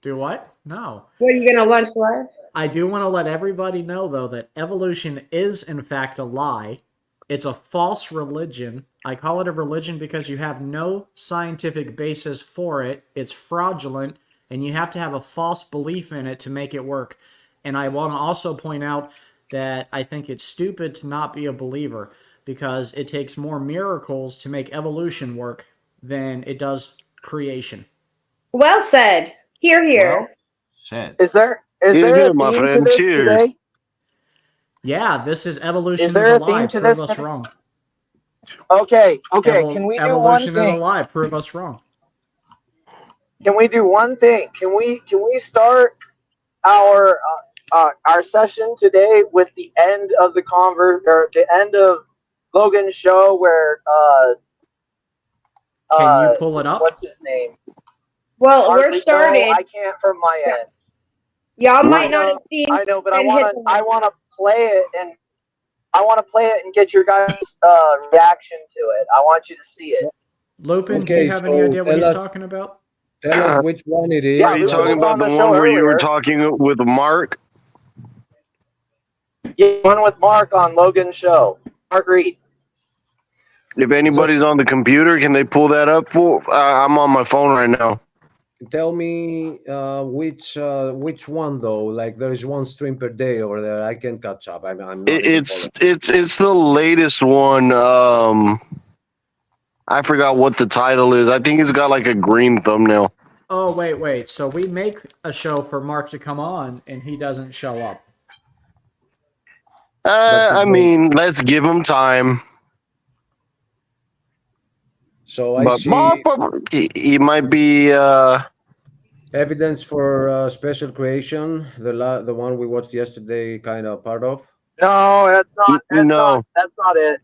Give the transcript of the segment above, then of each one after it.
Do what? No. What, are you going to lunch live? I do want to let everybody know, though, that evolution is, in fact, a lie. It's a false religion. I call it a religion because you have no scientific basis for it. It's fraudulent, and you have to have a false belief in it to make it work. And I want to also point out that I think it's stupid to not be a believer because it takes more miracles to make evolution work than it does creation. Well said. Hear, hear. Well, shit. Is there a theme to this today? Yeah, this is evolution Is there is a a theme lie. to Prove this us today? wrong. Okay. Can we do one Evolution is a thing? lie. Prove us wrong. Can we do one thing? Can we start our session today with the end of the end of Logan's show where Can you pull it up? what's his name? Well, Mark we're Rico? started. I can't from my end. Y'all might not have seen. I know, but I and want hit to play it and get your guys' reaction to it. I want you to see it. Lupin, do you have any idea what he's talking about? Tell us which one it is. Yeah, Are you Lupin talking was about on the the one show where you were earlier. talking with Mark? Yeah, one with Mark on Logan's show. Mark Reed. If anybody's on the computer, can they pull that up? I'm on my phone right now. Tell me which one though. Like there is one stream per day over there. I can catch up. I'm not It's the latest one. I forgot what the title is. I think it's got like a green thumbnail. Oh, wait. So we make a show for Mark to come on, and he doesn't show up. I mean, let's give him time. So I But see he might be. evidence for special creation. The one we watched yesterday, kind of part of. No, that's not. That's not it.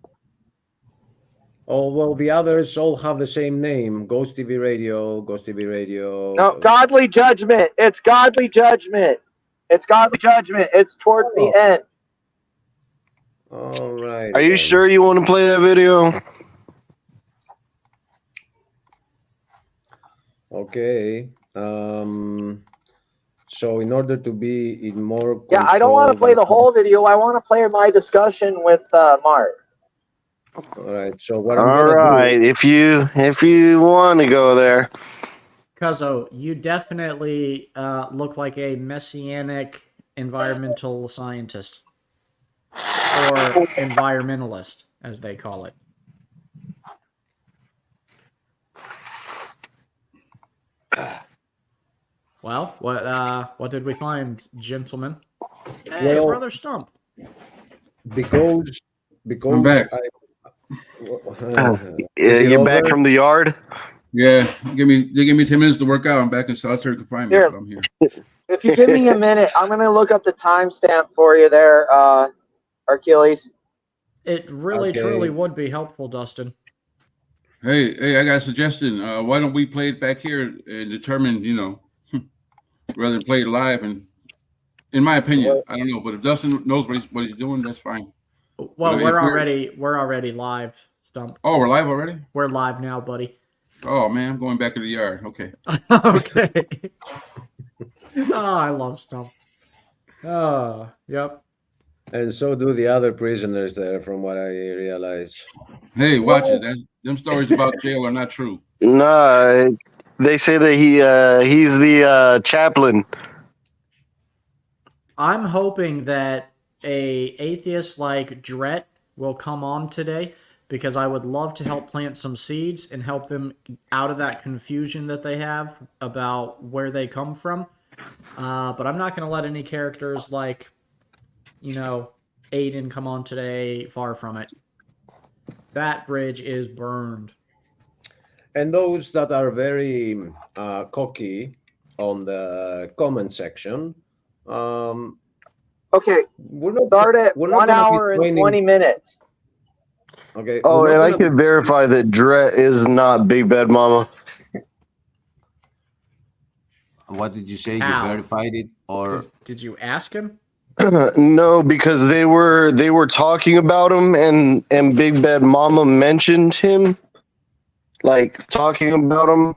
Oh well, the others all have the same name: Ghost TV Radio, Ghost TV Radio. No, Godly Judgment. It's Godly Judgment. It's Godly Judgment. It's towards the end. All right. Are you sure you want to play that video? Okay. So in order to be in more Yeah, I don't want to play the whole video. I want to play my discussion with Mark. All right. So what All I'm gonna do? if you want to go there. Cuzzo, you definitely look like a messianic environmental scientist. Or environmentalist, as they call it. Well, what did we find, gentlemen? Hey, Well, Brother Stump. Because I'm back. You're back from the yard? Yeah, they give me 10 minutes to work out. I'm back in solitary confinement. Here. But I'm here. If you give me a minute, I'm going to look up the timestamp for you there, Achilles. It really, truly would be helpful, Dustin. Hey, I got a suggestion. Why don't we play it back here and determine, rather than play it live? And in my opinion, I don't know, but if Dustin knows what he's doing, that's fine. Well, we're already live, Stump. Oh, we're live already? We're live now, buddy. Oh man, I'm going back to the yard. Okay. Okay. Oh, I love Stump. Oh, yep. And so do the other prisoners there, from what I realize. Hey, watch it. Them stories about jail are not true. No, they say that he's the chaplain. I'm hoping that a atheist like Dret will come on today, because I would love to help plant some seeds and help them out of that confusion that they have about where they come from. But I'm not going to let any characters like, Aiden come on today. Far from it. That bridge is burned. And those that are very cocky on the comment section, Okay, start at 1 hour and 20 minutes. Okay. Oh, and I can verify that Dret is not Big Bad Mama. What did you say? Ow. You verified it, or did you ask him? No, because they were talking about him, and Big Bad Mama mentioned him, like talking about him.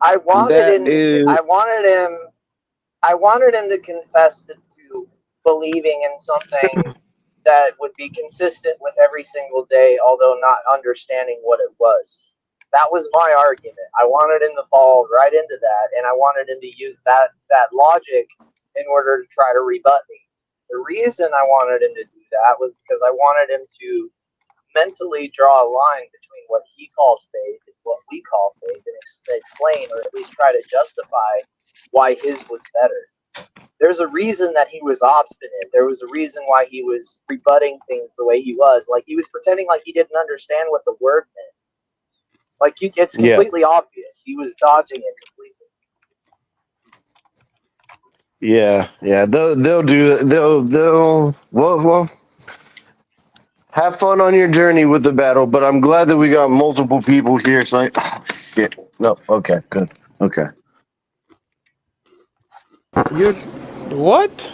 I wanted That him. is, I wanted him to confess to believing in something that would be consistent with every single day, although not understanding what it was. That was my argument. I wanted him to fall right into that, and I wanted him to use that logic in order to try to rebut me. The reason I wanted him to do that was because I wanted him to mentally draw a line between what he calls faith and what we call faith, and explain, or at least try to justify why his was better. There's a reason that he was obstinate. There was a reason why he was rebutting things the way he was. Like, he was pretending like he didn't understand what the word meant. Like, it's completely obvious. He was dodging it completely. yeah. They'll do that. They'll well. Have fun on your journey with the battle, but I'm glad that we got multiple people here. So oh, shit. No. Okay. Good. Okay. You're what?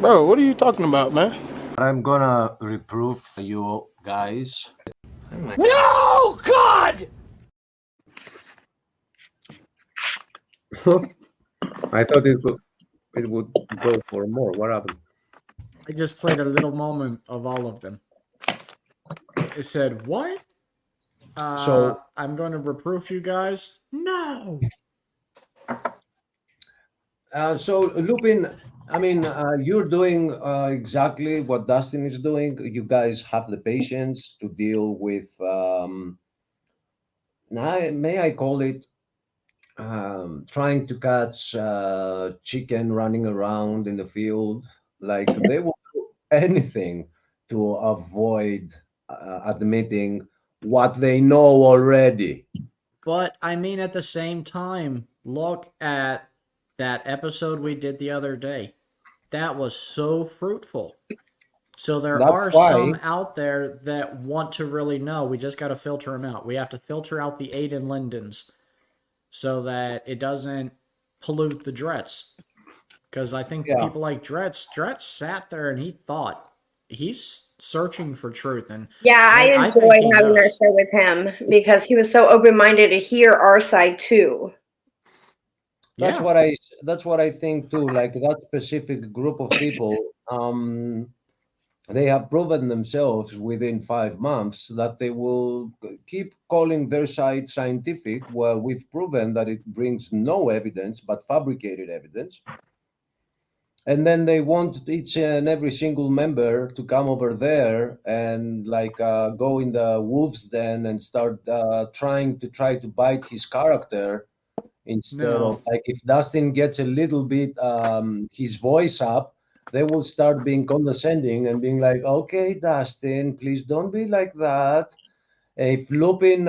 Bro, what are you talking about, man? I'm gonna reprove you guys. No, God! I thought it would go for more. What happened? I just played a little moment of all of them. It said, what? So- I'm going to reproof you guys? No! So Lupin, I mean, you're doing exactly what Dustin is doing. You guys have the patience to deal with, may I call it, trying to catch chicken running around in the field. Like, they will do anything to avoid admitting what they know already. But, I mean, at the same time, look at that episode we did the other day. That was so fruitful. So there That's are why- some out there that want to really know. We just got to filter them out. We have to filter out the Aiden Lindens so that it doesn't pollute the Dretz. Because I think Yeah. people like Dretz sat there and he thought. He's searching for truth. And Yeah, I I think enjoyed he having our knows. show with him because he was so open-minded to hear our side too. That's Yeah. what I think too. Like, that specific group of people, they have proven themselves within 5 months that they will keep calling their side scientific. Well, we've proven that it brings no evidence but fabricated evidence. And then they want each and every single member to come over there and go in the wolf's den and start trying to bite his character. Instead of, like, if Dustin gets a little bit his voice up, they will start being condescending and being like, okay, Dustin, please don't be like that. If Lupin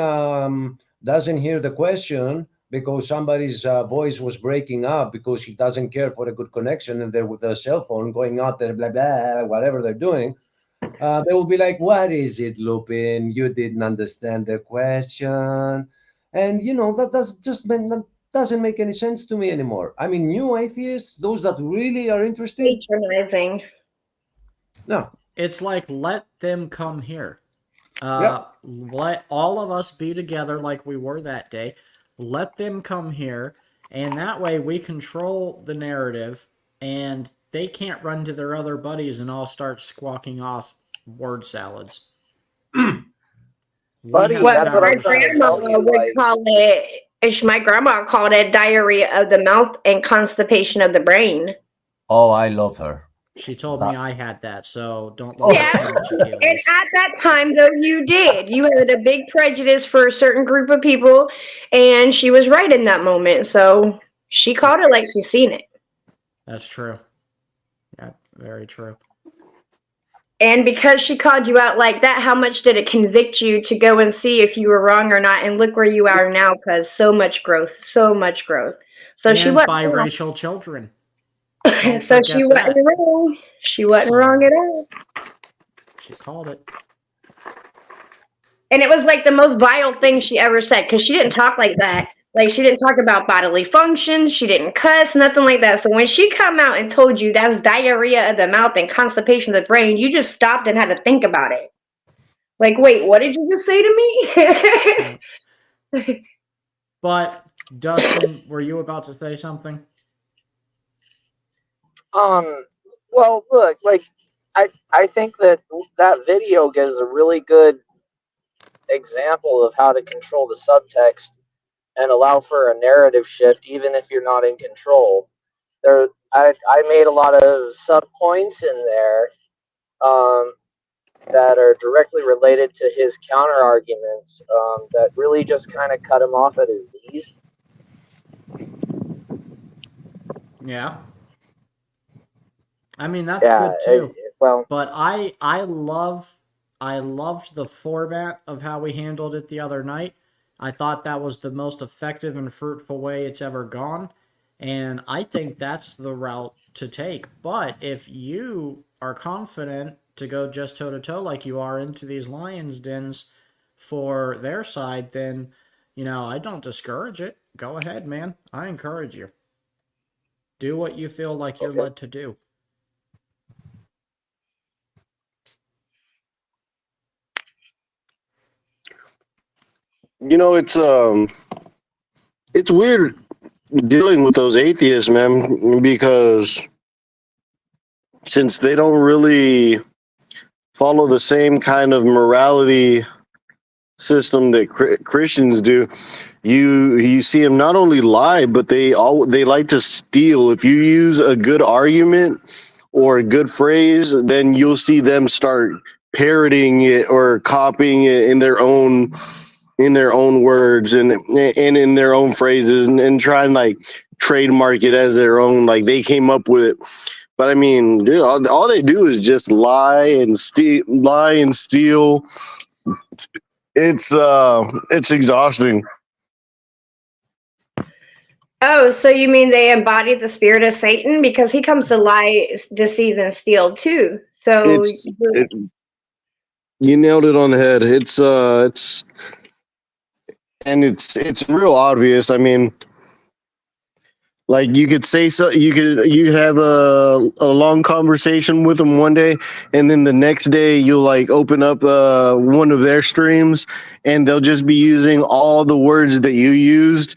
doesn't hear the question because somebody's voice was breaking up because he doesn't care for a good connection and they're with their cell phone going out there, blah, blah, whatever they're doing, they will be like, what is it, Lupin? You didn't understand the question. And, that doesn't make any sense to me anymore. I mean, new atheists, those that really are interested, Patronizing. no. It's like, let them come here. Yeah. Let all of us be together like we were that day. Let them come here, and that way we control the narrative, and they can't run to their other buddies and all start squawking off word salads. Buddy, have that's what My I'm trying to grandma tell you, would like- call it. My grandma called it diarrhea of the mouth and constipation of the brain. Oh, I love her. She told me I had that, so don't Oh. love Yeah. too much, And Achilles. at that time, though, you did. You had a big prejudice for a certain group of people, and she was right in that moment. So she called it like she's seen it. That's true. Yeah, very true. And because she called you out like that, how much did it convict you to go and see if you were wrong or not? And look where you are now, because so much growth, so much growth. So And she wasn't biracial children. wrong. Don't So she forget wasn't that. wrong. She wasn't So- wrong at all. She called it. And it was like the most vile thing she ever said, because she didn't talk like that. Like, she didn't talk about bodily functions. She didn't cuss, nothing like that. So when she come out and told you that's diarrhea of the mouth and constipation of the brain, you just stopped and had to think about it. Like, wait, what did you just say to me? But Dustin, were you about to say something? Well, look, like I think that video gives a really good example of how to control the subtext and allow for a narrative shift, even if you're not in control. I made a lot of sub points in there that are directly related to his counter arguments that really just kind of cut him off at his knees. Yeah. I mean, that's good too. Well, but I loved the format of how we handled it the other night. I thought that was the most effective and fruitful way it's ever gone, and I think that's the route to take. But if you are confident to go just toe to toe like you are into these Lions dens for their side, then I don't discourage it. Go ahead, man. I encourage you. Do what you feel like you're led to do. It's weird dealing with those atheists, man, because since they don't really follow the same kind of morality system that Christians do, you see them not only lie, but they like to steal. If you use a good argument or a good phrase, then you'll see them start parroting it or copying it in their own words and in their own phrases and try and like trademark it as their own, like they came up with it. But I mean, dude, all they do is just lie and steal. It's exhausting. Oh, so you mean they embody the spirit of Satan? Because he comes to lie, deceive, and steal too. So you nailed it on the head. It's real obvious. I mean, like you could say so, you could have a long conversation with them one day, and then the next day you'll like open up one of their streams, and they'll just be using all the words that you used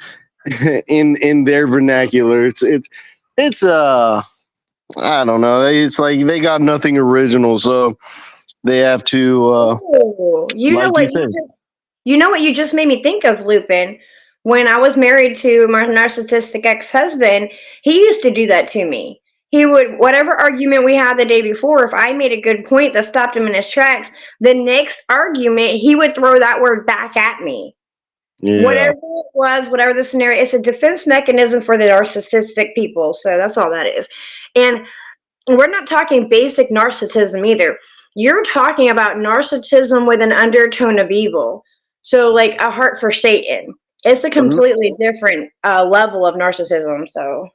in their vernacular. It's I don't know. It's like they got nothing original, so they have to. You know what you just made me think of, Lupin? When I was married to my narcissistic ex-husband, he used to do that to me. He would, whatever argument we had the day before, if I made a good point that stopped him in his tracks, the next argument, he would throw that word back at me. Yeah. Whatever it was, whatever the scenario, it's a defense mechanism for the narcissistic people. So that's all that is. And we're not talking basic narcissism either. You're talking about narcissism with an undertone of evil. So like a heart for Satan. It's a completely different level of narcissism. So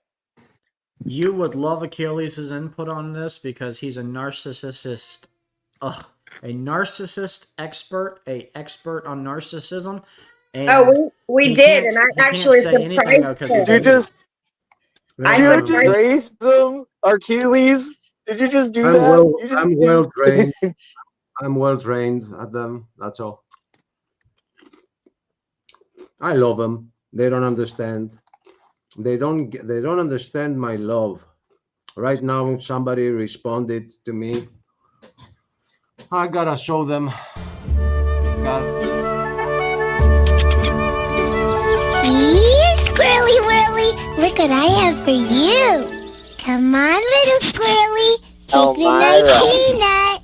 you would love Achilles' input on this because he's a narcissist. A narcissist expert, an expert on narcissism. And we did, and I actually surprised him. Did you just raise them, Achilles? Did you just do that? I'm well trained. I'm well trained at them. That's all. I love them. They don't understand. They don't understand my love. Right now, somebody responded to me. I gotta show them. Here, Squirrely Whirly, look what I have for you. Come on, little Squirrely, take the nice peanut.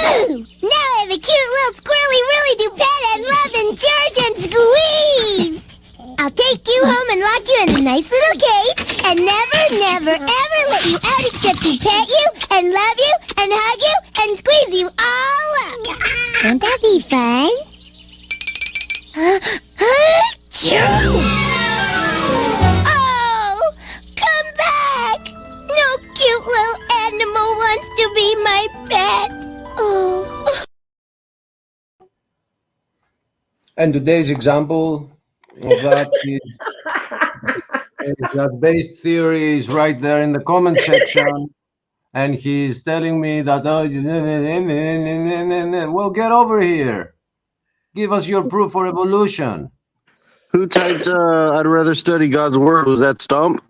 Ooh, now I have a cute little Squirrely Whirly to pet and love and cherish and squeeze. I'll take you home and lock you in a nice little cage and never, ever let you out except to pet you and love you and hug you and squeeze you all up. Won't that be fun? Oh, come back! No cute little animal wants to be my pet. Oh. And today's example of that is that base theory is right there in the comment section, and he's telling me that well, get over here, give us your proof for evolution. Who typed I'd rather study God's word? Was that Stump?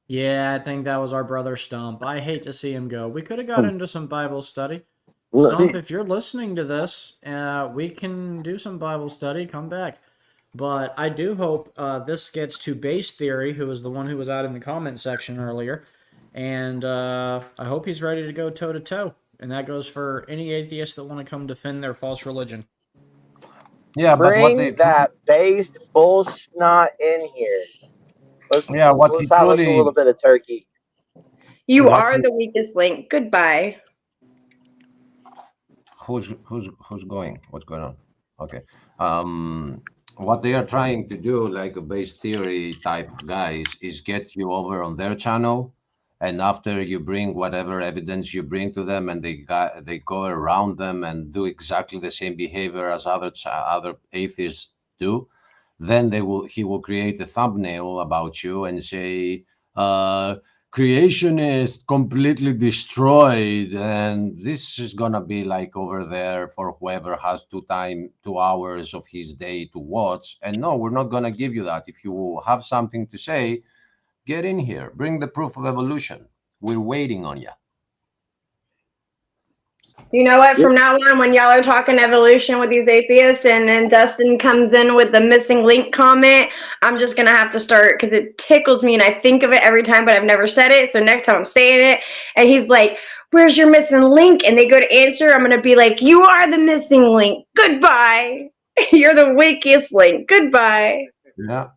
Yeah, I think that was our brother Stump. I hate to see him go. We could have got into some Bible study. Well, Stump, if you're listening to this, we can do some Bible study. Come back. But I do hope this gets to Base Theory, who was the one who was out in the comment section earlier. And I hope he's ready to go toe-to-toe. And that goes for any atheists that want to come defend their false religion. Yeah, but what they Bring that based bullsnot in here. Let's yeah, what he let's have us a truly little bit of turkey. You what are he, the weakest link. Goodbye. who's going? What's going on? Okay. What they are trying to do, like a base theory type of guys, is get you over on their channel, and after you bring whatever evidence you bring to them, and they go around them and do exactly the same behavior as other atheists do, then he will create a thumbnail about you and say, creation is completely destroyed, and this is gonna be like over there for whoever has 2 hours of his day to watch. And no, we're not gonna give you that. If you have something to say, get in here, bring the proof of evolution. We're waiting on you. You know what? From now on, when y'all are talking evolution with these atheists, and then Dustin comes in with the missing link comment, I'm just gonna have to start, because it tickles me and I think of it every time, but I've never said it. So next time I'm saying it, and he's like, "Where's your missing link?" and they go to answer, I'm gonna be like, "You are the missing link. Goodbye. You're the weakest link. Goodbye." Yeah.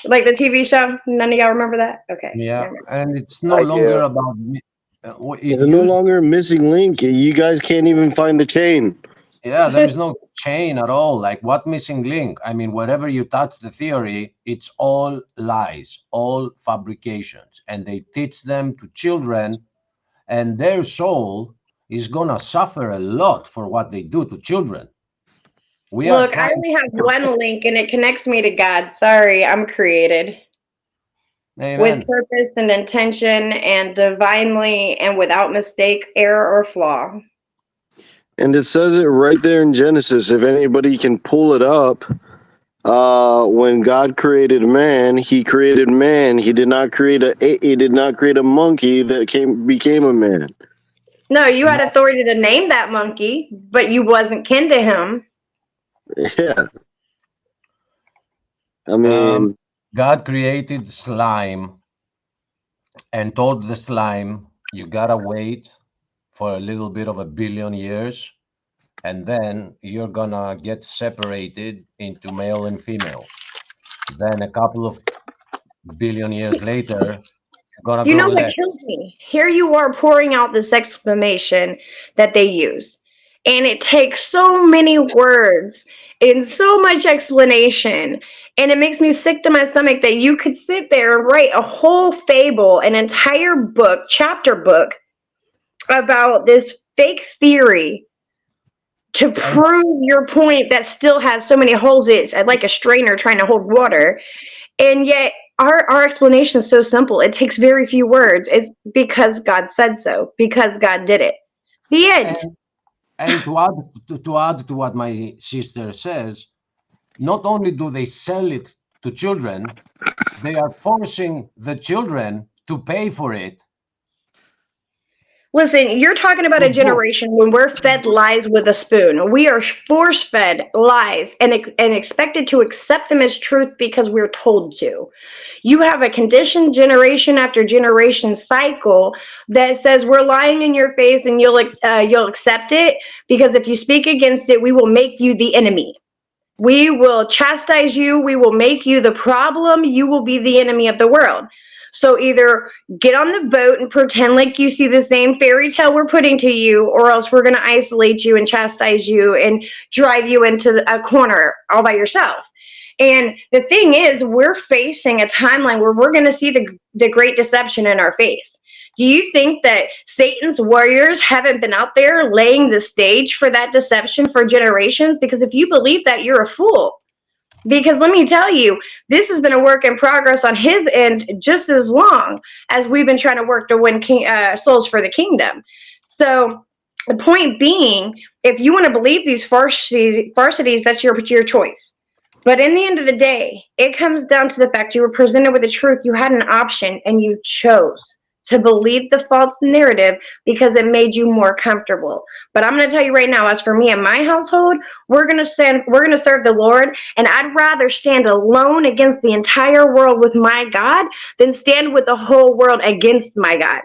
Like the TV show. None of y'all remember that? Okay. Yeah, and it's no I longer do. about me. it's no longer a missing link. You guys can't even find the chain. Yeah, there is no chain at all. Like, what missing link? I mean, wherever you touch the theory, it's all lies, all fabrications, and they teach them to children, and their soul is gonna suffer a lot for what they do to children. Look, I only have one link, and it connects me to God. Sorry, I'm created. Amen. With purpose and intention, and divinely, and without mistake, error, or flaw. And it says it right there in Genesis. If anybody can pull it up, when God created man, He created man. He did not create a monkey that became a man. No, you had authority to name that monkey, but you wasn't kin to him. Yeah. I mean, God created slime and told the slime, you gotta wait for a little bit of 1 billion years, and then you're gonna get separated into male and female. Then a couple of billion years later, you're gonna You grow know what legs. kills me? Here you are pouring out this exclamation that they use. And it takes so many words and so much explanation. And it makes me sick to my stomach that you could sit there and write a whole fable, an entire book, chapter book, about this fake theory to prove your point that still has so many holes. It's like a strainer trying to hold water. And yet our explanation is so simple. It takes very few words. It's because God said so, because God did it. The end. And to add to what my sister says, not only do they sell it to children, they are forcing the children to pay for it. Listen, you're talking about a generation when we're fed lies with a spoon. We are force-fed lies and expected to accept them as truth because we're told to. You have a conditioned generation after generation cycle that says we're lying in your face and you'll accept it, because if you speak against it, we will make you the enemy. We will chastise you. We will make you the problem. You will be the enemy of the world. So either get on the boat and pretend like you see the same fairy tale we're putting to you, or else we're going to isolate you and chastise you and drive you into a corner all by yourself. And the thing is, we're facing a timeline where we're going to see the great deception in our face. Do you think that Satan's warriors haven't been out there laying the stage for that deception for generations? Because if you believe that, you're a fool. Because let me tell you, this has been a work in progress on his end just as long as we've been trying to work to win souls for the kingdom. So the point being, if you want to believe these farcities, that's your choice. But in the end of the day, it comes down to the fact you were presented with the truth. You had an option and you chose to believe the false narrative because it made you more comfortable. But I'm going to tell you right now, as for me and my household, we're going to serve the Lord, and I'd rather stand alone against the entire world with my God than stand with the whole world against my God.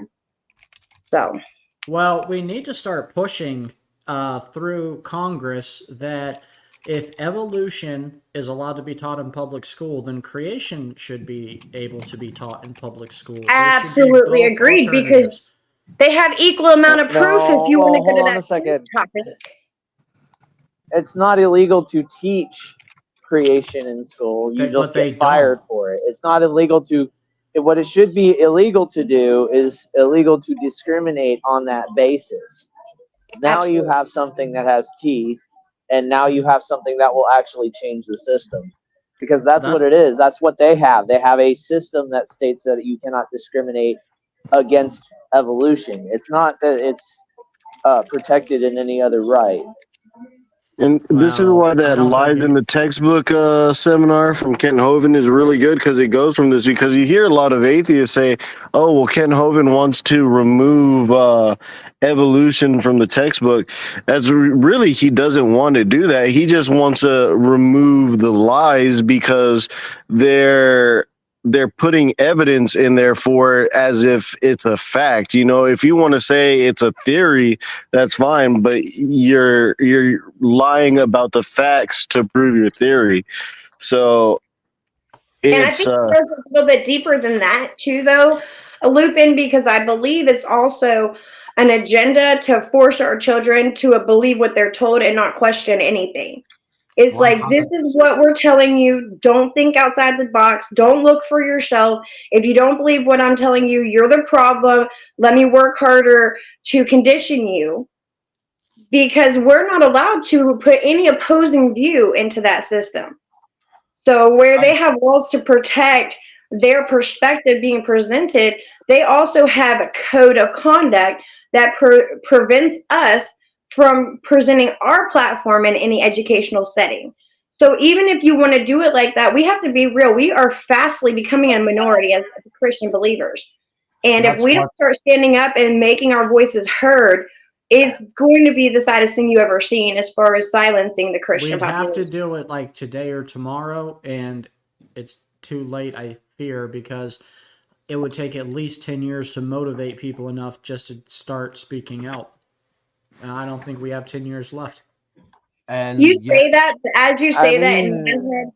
So, well, we need to start pushing through Congress that if evolution is allowed to be taught in public school, then creation should be able to be taught in public school. absolutely agreed, because they have equal amount of proof if you want to go to that topic. It's not illegal to teach creation in school. You just get fired for it. It's not illegal to. What it should be illegal to do is illegal to discriminate on that basis. Now you have something that has teeth, and now you have something that will actually change the system. Because that's what it is. That's what they have. They have a system that states that you cannot discriminate against evolution. It's not that it's protected in any other right. And this is why that lies in the textbook seminar from Kent Hovind is really good, because it goes from this, because you hear a lot of atheists say, oh, well, Kent Hovind wants to remove evolution from the textbook. That's really, he doesn't want to do that. He just wants to remove the lies because they're putting evidence in there for it as if it's a fact. You know, if you want to say it's a theory, that's fine, but you're lying about the facts to prove your theory. So and I think it goes a little bit deeper than that too, though, Lupin, because I believe it's also an agenda to force our children to believe what they're told and not question anything. It's 100%. Like, this is what we're telling you. Don't think outside the box. Don't look for yourself. If you don't believe what I'm telling you, you're the problem. Let me work harder to condition you. Because we're not allowed to put any opposing view into that system. So where they have laws to protect their perspective being presented, they also have a code of conduct that prevents us from presenting our platform in any educational setting. So even if you want to do it like that, we have to be real. We are fastly becoming a minority as Christian believers. And if we don't start standing up and making our voices heard, it's going to be the saddest thing you ever seen as far as silencing the Christian population. We'd have to do it like today or tomorrow, and it's too late, I fear, because it would take at least 10 years to motivate people enough just to start speaking out. And I don't think we have 10 years left. And you say that, as you say that in my head.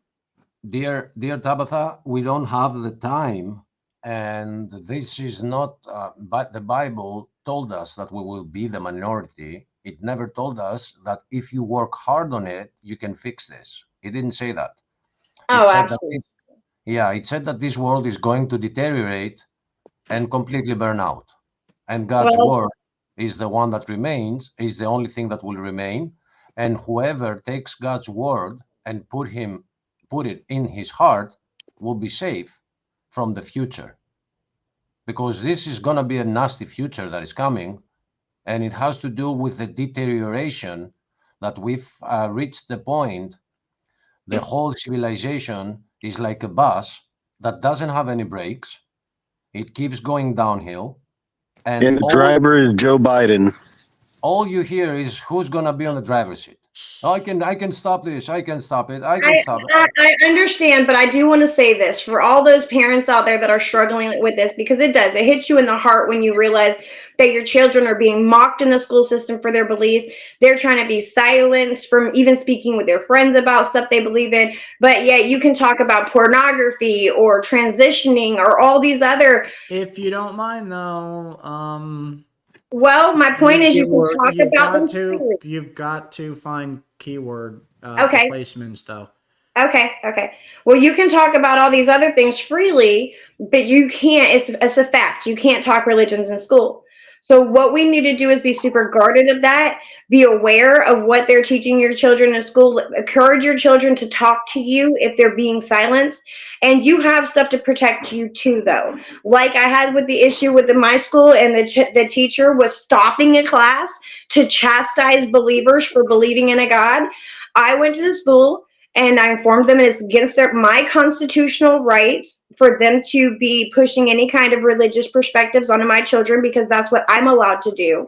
Dear Tabitha, we don't have the time, and this is not, but the Bible told us that we will be the minority. It never told us that if you work hard on it, you can fix this. It didn't say that. Absolutely. It said that this world is going to deteriorate and completely burn out. And God's word is the one that remains, is the only thing that will remain. And whoever takes God's word and put it in his heart will be safe from the future. Because this is going to be a nasty future that is coming. And it has to do with the deterioration that we've reached the point. The whole civilization is like a bus that doesn't have any brakes. It keeps going downhill. And the driver is Joe Biden. All you hear is who's going to be on the driver's seat. I can stop this. I can stop it. I can stop it. I understand, but I do want to say this for all those parents out there that are struggling with this, because it hits you in the heart when you realize that your children are being mocked in the school system for their beliefs. They're trying to be silenced from even speaking with their friends about stuff they believe in. But yet you can talk about pornography or transitioning or all these other. If you don't mind, though, well, my point is you can talk about them. You've got to find keyword placements, though. Okay. Well, you can talk about all these other things freely, but you can't, it's a fact, you can't talk religions in school. So what we need to do is be super guarded of that, be aware of what they're teaching your children in school, encourage your children to talk to you if they're being silenced, and you have stuff to protect you too, though. Like I had with the issue with my school, and the teacher was stopping a class to chastise believers for believing in a God. I went to the school, And I informed them it's against my constitutional rights for them to be pushing any kind of religious perspectives onto my children, because that's what I'm allowed to do.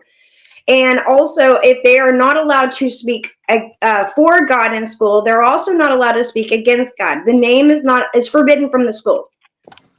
And also, if they are not allowed to speak for God in school, they're also not allowed to speak against God. The name is forbidden from the school.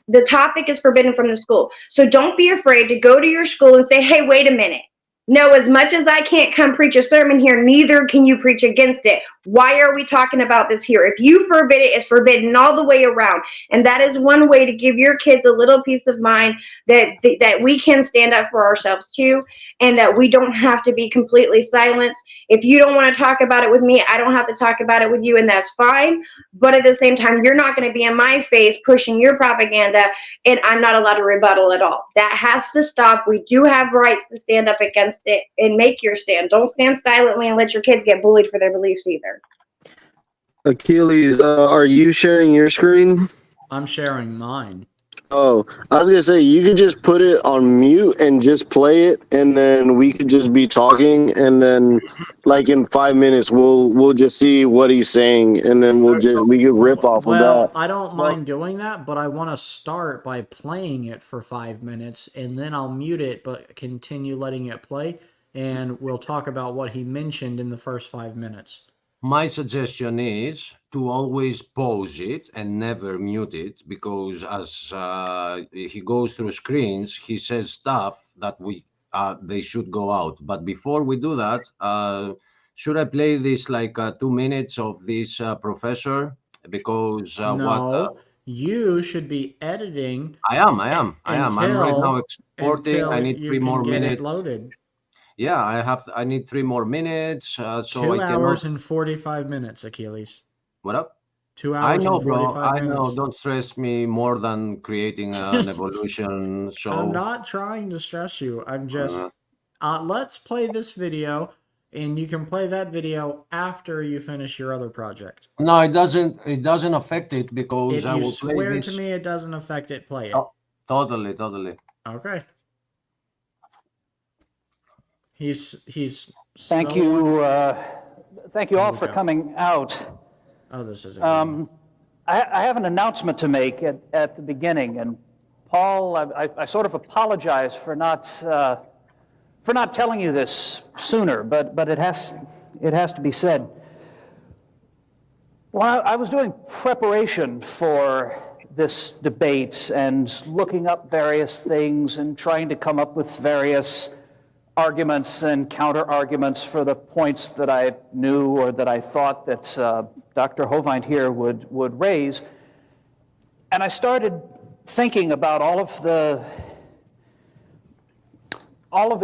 The topic is forbidden from the school. So don't be afraid to go to your school and say, hey, wait a minute. No, as much as I can't come preach a sermon here, neither can you preach against it. Why are we talking about this here? If you forbid it, it's forbidden all the way around. And that is one way to give your kids a little peace of mind that we can stand up for ourselves too, and that we don't have to be completely silenced. If you don't want to talk about it with me, I don't have to talk about it with you, and that's fine. But at the same time, you're not going to be in my face pushing your propaganda, and I'm not allowed to rebuttal at all. That has to stop. We do have rights to stand up against it and make your stand. Don't stand silently and let your kids get bullied for their beliefs either. Achilles, are you sharing your screen? I'm sharing mine. Oh, I was gonna say you could just put it on mute and just play it, and then we could just be talking, and then like in 5 minutes we'll just see what he's saying, and then we could rip off of that. I don't mind doing that, but I want to start by playing it for 5 minutes, and then I'll mute it, but continue letting it play, and we'll talk about what he mentioned in the first 5 minutes. My suggestion is to always pause it and never mute it, because as he goes through screens, he says stuff that they should go out. But before we do that, should I play this like 2 minutes of this professor? Because no, you should be editing. I am. I'm right now exporting. I need 3 more minutes. Loaded. Yeah, I need 3 more minutes. So 2 hours and 45 minutes, Achilles. What up? 2 hours and 45 minutes. I know. Don't stress me more than creating an evolution show. I'm not trying to stress you. I'm just... let's play this video, and you can play that video after you finish your other project. No, it doesn't. It doesn't affect it, because if I you will swear play this. To me it doesn't affect it, play it. Oh, totally. Okay. He's Thank you all for coming out. Oh, this is I have an announcement to make at the beginning, and Paul, I sort of apologize for not telling you this sooner, but it has to be said. While I was doing preparation for this debate and looking up various things and trying to come up with various arguments and counter-arguments for the points that I knew or that I thought that Dr. Hovind here would raise. And I started thinking about all of the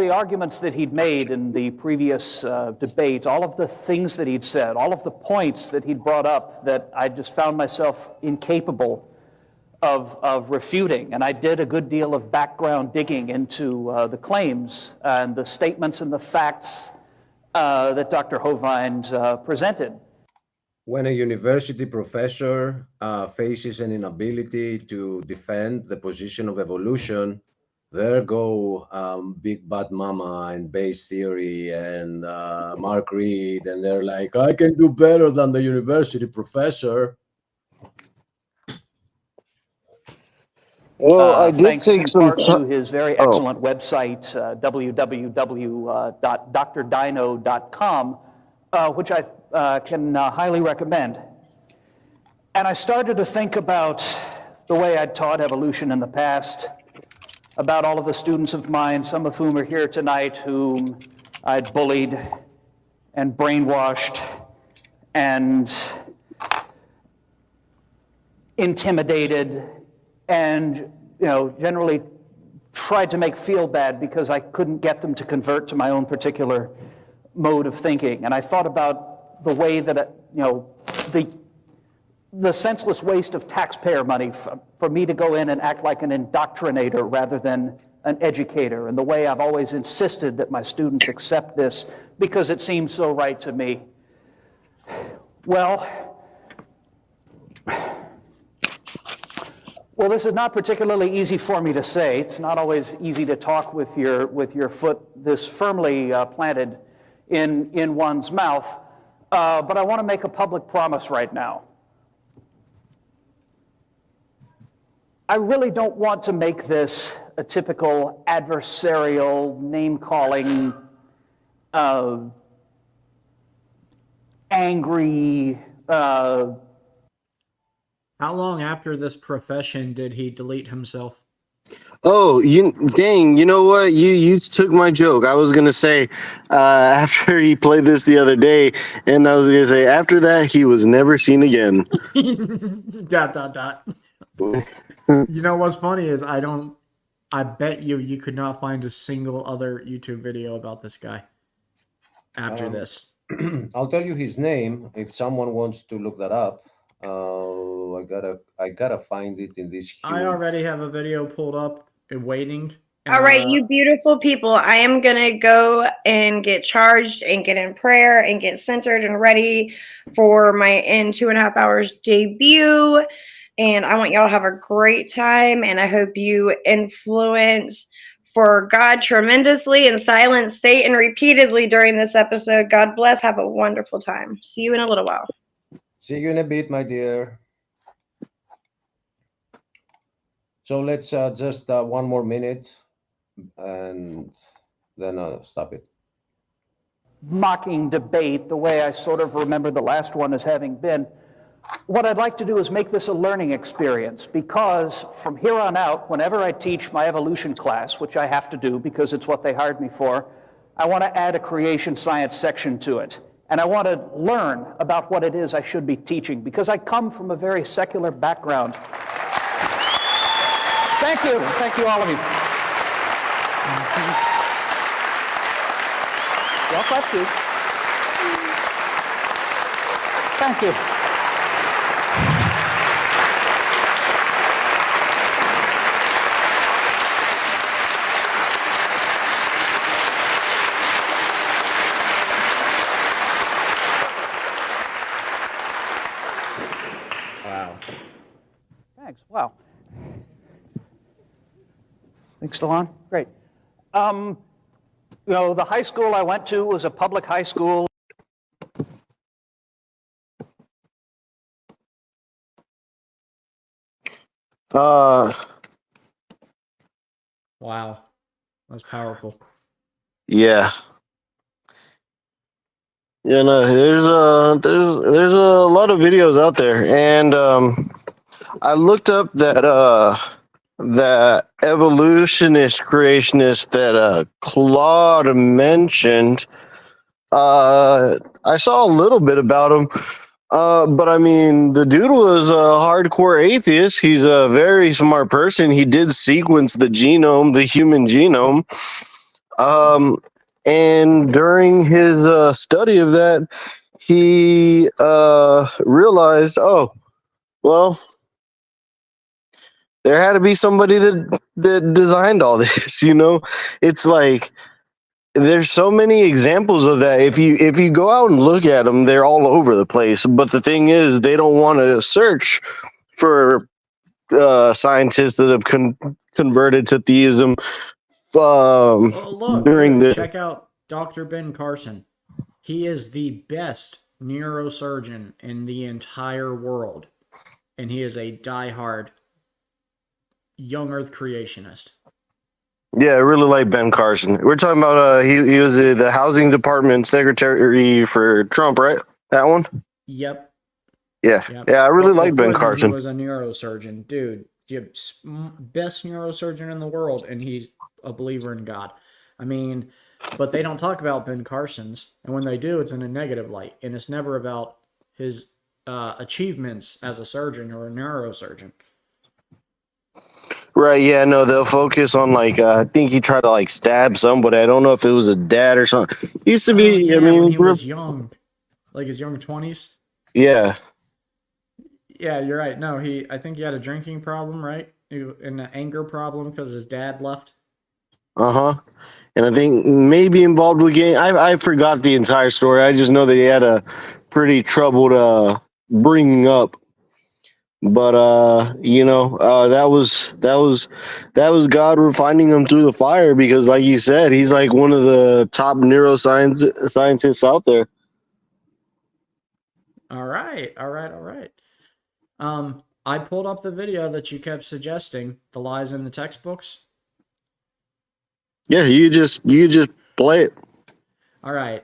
arguments that he'd made in the previous debate, all of the things that he'd said, all of the points that he'd brought up that I just found myself incapable of refuting. And I did a good deal of background digging into the claims and the statements and the facts that Dr. Hovind presented. When a university professor faces an inability to defend the position of evolution, there go Big Bad Mama and Bayes Theory and Mark Reed, and they're like, I can do better than the university professor. Well, I did thanks take in some part to his very excellent website, www.drdino.com, which I can highly recommend. And I started to think about the way I'd taught evolution in the past, about all of the students of mine, some of whom are here tonight, whom I'd bullied and brainwashed and intimidated, and generally tried to make feel bad because I couldn't get them to convert to my own particular mode of thinking. And I thought about the way that the senseless waste of taxpayer money for me to go in and act like an indoctrinator rather than an educator, and the way I've always insisted that my students accept this because it seems so right to me. Well, this is not particularly easy for me to say. It's not always easy to talk with your foot this firmly planted in one's mouth. but I want to make a public promise right now. I really don't want to make this a typical adversarial, name-calling, angry. How long after this profession did he delete himself? Oh, dang! You know what? You took my joke. I was gonna say after he played this the other day, and I was gonna say after that he was never seen again. ... You know what's funny is I bet you could not find a single other YouTube video about this guy after this. I'll tell you his name if someone wants to look that up. I gotta find it in this. I already have a video pulled up and waiting. All right, you beautiful people. I am going to go and get charged and get in prayer and get centered and ready for my in 2.5 hours debut. And I want y'all to have a great time. And I hope you influence for God tremendously and silence Satan repeatedly during this episode. God bless. Have a wonderful time. See you in a little while. See you in a bit, my dear. So let's just one more minute and then stop it. Mocking debate, the way I sort of remember the last one as having been. What I'd like to do is make this a learning experience, because from here on out, whenever I teach my evolution class, which I have to do because it's what they hired me for, I want to add a creation science section to it. And I want to learn about what it is I should be teaching, because I come from a very secular background. Thank you. Thank you, all of you. Well, clap too. Thank you. Wow. Thanks. Wow. Things still on? Great. You know, the high school I went to was a public high school. Wow. That's powerful. Yeah. Yeah, no, there's a lot of videos out there, and I looked up that evolutionist creationist that Claude mentioned. I saw a little bit about him, but I mean, the dude was a hardcore atheist. He's a very smart person. He did sequence the genome, the human genome. And during his study of that, he realized, oh, well, there had to be somebody that designed all this. You know, it's like there's so many examples of that. If you go out and look at them, they're all over the place. But the thing is, they don't want to search for scientists that have converted to theism. Look, During dude, the check out Dr. Ben Carson. He is the best neurosurgeon in the entire world, and he is a diehard young Earth creationist. Yeah, I really like Ben Carson. We're talking about he was the housing department secretary for Trump, right? That one? Yep. Yeah. Yep. Yeah, I really But like Ben before then, Carson. He was a neurosurgeon. Dude, best neurosurgeon in the world, and he's a believer in God. I mean, but they don't talk about Ben Carson's, and when they do, it's in a negative light, and it's never about his achievements as a surgeon or a neurosurgeon. Right, yeah, no, they'll focus on, like, I think he tried to, like, stab somebody. I don't know if it was a dad or something. He used to be, yeah, I mean... when he was young, like his young 20s. Yeah. Yeah, you're right. No, I think he had a drinking problem, right? And an anger problem because his dad left. Uh-huh. And I think maybe involved with gang. I forgot the entire story. I just know that he had a pretty troubled bringing up. But you know, that was God refining him through the fire, because, like you said, he's like one of the top neuroscientists out there. All right. I pulled up the video that you kept suggesting, the lies in the textbooks. Yeah, you just play it. All right.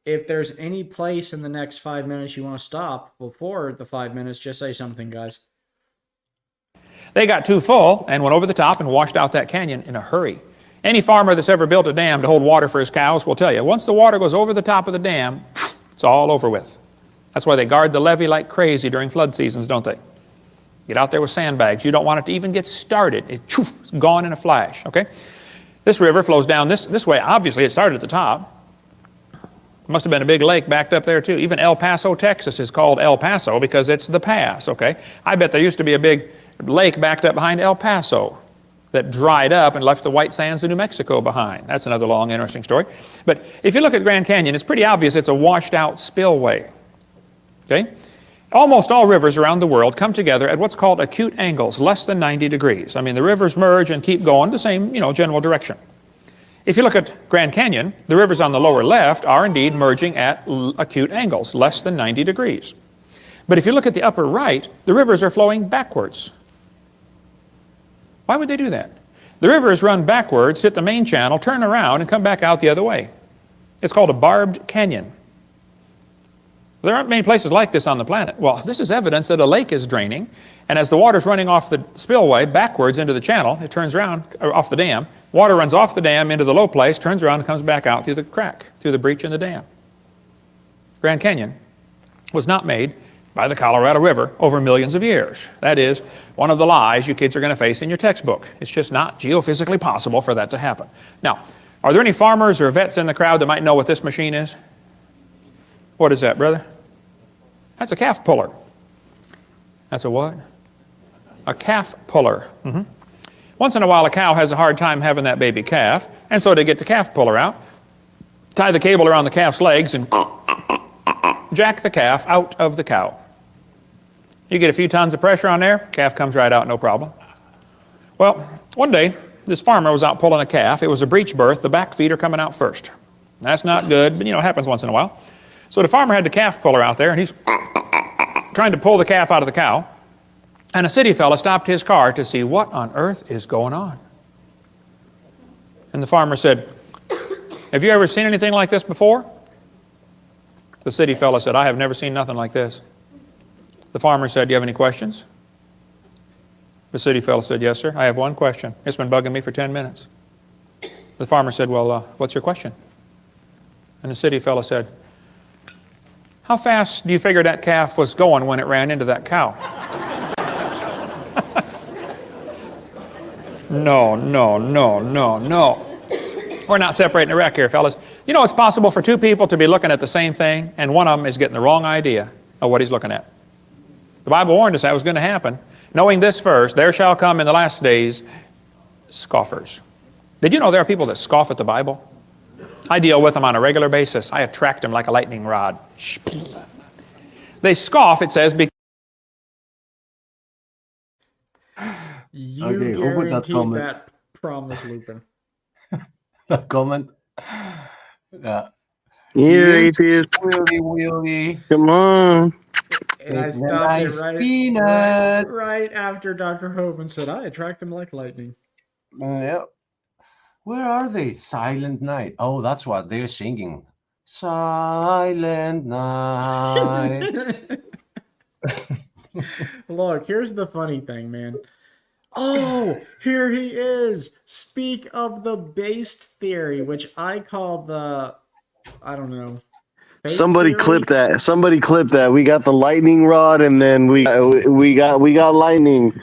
If there's any place in the next 5 minutes you want to stop before the 5 minutes, just say something, guys. They got too full and went over the top and washed out that canyon in a hurry. Any farmer that's ever built a dam to hold water for his cows will tell you, once the water goes over the top of the dam, it's all over with. That's why they guard the levee like crazy during flood seasons, don't they? Get out there with sandbags. You don't want it to even get started. It's gone in a flash, okay? This river flows down this way. Obviously, it started at the top. Must have been a big lake backed up there, too. Even El Paso, Texas is called El Paso because it's the pass, okay? I bet there used to be a big lake backed up behind El Paso that dried up and left the white sands of New Mexico behind. That's another long, interesting story. But if you look at Grand Canyon, it's pretty obvious it's a washed-out spillway, okay? Almost all rivers around the world come together at what's called acute angles, less than 90 degrees. I mean, the rivers merge and keep going the same, general direction. If you look at Grand Canyon, the rivers on the lower left are indeed merging at acute angles, less than 90 degrees. But if you look at the upper right, the rivers are flowing backwards. Why would they do that? The rivers run backwards, hit the main channel, turn around, and come back out the other way. It's called a barbed canyon. There aren't many places like this on the planet. Well, this is evidence that a lake is draining, and as the water's running off the spillway backwards into the channel, it turns around, or off the dam. Water runs off the dam into the low place, turns around, and comes back out through the crack, through the breach in the dam. Grand Canyon was not made by the Colorado River over millions of years. That is one of the lies you kids are going to face in your textbook. It's just not geophysically possible for that to happen. Now, are there any farmers or vets in the crowd that might know what this machine is? What is that, brother? That's a calf puller. That's a what? A calf puller. Once in a while, a cow has a hard time having that baby calf, and so they get the calf puller out, tie the cable around the calf's legs, and jack the calf out of the cow. You get a few tons of pressure on there, calf comes right out, no problem. Well, one day, this farmer was out pulling a calf. It was a breech birth. The back feet are coming out first. That's not good, but it happens once in a while. So the farmer had the calf puller out there, and he's trying to pull the calf out of the cow. And a city fella stopped his car to see what on earth is going on. And the farmer said, "Have you ever seen anything like this before?" The city fella said, "I have never seen nothing like this." The farmer said, "Do you have any questions?" The city fella said, "Yes, sir, I have one question. It's been bugging me for 10 minutes. The farmer said, "Well, what's your question?" And the city fella said, "How fast do you figure that calf was going when it ran into that cow?" No. We're not separating the wreck here, fellas. It's possible for two people to be looking at the same thing, and one of them is getting the wrong idea of what he's looking at. The Bible warned us that was going to happen. Knowing this first, there shall come in the last days scoffers. Did you know there are people that scoff at the Bible? I deal with them on a regular basis. I attract them like a lightning rod. They scoff, it says, because You Okay, who put that guaranteed comment? that promise, Lupin. That comment. Here, Yes, atheist. Willy. Come on. And I It's a stopped nice it peanut. right after Dr. Hovind said, "I attract them like lightning." Yep. Where are they? Silent Night. Oh, that's what they're singing. Silent Night. Look, here's the funny thing, man. Oh, here he is. Speak of the based theory, which I call the, I don't know. fake Somebody theory? clip that. Somebody clip that. We got the lightning rod, and then we got lightning.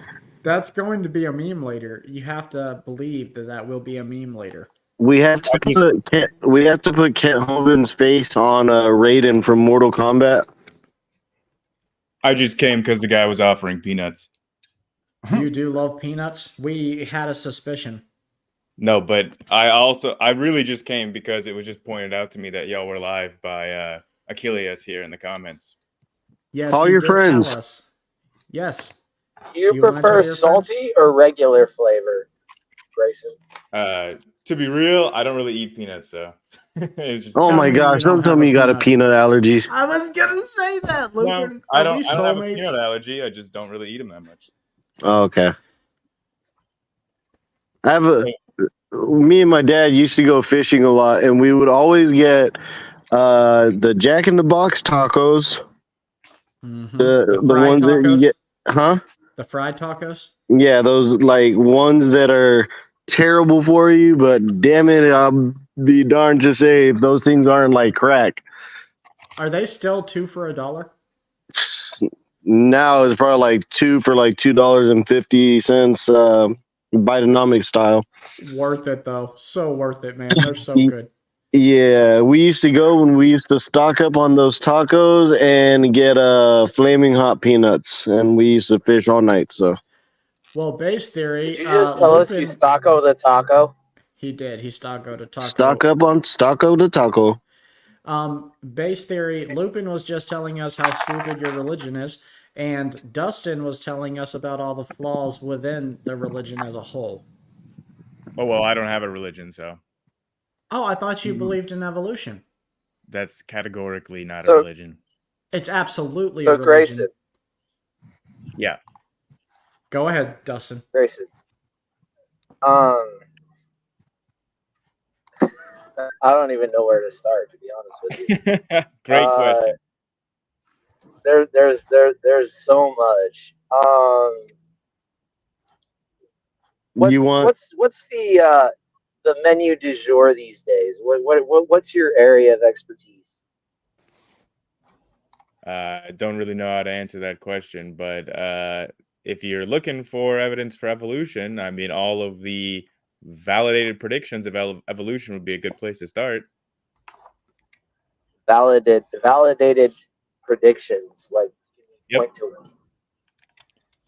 That's going to be a meme later. You have to believe that will be a meme later. We have to put Kent Hovind's face on Raiden from Mortal Kombat. I just came because the guy was offering peanuts. You do love peanuts? We had a suspicion. No, but I really just came because it was just pointed out to me that y'all were live by Achilles here in the comments. Yes, Call he your did friends. tell us. Yes. You You wanna prefer tell your salty or regular flavor, Grayson? To be real, I don't really eat peanuts, so It's just Oh Tell my me you gosh! don't Don't tell have me a you got a peanut. peanut allergy. I was gonna say that, no, Lupin. I Are don't. we I don't have a peanut soulmates? allergy. I just don't really eat them that much. Oh, okay. I have a. So, Me and my dad used to go fishing a lot, and we would always get the Jack in the Box tacos. The The fried ones that you tacos. get, huh? The fried tacos. Yeah, those like ones that are terrible for you, but damn it, I'll be darned to say if those things aren't like crack. Are they still 2 for $1? Now it's probably like two for like $2.50, Bidenomics style. Worth it though. So worth it, man. They're so good. Yeah, we used to go when we used to stock up on those tacos and get flaming hot peanuts, and we used to fish all night. So Well, base theory. Did you just tell us you stocko the taco? He did. He stockoed a taco. stock up on stocko the taco. Base theory. Lupin was just telling us how stupid your religion is, and Dustin was telling us about all the flaws within the religion as a whole. oh well, I don't have a religion, so Oh, I thought you believed in evolution. that's categorically not a religion. It's absolutely So a religion. Grayson. Yeah. Go ahead, Dustin. Grayson. I don't even know where to start, to be honest with you. Great question. There's so much. What's the menu du jour these days? What's your area of expertise? I don't really know how to answer that question, but if you're looking for evidence for evolution, I mean, all of the validated predictions of evolution would be a good place to start. Validated predictions, like point to one.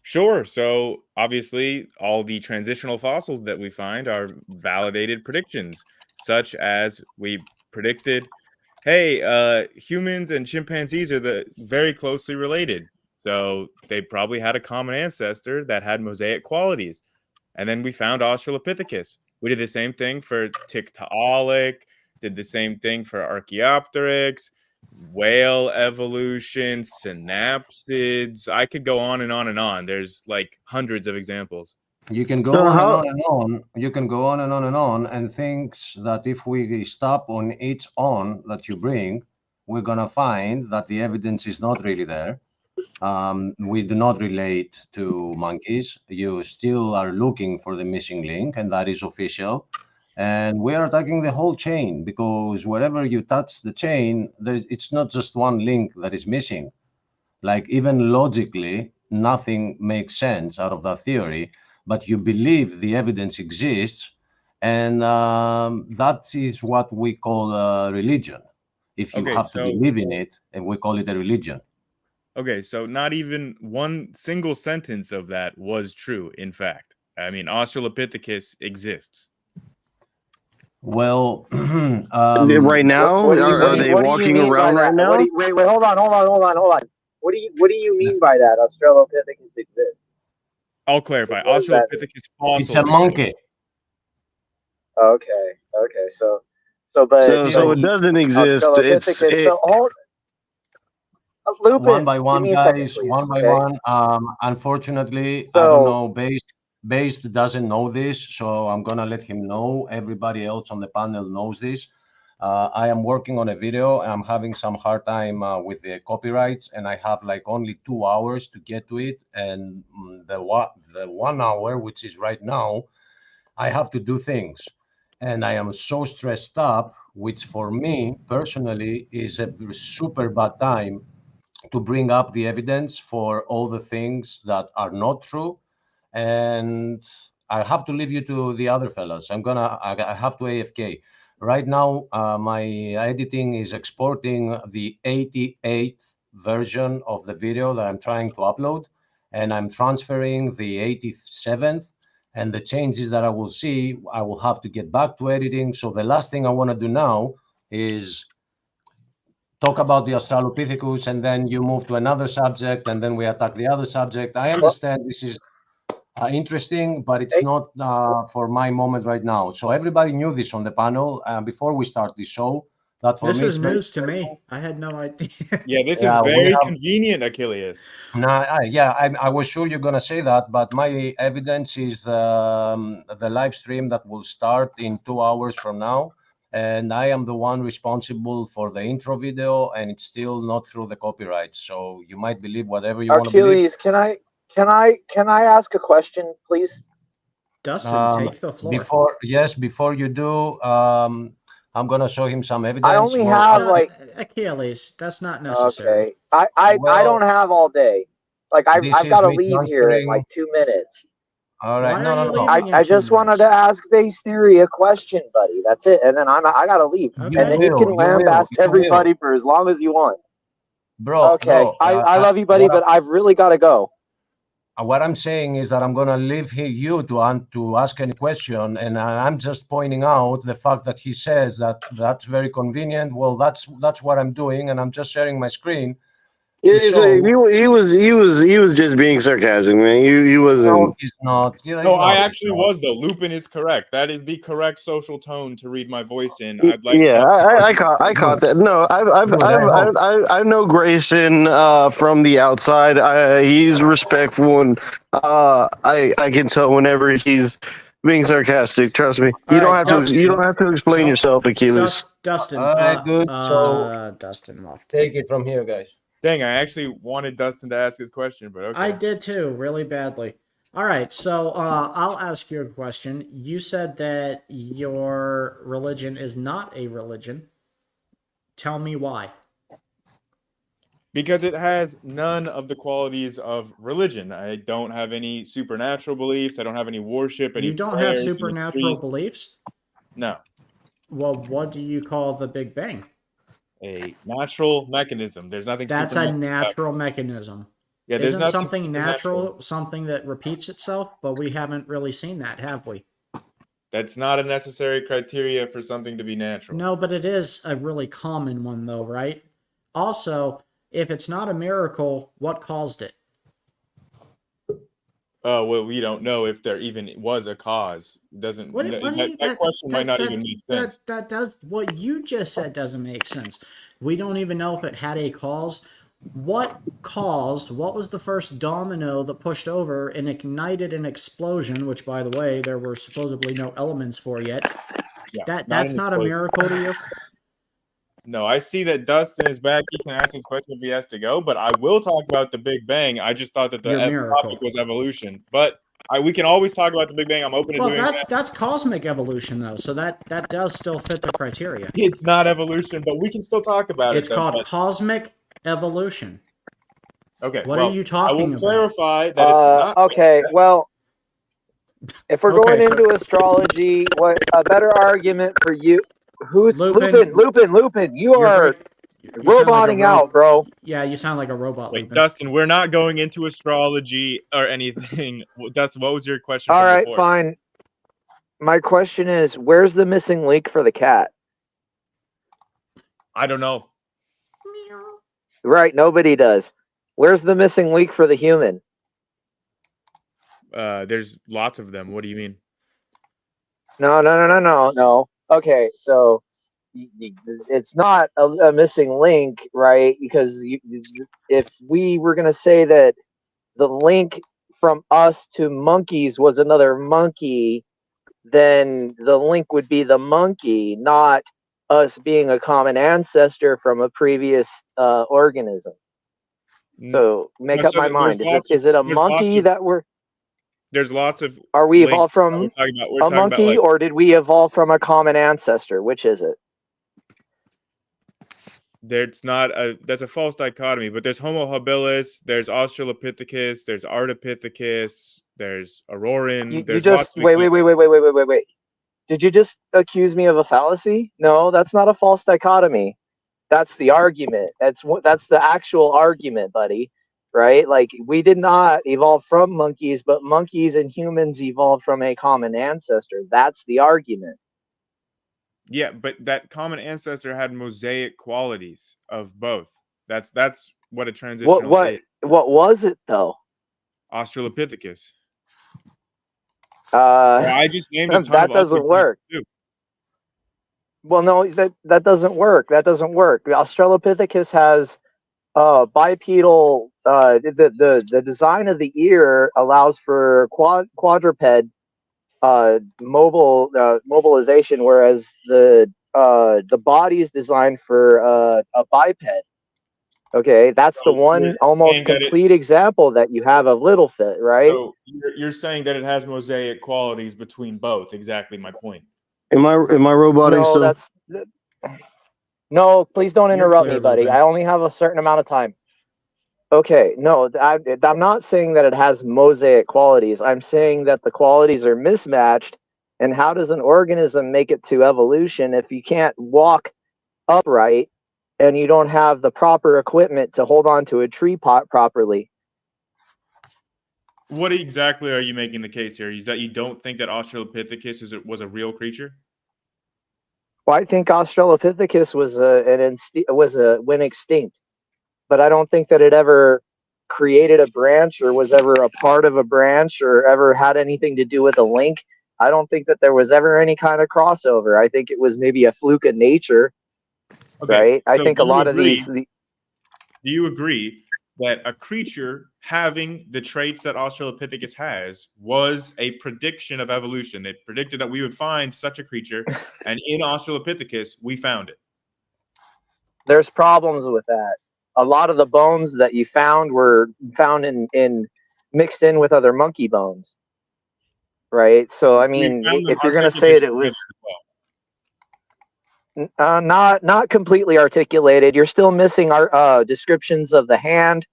Sure. So obviously, all the transitional fossils that we find are validated predictions, such as we predicted, hey, humans and chimpanzees are very closely related. So they probably had a common ancestor that had mosaic qualities. And then we found Australopithecus. We did the same thing for Tiktaalik, did the same thing for Archaeopteryx, whale evolution, synapsids. I could go on and on and on. There's like hundreds of examples. You can go on and on and on. You can go on and on and on, and thinks that if we stop on each on that you bring, we're gonna find that the evidence is not really there. We do not relate to monkeys. You still are looking for the missing link, and that is official. And we are attacking the whole chain, because wherever you touch the chain, it's not just one link that is missing. Like, even logically, nothing makes sense out of that theory, but you believe the evidence exists, and that is what we call religion. If you have to believe in it, and we call it a religion. Okay, so not even one single sentence of that was true, in fact. I mean, Australopithecus exists. right Well, now, are they walking around right now? Wait, hold on. What do you mean by that? Australopithecus exists. I'll clarify. Australopithecus fossils. It's a monkey. Okay. So it doesn't exist. Lupin, one by one, guys. One by one. Unfortunately, I don't know. Based doesn't know this, so I'm gonna let him know. Everybody else on the panel knows this. I am working on a video. I'm having some hard time with the copyrights, and I have like only 2 hours to get to it. And the 1 hour, which is right now, I have to do things, and I am so stressed up, which for me personally is a super bad time to bring up the evidence for all the things that are not true. And I have to leave you to the other fellas. I have to AFK. Right now, my editing is exporting the 88th version of the video that I'm trying to upload, and I'm transferring the 87th, and the changes that I will see, I will have to get back to editing. So the last thing I want to do now is talk about the Australopithecus, and then you move to another subject, and then we attack the other subject. I understand this is interesting, but it's not for my moment right now. So everybody knew this on the panel before we start the show. That for This me, is it's very news to me. I had no idea. Yeah, this is Yeah, we very have- convenient, Achilles. No, I was sure you're gonna say that, but my evidence is the live stream that will start in 2 hours from now, and I am the one responsible for the intro video, and it's still not through the copyright. So you might believe whatever you want to believe. Achilles, can I ask a question, please? Dustin, take the floor. Before you do, I'm gonna show him some evidence. I only have like Achilles. That's not necessary. okay. I don't have all day. Like I've This got to is me leave here in transferring- like 2 minutes. All right, Why no, are no, you no. leaving? I just wanted to ask Base Theory a question, buddy. That's it, and then I gotta leave, Okay. and then you can lambast everybody for as long as you want. Bro, Okay, bro, I love you, buddy, but I've really got to go. What I'm saying is that I'm gonna leave you to ask any question, and I'm just pointing out the fact that he says that that's very convenient. Well, that's what I'm doing, and I'm just sharing my screen. He was just being sarcastic, man. He wasn't. No, he's not. No, I actually was though. Lupin is correct. That is the correct social tone to read my voice in. I'd like. Yeah, I caught that. No, I know Grayson from the outside. He's respectful, and I can tell whenever he's being sarcastic. Trust me. You don't have to explain yourself, Achilles. Dustin. All right, good. So Dustin left. Take it from here, guys. Dang, I actually wanted Dustin to ask his question, but okay. I did too, really badly. All right, so I'll ask you a question. You said that your religion is not a religion. Tell me why. Because it has none of the qualities of religion. I don't have any supernatural beliefs. I don't have any worship. Any You don't have prayers, any supernatural priests. beliefs? No. Well, what do you call the Big Bang? A natural mechanism. There's nothing. That's a natural mechanism. Yeah, there's Isn't nothing something natural supernatural. something that repeats itself? But we haven't really seen that, have we? That's not a necessary criteria for something to be natural. No, but it is a really common one, though, right? Also, if it's not a miracle, what caused it? Oh, well, we don't know if there even was a cause. Doesn't that question might not even make sense. That does what you just said doesn't make sense. We don't even know if it had a cause. What was the first domino that pushed over and ignited an explosion, which, by the way, there were supposedly no elements for yet? Yeah, That's not a miracle to you? No, I see that Dustin is back. He can ask his question if he has to go, but I will talk about the Big Bang. I just thought that the topic was evolution. But we can always talk about the Big Bang. I'm open to doing that. That's cosmic evolution, though, so that does still fit the criteria. It's not evolution, but we can still talk about It's it. called cosmic evolution. Okay. What are you talking I will about? clarify that it's not. Okay, well, if we're going into astrology, what a better argument for you? Who's Lupin? You are roboting out, bro. Yeah, you sound like a robot. Wait, Lupin. Dustin, we're not going into astrology or anything. Dustin, what was your question? All right, before? fine. My question is, where's the missing link for the cat? I don't know. Right, nobody does. Where's the missing link for the human? There's lots of them. What do you mean? No. Okay, so it's not a missing link, right? Because if we were going to say that the link from us to monkeys was another monkey, then the link would be the monkey, not us being a common ancestor from a previous organism. So make up my mind. Is it a monkey that we're... There's lots of... Are we evolved from we're a talking monkey, about, or did we evolve from a common ancestor? Which is it? That's a false dichotomy, but there's Homo habilis, there's Australopithecus, there's Ardipithecus, there's Auroran. Wait. Did you just accuse me of a fallacy? No, that's not a false dichotomy. That's the argument. That's the actual argument, buddy. Right? Like, we did not evolve from monkeys, but monkeys and humans evolved from a common ancestor. That's the argument. Yeah, but that common ancestor had mosaic qualities of both. That's what a transitional is. What was it though? Australopithecus. I just named a ton that of other doesn't things work. too. Well, no, that doesn't work. That doesn't work. The Australopithecus has bipedal. The design of the ear allows for quadruped mobilization, whereas the body is designed for a biped. Okay, that's the So one you're almost saying that complete example that you have of Littlefoot, right? so you're saying that it has mosaic qualities between both. Exactly my point. Am I roboting No, still? no. Please don't You're interrupt clear, me, buddy. Lupin. I only have a certain amount of time. Okay, no, I'm not saying that it has mosaic qualities. I'm saying that the qualities are mismatched. And how does an organism make it to evolution if you can't walk upright and you don't have the proper equipment to hold on to a tree pot properly? What exactly are you making the case here? Is that you don't think that Australopithecus was a real creature? Well, I think Australopithecus went extinct, but I don't think that it ever created a branch or was ever a part of a branch or ever had anything to do with a link. I don't think that there was ever any kind of crossover. I think it was maybe a fluke of nature, Okay, right? I so think do a you lot of agree? these. Do you agree that a creature having the traits that Australopithecus has was a prediction of evolution? It predicted that we would find such a creature, and in Australopithecus, we found it. There's problems with that. A lot of the bones that you found were found in mixed in with other monkey bones, right? So I We mean, found them if you're going to say articulated that it together was as well. not completely articulated, you're still missing our descriptions of the hand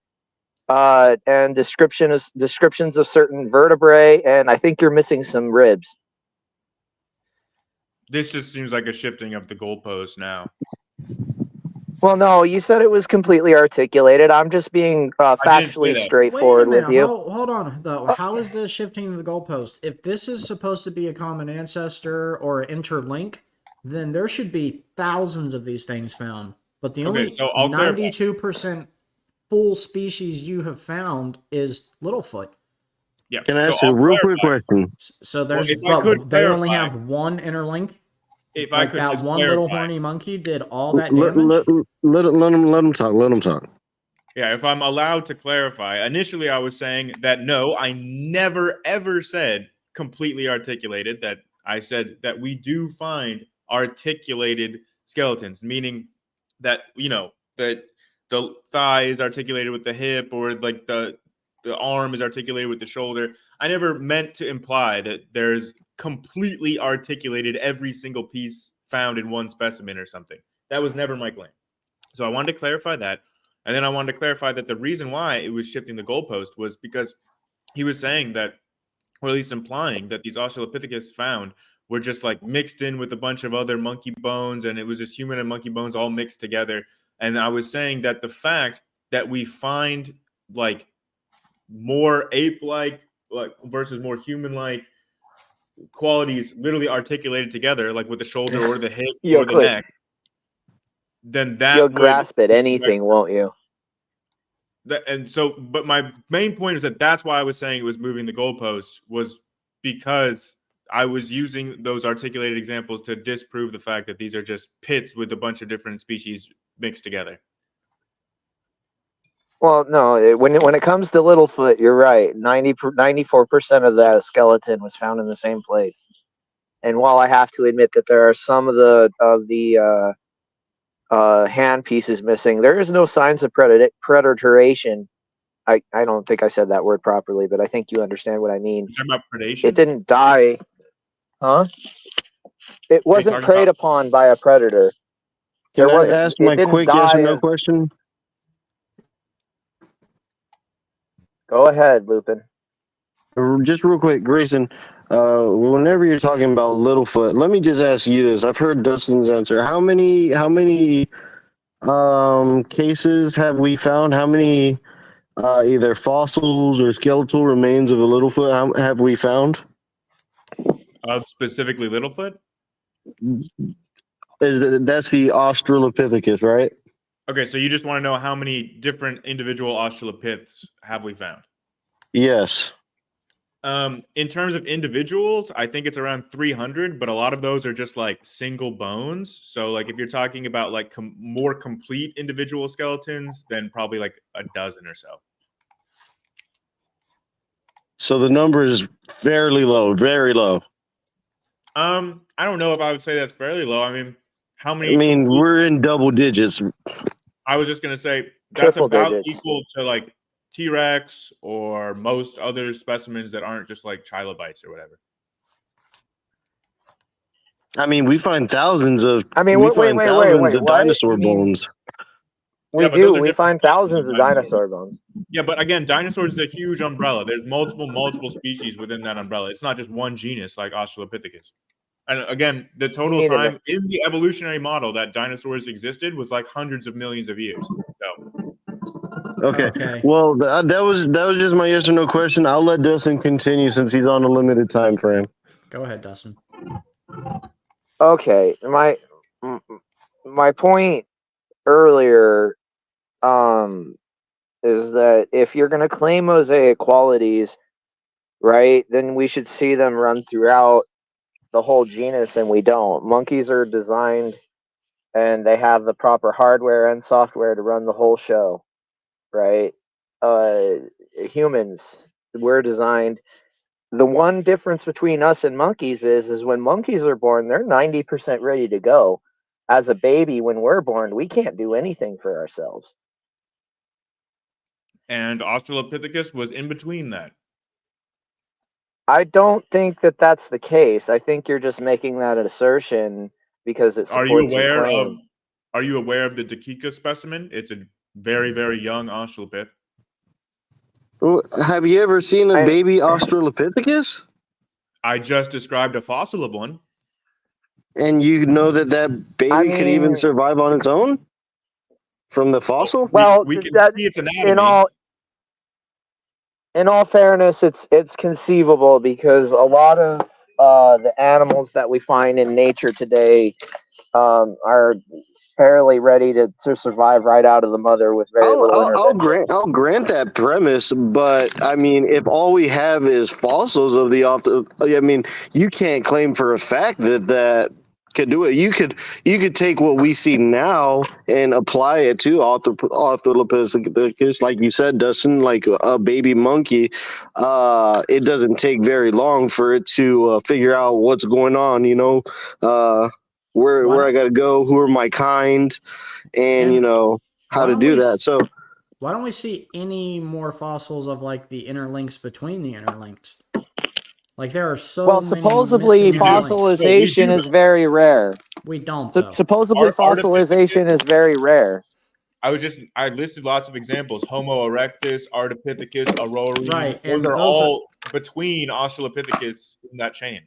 and descriptions of certain vertebrae, and I think you're missing some ribs. This just seems like a shifting of the goalpost now. Well, no, you said it was completely articulated. I'm just being factually straightforward Wait a minute. with you. Hold on, though. How is this shifting the goalpost? If this is supposed to be a common ancestor or interlink, then there should be thousands of these things found. But the only so I'll clarify. 92% full species you have found is Littlefoot. Yeah. Can I so ask a I'll real quick clarify. question? So there's, if I could they only clarify, have one interlink. if Like I could that just one clarify, little horny monkey did all that Let damage. him talk. Let him talk. Yeah, if I'm allowed to clarify, initially I was saying that no, I never ever said completely articulated. That I said that we do find articulated skeletons, meaning that that the thigh is articulated with the hip, or like the arm is articulated with the shoulder. I never meant to imply that there's completely articulated every single piece found in one specimen or something. That was never my claim. So I wanted to clarify that. And then I wanted to clarify that the reason why it was shifting the goalpost was because he was saying that, or at least implying that these Australopithecus found were just like mixed in with a bunch of other monkey bones, and it was just human and monkey bones all mixed together. And I was saying that the fact that we find like more ape-like versus more human-like qualities literally articulated together, like with the shoulder or the hip or the neck, then that You'll would grasp at anything, won't you? And so, but my main point is that that's why I was saying it was moving the goalposts, was because I was using those articulated examples to disprove the fact that these are just pits with a bunch of different species mixed together. Well, no. When it comes to Littlefoot, you're right. 94% of that skeleton was found in the same place. And while I have to admit that there are some of the hand pieces missing, there is no signs of predatoration. I don't think I said that word properly, but I think you understand what I mean. You're talking about predation? It didn't die, huh? It wasn't preyed upon by a predator. Can I ask my quick yes or no question? Go ahead, Lupin. Just real quick, Grayson. Whenever you're talking about Littlefoot, let me just ask you this. I've heard Dustin's answer. How many cases have we found? How many either fossils or skeletal remains of a Littlefoot have we found? Of specifically Littlefoot? That's the Australopithecus, right? Okay, so you just want to know how many different individual Australopiths have we found? Yes. In terms of individuals, I think it's around 300, but a lot of those are just like single bones. So like if you're talking about like more complete individual skeletons, then probably like a dozen or so. So the number is fairly low, very low. I don't know if I would say that's fairly low. I mean, how many? I mean, we're in double digits. I was just gonna say that's Triple about digits. equal to like T-Rex or most other specimens that aren't just like trilobites or whatever. I mean, we find thousands of. I mean, we wait, find wait, thousands of what? dinosaur You mean bones. we Yeah, but those do? are We different find species thousands of dinosaurs. dinosaur bones. Yeah, but again, dinosaurs is a huge umbrella. There's multiple species within that umbrella. It's not just one genus like Australopithecus. And again, the total time in the evolutionary model that dinosaurs existed was like hundreds of millions of years. So, Okay. Well, that was just my yes or no question. I'll let Dustin continue since he's on a limited time frame. Go ahead, Dustin. Okay, my point earlier is that if you're going to claim mosaic qualities, right, then we should see them run throughout the whole genus, and we don't. Monkeys are designed and they have the proper hardware and software to run the whole show, right? Humans, we're designed. The one difference between us and monkeys is when monkeys are born, they're 90% ready to go. As a baby, when we're born, we can't do anything for ourselves. and Australopithecus was in between that. I don't think that that's the case. I think you're just making that an assertion because it supports your claim. Are you aware of the Dakika specimen? It's a very, very young Australopith. Have you ever seen a baby Australopithecus? I just described a fossil of one. And you know that baby could even survive on its own from the fossil? Well, we can see its anatomy. In all fairness, it's conceivable because a lot of the animals that we find in nature today are fairly ready to survive right out of the mother with very little intervention. I'll grant that premise, but I mean, if all we have is fossils of I mean, you can't claim for a fact that could do it. You could take what we see now and apply it to Australopithecus, like you said, Dustin, like a baby monkey. It doesn't take very long for it to figure out what's going on. You know, where I got to go, who are my kind, and you know how to do that. So why don't we see any more fossils of like the interlinks between the interlinked? Like there are so many. Supposedly fossilization is very rare. We don't. Supposedly fossilization is very rare. I listed lots of examples: Homo erectus, Ardipithecus, Aurori. Right, those are all between Australopithecus in that chain.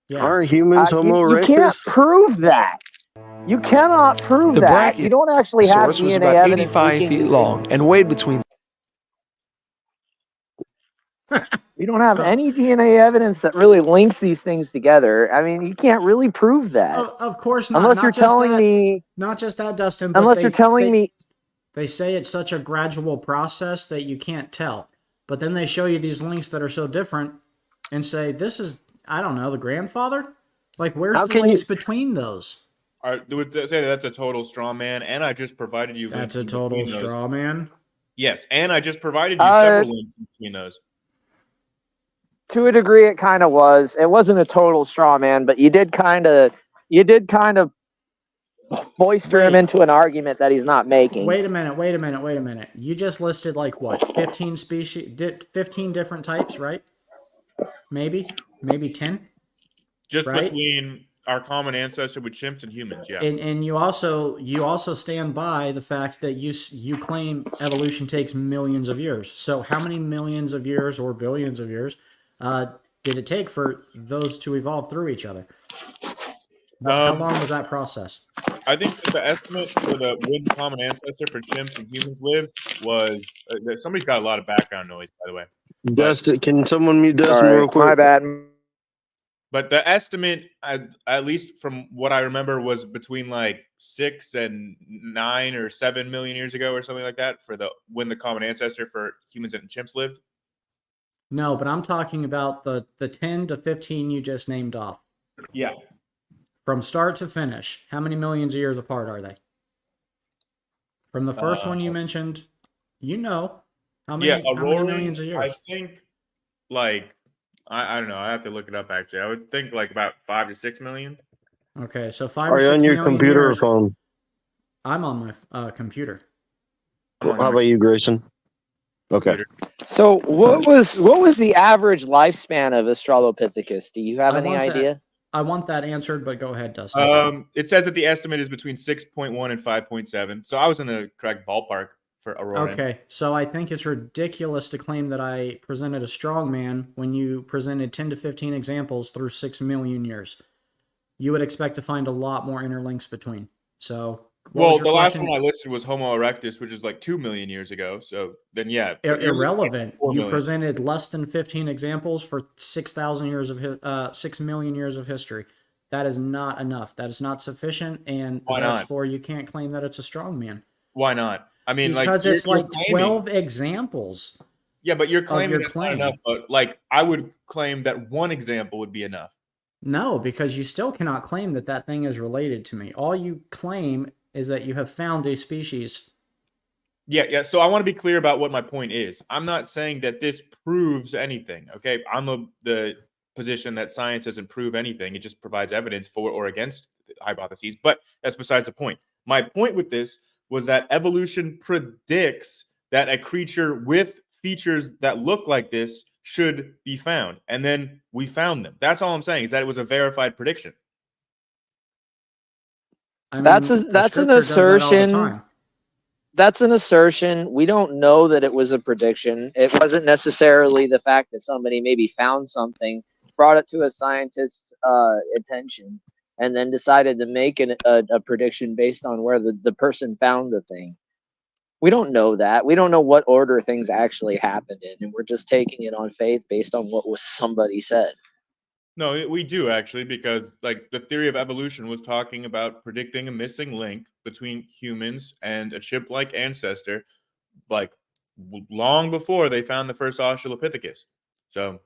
Yeah. Are humans Homo erectus? You can't prove that. You cannot prove that. You don't actually have DNA was about evidence. 85 feet long and weighed between. You don't have any DNA evidence that really links these things together. I mean, you can't really prove that. Of course not. Unless not you're telling me. Not just that, Dustin. Unless you're telling me. They say it's such a gradual process that you can't tell. But then they show you these links that are so different and say, this is, I don't know, the grandfather? Like, where's the links between those? I would say that's a total straw man, and I just provided you links. That's a total straw man? Yes, and I just provided you several links between those. To a degree, it kind of was. It wasn't a total straw man, but you did kind of boister him into an argument that he's not making. Wait a minute. You just listed like what? 15 species, 15 different types, right? Maybe 10. Just between our common ancestor with chimps and humans, yeah. And you also stand by the fact that you claim evolution takes millions of years. So how many millions of years or billions of years did it take for those to evolve through each other? How long was that process? I think that the estimate for when the common ancestor for chimps and humans lived was somebody's got a lot of background noise, by the way. Dustin, can someone mute Dustin real quick? My bad. But the estimate, at least from what I remember, was between like 6 and 9 or 7 million years ago or something like that for when the common ancestor for humans and chimps lived. No, but I'm talking about the 10 to 15 you just named off. Yeah. From start to finish, how many millions of years apart are they? From the first one you mentioned, how many, Yeah, how many millions of I years? think like I don't know. I have to look it up actually. I would think like about 5 to 6 million. Okay, so 5 Are or you on 6 your million computer or years. phone? I'm on my computer. I'm on How my about you, Grayson? Okay. computer. So what was the average lifespan of Australopithecus? Do you have any idea? I want that answered, but go ahead, Dustin. It says that the estimate is between 6.1 and 5.7. So I was in the correct ballpark for Auroran. Okay, so I think it's ridiculous to claim that I presented a strong man when you presented 10 to 15 examples through 6 million years. You would expect to find a lot more interlinks between. So, Well, the last one I listed was Homo erectus, which is like 2 million years ago. So then, yeah, irrelevant. Like you presented less than 15 examples for 6,000 years of 6 million years of history. That is not enough. That is not sufficient, and therefore you can't claim that it's a strong man. Why not? I mean, because like, it's like 12 examples. Yeah, but you're claiming that's not enough. But like, I would claim that one example would be enough. No, because you still cannot claim that that thing is related to me. All you claim is that you have found a species. Yeah. So I want to be clear about what my point is. I'm not saying that this proves anything. Okay, I'm of the position that science doesn't prove anything. It just provides evidence for or against hypotheses. But that's besides the point. My point with this was that evolution predicts that a creature with features that look like this should be found. And then we found them. That's all I'm saying, is that it was a verified prediction. I mean, that's an assertion. That's an assertion. We don't know that it was a prediction. It wasn't necessarily the fact that somebody maybe found something, brought it to a scientist's attention, and then decided to make a prediction based on where the person found the thing. We don't know that. We don't know what order things actually happened in, and we're just taking it on faith based on what was somebody said. No, we do actually, because like the theory of evolution was talking about predicting a missing link between humans and a chimp-like ancestor, like long before they found the first Australopithecus. So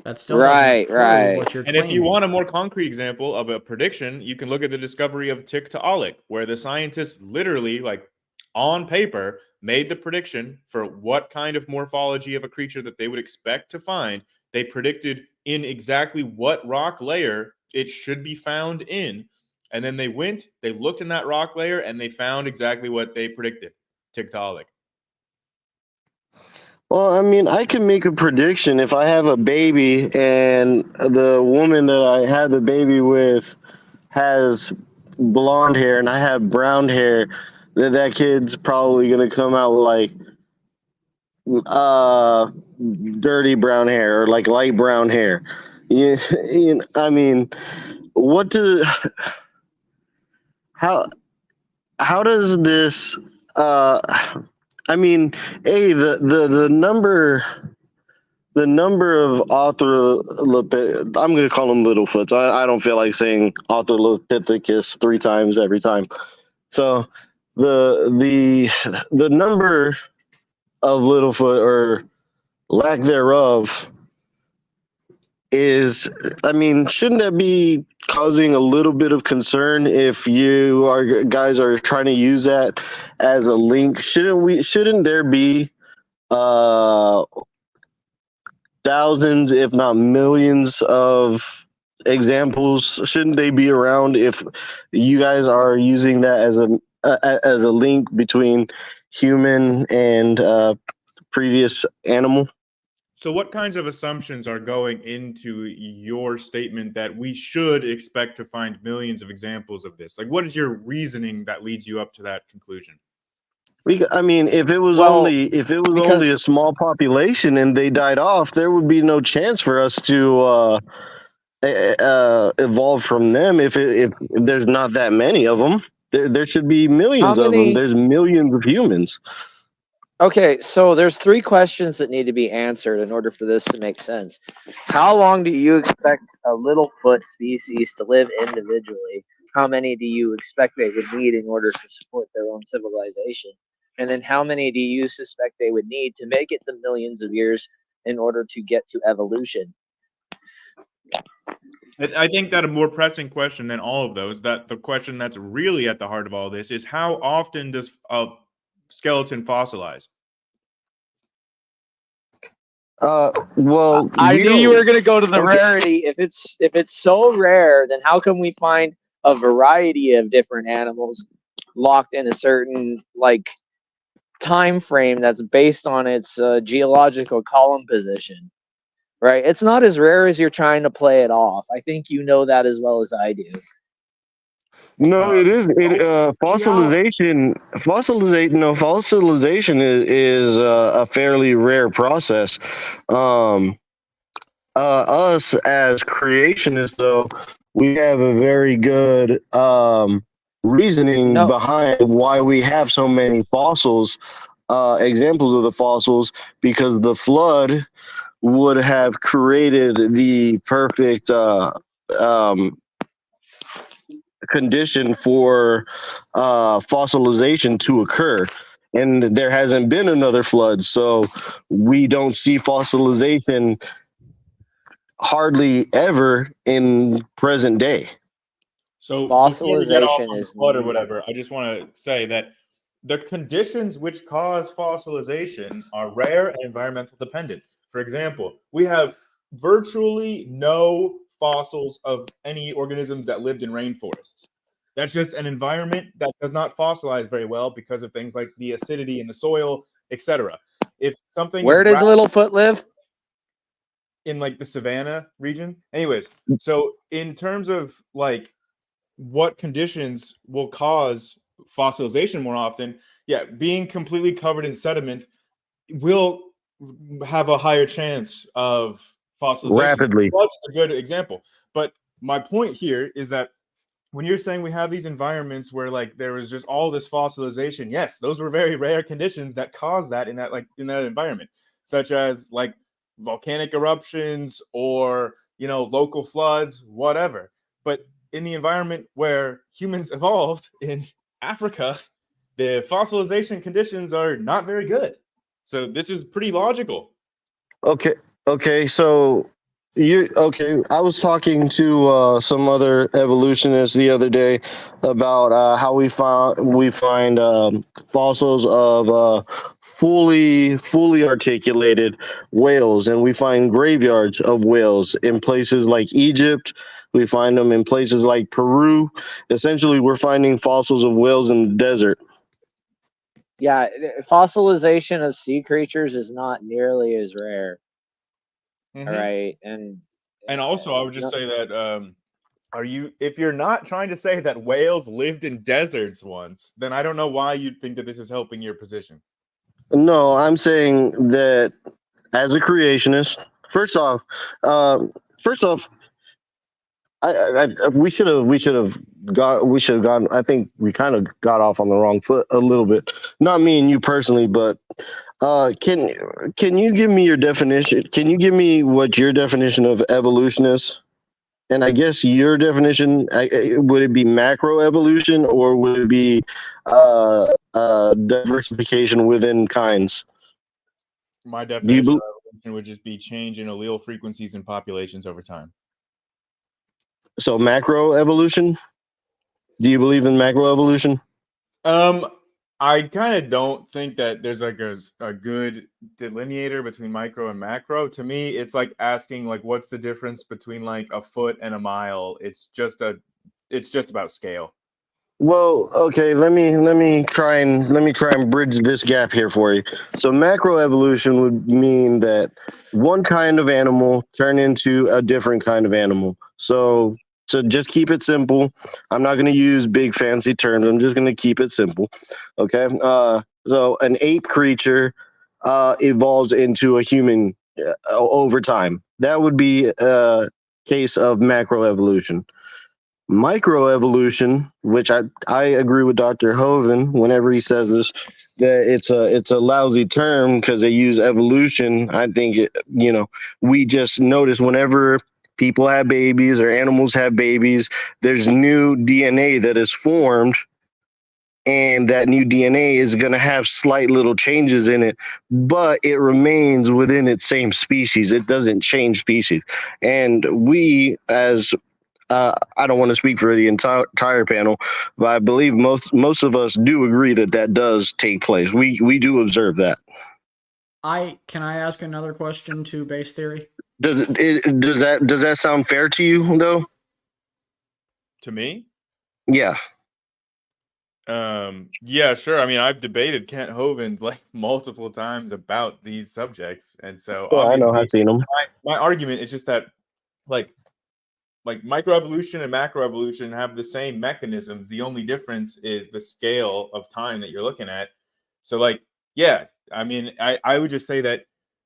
that's still right. What you're and claiming. If you want a more concrete example of a prediction, you can look at the discovery of Tiktaalik, where the scientists literally, like on paper, made the prediction for what kind of morphology of a creature that they would expect to find. They predicted in exactly what rock layer it should be found in. And then they looked in that rock layer, and they found exactly what they predicted, Tiktaalik. Well, I mean, I can make a prediction if I have a baby and the woman that I had the baby with has blonde hair and I have brown hair, that kid's probably going to come out like dirty brown hair or like light brown hair. I mean, how does this I mean, the number of Australopithecus, I'm going to call them Littlefoots. I don't feel like saying Australopithecus 3 times every time. So the number of Littlefoot or lack thereof is, I mean, shouldn't that be causing a little bit of concern if you guys are trying to use that as a link? Shouldn't there be thousands, if not millions, of examples? Shouldn't they be around if you guys are using that as a link between human and previous animal? So what kinds of assumptions are going into your statement that we should expect to find millions of examples of this? Like, what is your reasoning that leads you up to that conclusion? I mean, if it was only a small population and they died off, there would be no chance for us to evolve from them. If there's not that many of them, there should be millions of them. There's millions of humans. Okay, so there's 3 questions that need to be answered in order for this to make sense. How long do you expect a Littlefoot species to live individually? How many do you expect they would need in order to support their own civilization? And then how many do you suspect they would need to make it to millions of years in order to get to evolution? I think that a more pressing question than all of those, that the question that's really at the heart of all this, is how often does a skeleton fossilize? Well, I we knew you don't. were going to go to the Okay. rarity. If it's so rare, then how can we find a variety of different animals locked in a certain time frame that's based on its geological column position? Right? It's not as rare as you're trying to play it off. I think you know that as well as I do. No, it is. Fossilization. Fossilization is a fairly rare process. Us as creationists, though, we have a very good reasoning behind why we have so many fossils, examples of the fossils, because the flood would have created the perfect condition for fossilization to occur. And there hasn't been another flood, so we don't see fossilization hardly ever in present day. So before we get off Fossilization on the is flood or whatever, I just want to say that the conditions which cause fossilization are rare and environmental dependent. For example, we have virtually no fossils of any organisms that lived in rainforests. That's just an environment that does not fossilize very well because of things like the acidity in the soil, etc. If something Where did Littlefoot live? In like the savanna region. Anyways, so in terms of like what conditions will cause fossilization more often, yeah, being completely covered in sediment will have a higher chance of fossilization. Rapidly. Floods is a good example. But my point here is that when you're saying we have these environments where like there was just all this fossilization, yes, those were very rare conditions that caused that in that environment, such as like volcanic eruptions or local floods, whatever. But in the environment where humans evolved in Africa, the fossilization conditions are not very good. So this is pretty logical. Okay. So I was talking to some other evolutionists the other day about how we find fossils of fully articulated whales, and we find graveyards of whales in places like Egypt. We find them in places like Peru. Essentially, we're finding fossils of whales in the desert. Yeah, fossilization of sea creatures is not nearly as rare. Mhm. All right, and also I would just say that if you're not trying to say that whales lived in deserts once, then I don't know why you'd think that this is helping your position. No, I'm saying that as a creationist, first off, we should have gone. I think we kind of got off on the wrong foot a little bit. Not me and you personally, but can you give me your definition? Can you give me what your definition of evolution is? And I guess your definition, would it be macro evolution or would it be diversification within kinds? My definition of evolution would just be change in allele frequencies and populations over time. So macro evolution? Do you believe in macro evolution? I kind of don't think that there's like a good delineator between micro and macro. To me, it's like asking like what's the difference between like a foot and a mile. It's just about scale. Well, okay, let me try and bridge this gap here for you. So macro evolution would mean that one kind of animal turn into a different kind of animal. So just keep it simple. I'm not going to use big fancy terms. I'm just going to keep it simple. Okay. So an ape creature evolves into a human over time. That would be a case of macro evolution. Microevolution, which I agree with Dr. Hovind whenever he says this, that it's a lousy term because they use evolution. I think we just notice whenever people have babies or animals have babies, there's new DNA that is formed, and that new DNA is going to have slight little changes in it, but it remains within its same species. It doesn't change species. And we, as I don't want to speak for the entire panel, but I believe most of us do agree that that does take place. We do observe that. Can I ask another question to base theory? Does that sound fair to you though? To me? Yeah. Yeah, sure. I mean, I've debated Kent Hovind like multiple times about these subjects, and so Yeah, I know. obviously I've seen them. my argument is just that like microevolution and macroevolution have the same mechanisms. The only difference is the scale of time that you're looking at. So like, yeah, I mean, I would just say that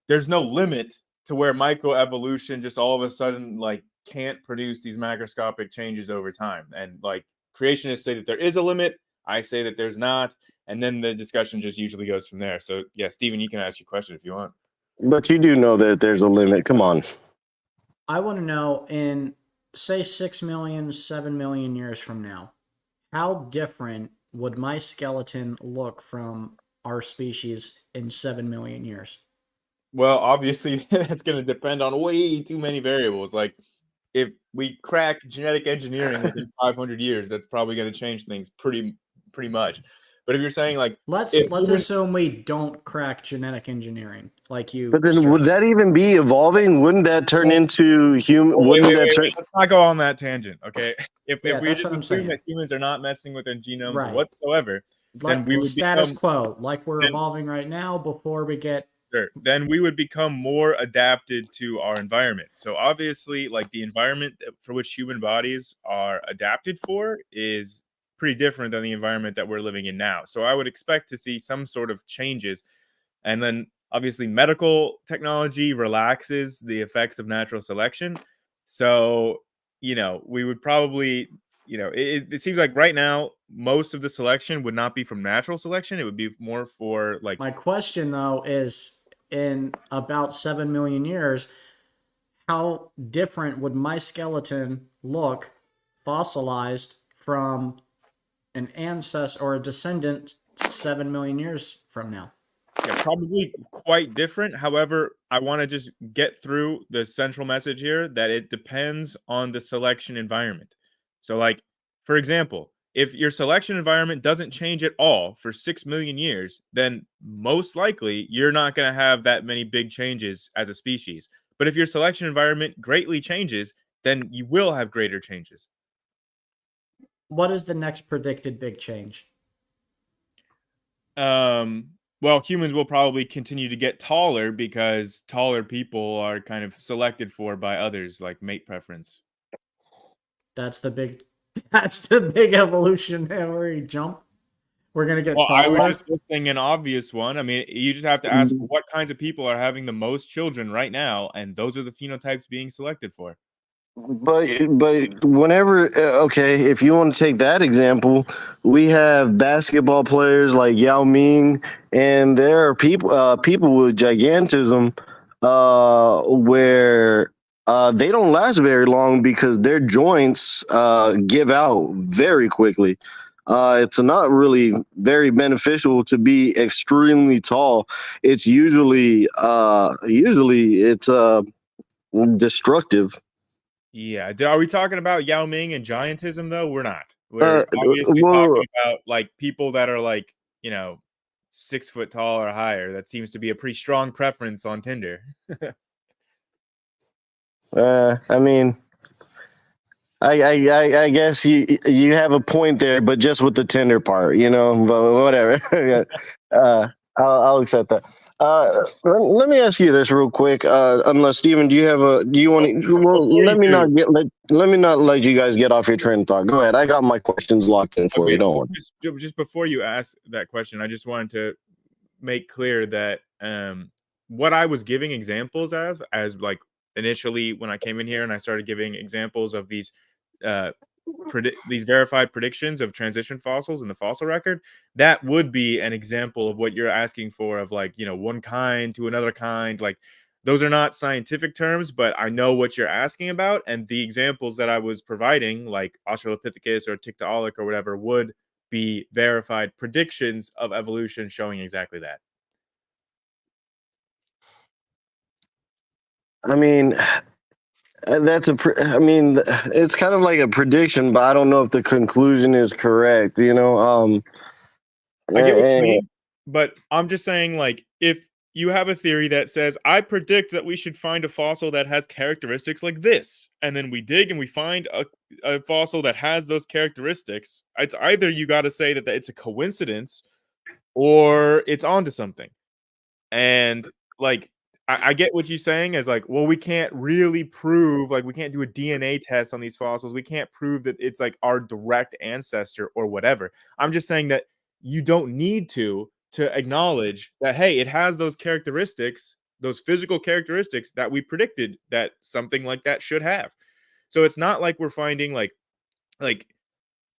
there's no limit to where microevolution just all of a sudden like can't produce these macroscopic changes over time. And like creationists say that there is a limit. I say that there's not. And then the discussion just usually goes from there. So yeah, Stephen, you can ask your question if you want. But you do know that there's a limit. Come on. I want to know in, say, 6 million, 7 million years from now, how different would my skeleton look from our species in 7 million years? Well, obviously, that's going to depend on way too many variables. Like, if we crack genetic engineering within 500 years, that's probably going to change things pretty much. But if you're saying like, let's assume we don't crack genetic engineering, like you. But then, stressed. would that even be evolving? Wouldn't that turn into human? Wait, Wouldn't that turn? let's not go on that tangent, okay? If we that's just what I'm assume saying. that humans are not messing with their genomes Right. whatsoever, then we would status become, quo, like we're evolving right now before we get. Sure. Then we would become more adapted to our environment. So obviously, like the environment for which human bodies are adapted for is pretty different than the environment that we're living in now. So I would expect to see some sort of changes. And then obviously medical technology relaxes the effects of natural selection. So, we would probably, it seems like right now, most of the selection would not be from natural selection. It would be more for like. My question though is, in about 7 million years, how different would my skeleton look fossilized from an ancestor or a descendant 7 million years from now? Yeah, probably quite different. However, I want to just get through the central message here that it depends on the selection environment. So like, for example, if your selection environment doesn't change at all for 6 million years, then most likely you're not going to have that many big changes as a species. But if your selection environment greatly changes, then you will have greater changes. What is the next predicted big change? Well, humans will probably continue to get taller because taller people are kind of selected for by others, like mate preference. That's the big evolutionary jump. We're gonna get taller. I was just listing an obvious one. I mean, you just have to ask what kinds of people are having the most children right now, and those are the phenotypes being selected for. But whenever okay, if you want to take that example, we have basketball players like Yao Ming, and there are people with gigantism where they don't last very long because their joints give out very quickly. It's not really very beneficial to be extremely tall. It's usually it's destructive. Yeah. Are we talking about Yao Ming and giantism, though? We're not. We're obviously talking about like people that are like, 6 foot tall or higher. That seems to be a pretty strong preference on Tinder. I mean, I guess you have a point there, but just with the Tinder part, but whatever. I'll accept that. Let me ask you this real quick. Unless Steven, do you want to? Well, let me not let you guys get off your train of thought. Go ahead. I got my questions locked in for you. Don't worry. Just before you ask that question, I just wanted to make clear that what I was giving examples of, as like initially when I came in here and I started giving examples of these these verified predictions of transition fossils in the fossil record, that would be an example of what you're asking for, of like, one kind to another kind. Like, those are not scientific terms, but I know what you're asking about. And the examples that I was providing, like Australopithecus or Tiktaalik or whatever, would be verified predictions of evolution showing exactly that. I mean, it's kind of like a prediction, but I don't know if the conclusion is correct. I get what you mean, but I'm just saying, like, if you have a theory that says, I predict that we should find a fossil that has characteristics like this, and then we dig and we find a fossil that has those characteristics, it's either you got to say that it's a coincidence or it's onto something. And like, I get what you're saying as like, well, we can't really prove, like, we can't do a DNA test on these fossils. We can't prove that it's like our direct ancestor or whatever. I'm just saying that you don't need to acknowledge that, hey, it has those characteristics, those physical characteristics that we predicted that something like that should have. So it's not like we're finding like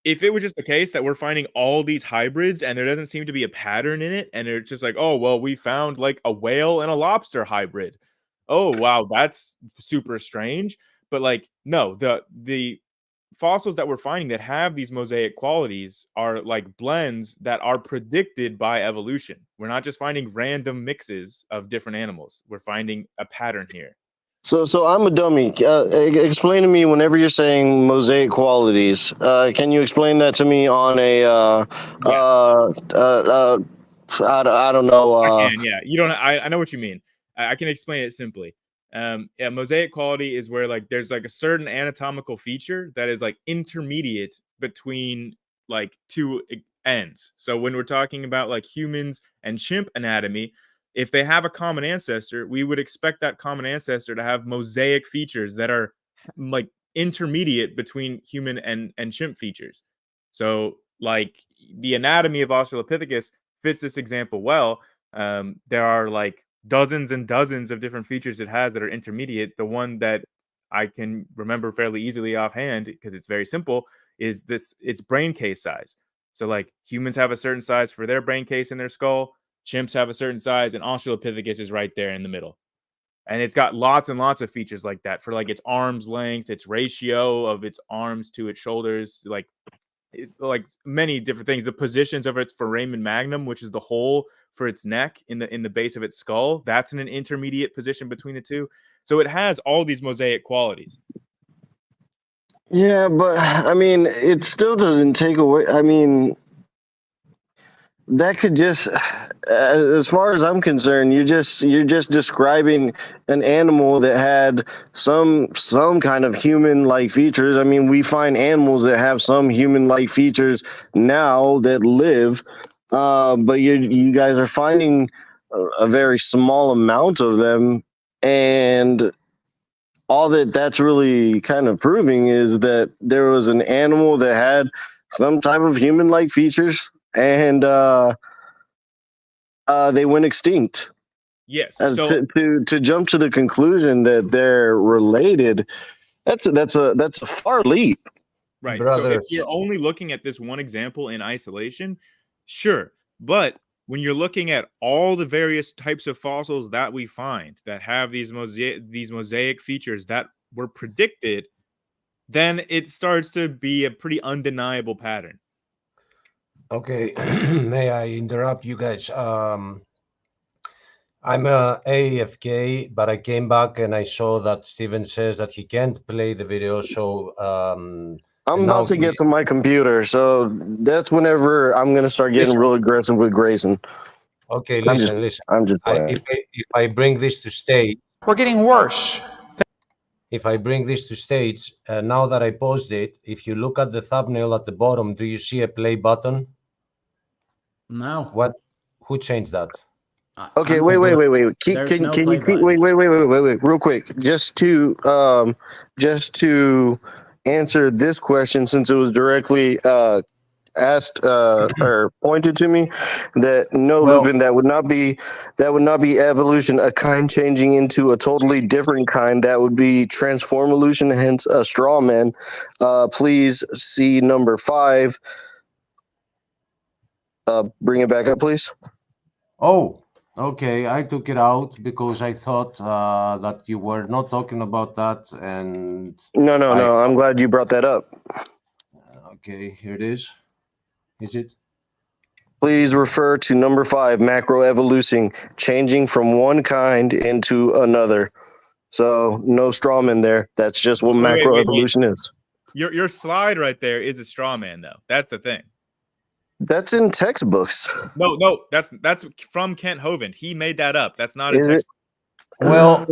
if it was just the case that we're finding all these hybrids and there doesn't seem to be a pattern in it, and it's just like, oh, well, we found like a whale and a lobster hybrid. Oh, wow, that's super strange. But like, no, the fossils that we're finding that have these mosaic qualities are like blends that are predicted by evolution. We're not just finding random mixes of different animals. We're finding a pattern here. So I'm a dummy. Explain to me whenever you're saying mosaic qualities. Can you explain that to me on a I don't know. I can, yeah. You don't. I know what you mean. I can explain it simply. Yeah, mosaic quality is where like there's like a certain anatomical feature that is like intermediate between like two ends. So when we're talking about like humans and chimp anatomy, if they have a common ancestor, we would expect that common ancestor to have mosaic features that are like intermediate between human and chimp features. So like the anatomy of Australopithecus fits this example well. There are like dozens and dozens of different features it has that are intermediate. The one that I can remember fairly easily offhand, because it's very simple, is its brain case size. So like humans have a certain size for their brain case in their skull, chimps have a certain size, and Australopithecus is right there in the middle. And it's got lots and lots of features like that for like its arm's length, its ratio of its arms to its shoulders, like many different things. The positions of its foramen magnum, which is the hole for its neck in the base of its skull, that's in an intermediate position between the two. So it has all these mosaic qualities. Yeah, but I mean, it still doesn't take away. I mean, that could just, as far as I'm concerned, you're just describing an animal that had some kind of human-like features. I mean, we find animals that have some human-like features now that live, but you guys are finding a very small amount of them, and all that's really kind of proving is that there was an animal that had some type of human-like features, and they went extinct. Yes. So to jump to the conclusion that they're related, that's a far leap. Right. Brother. So if you're only looking at this one example in isolation, sure. But when you're looking at all the various types of fossils that we find that have these mosaic features that were predicted, then it starts to be a pretty undeniable pattern. Okay, may I interrupt you guys? I'm AFK, but I came back and I saw that Steven says that he can't play the video, so I'm about to get to my computer, so that's whenever I'm gonna start getting real aggressive with Grayson. Okay, listen. I'm just playing. If I bring this to stage, We're getting worse. if I bring this to stage, now that I paused it, if you look at the thumbnail at the bottom, do you see a play button? No. What? Who changed that? Okay, wait. Wait, real quick. Just to answer this question, since it was directly asked or pointed to me, that no, Lupin, that would not be evolution, a kind changing into a totally different kind. That would be transformolution, hence a straw man. Please see number 5. Bring it back up, please. Oh, okay. I took it out because I thought that you were not talking about that. And no. I'm glad you brought that up. Okay, here it is. Is it? Please refer to number 5, macroevolution, changing from one kind into another. So no straw man there. That's just what Wait. macroevolution is. Your slide right there is a straw man, though. That's the thing. That's in textbooks. No, that's from Kent Hovind. He made that up. That's not a Is it? textbook. Well,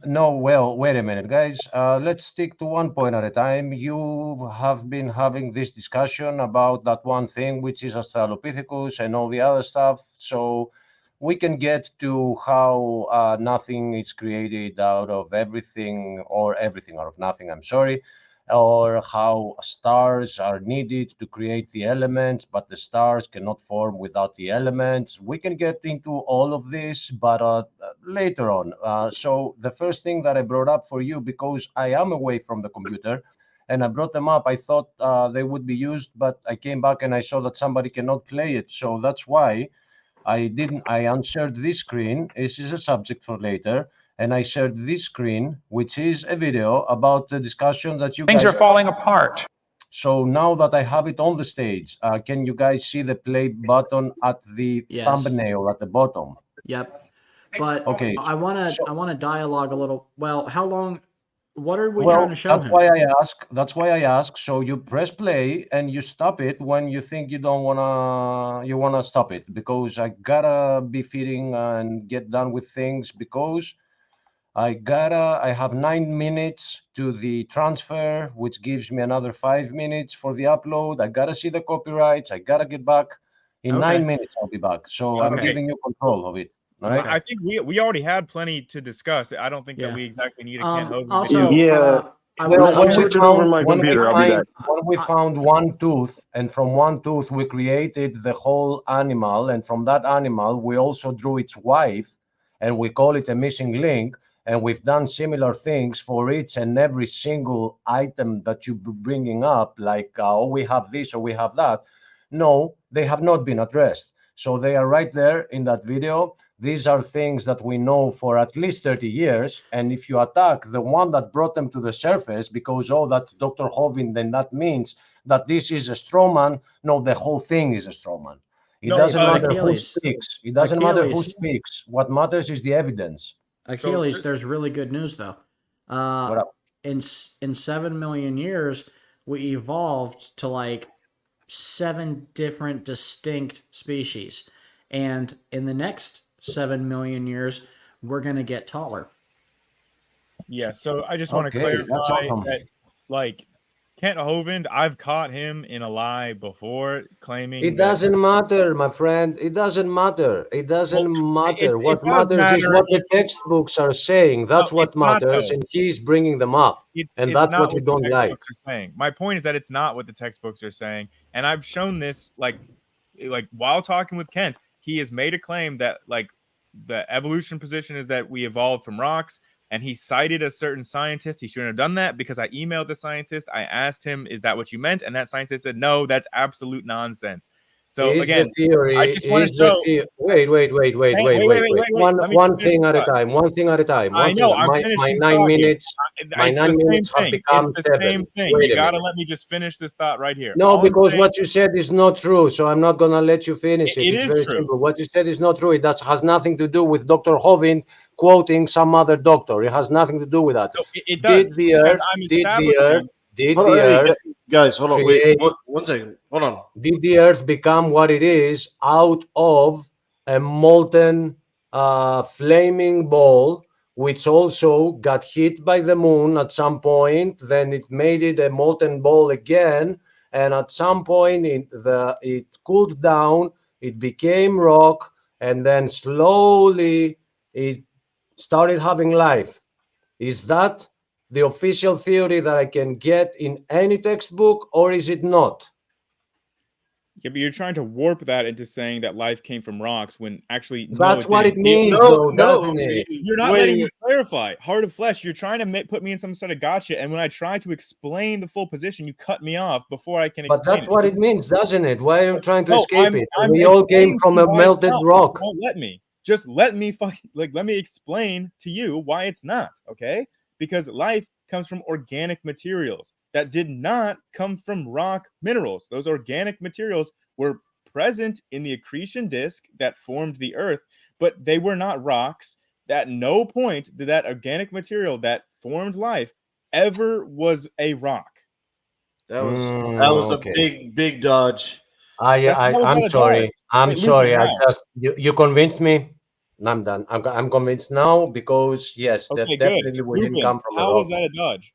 no, well, wait a minute, guys. Let's stick to one point at a time. You have been having this discussion about that one thing, which is Australopithecus and all the other stuff. So we can get to how nothing is created out of everything, or everything out of nothing, I'm sorry, or how stars are needed to create the elements, but the stars cannot form without the elements. We can get into all of this, but later on. So the first thing that I brought up for you, because I am away from the computer, and I brought them up, I thought they would be used, but I came back and I saw that somebody cannot play it. So that's why I unshared this screen. This is a subject for later. And I shared this screen, which is a video about the discussion that you Things guys are falling apart. So now that I have it on the stage, can you guys see the play button at the thumbnail at the bottom? Yep. But okay, I want to dialogue a little. Well, how long? What are we well, trying to show that's him? why I ask. That's why I ask. So you press play and you stop it when you think you don't wanna stop it, because I gotta be feeding and get done with things, because I have 9 minutes to the transfer, which gives me another 5 minutes for the upload. I gotta see the copyrights. I gotta get back. In 9 minutes, I'll be back. So I'm giving you control of it. All right. I think we already had plenty to discuss. I don't think that we exactly need a Kent Hovind. Also, when we found one tooth, and from one tooth we created the whole animal, and from that animal we also drew its wife, and we call it a missing link. And we've done similar things for each and every single item that you're bringing up, like, oh, we have this or we have that. No, they have not been addressed. So they are right there in that video. These are things that we know for at least 30 years. And if you attack the one that brought them to the surface because, oh, that's Dr. Hovind, then that means that this is a straw man. No, the whole thing is a straw man. It doesn't matter who speaks. It doesn't matter who speaks. What matters is the evidence. Achilles, there's really good news though. In 7 million years, we evolved to like 7 different distinct species, and in the next 7 million years, we're gonna get taller. Yeah. So I just want to clarify that, like, Kent Hovind, I've caught him in a lie before, claiming it doesn't matter, my friend. It doesn't matter. It doesn't matter. What matters is what the textbooks are saying. That's what matters, and he's bringing them up, and that's what you don't like. My point is that it's not what the textbooks are saying, and I've shown this, like while talking with Kent, he has made a claim that, like, the evolution position is that we evolved from rocks. And he cited a certain scientist. He shouldn't have done that, because I emailed the scientist. I asked him, is that what you meant? And that scientist said, no, that's absolute nonsense. So again, I just want to show. Wait. One thing at a time. One thing at a time. I know. My 9 minutes. My 9 minutes have become 7. It's the same thing. You got to let me just finish this thought right here. No, because what you said is not true. So I'm not going to let you finish it. It is true. Simple. What you said is not true. It has nothing to do with Dr. Hovind quoting some other doctor. It has nothing to do with that. No, it does. Did the earth, guys, hold on, wait, one second, hold on. Did the earth become what it is out of a molten flaming ball, which also got hit by the moon at some point? Then it made it a molten ball again, and at some point it cooled down, it became rock, and then slowly it started having life. Is that the official theory that I can get in any textbook, or is it not? Yeah, but you're trying to warp that into saying that life came from rocks, when actually that's what it means. No, you're not letting me clarify. Heart of flesh, you're trying to put me in some sort of gotcha, and when I try to explain the full position, you cut me off before I can explain it. But that's what it means, doesn't it? Why are you trying to escape it? We all came from a melted rock. Don't let me. Just let me let me explain to you why it's not, okay? Because life comes from organic materials that did not come from rock minerals. Those organic materials were present in the accretion disk that formed the Earth, but they were not rocks. At no point did that organic material that formed life ever was a rock. That was a Okay. big dodge. I'm sorry. I'm Wait, Luca, sorry. I how? just you convinced me. I'm done. I'm convinced now because yes, that Okay, good. definitely we didn't Ruben, come from a how was rock. that a dodge?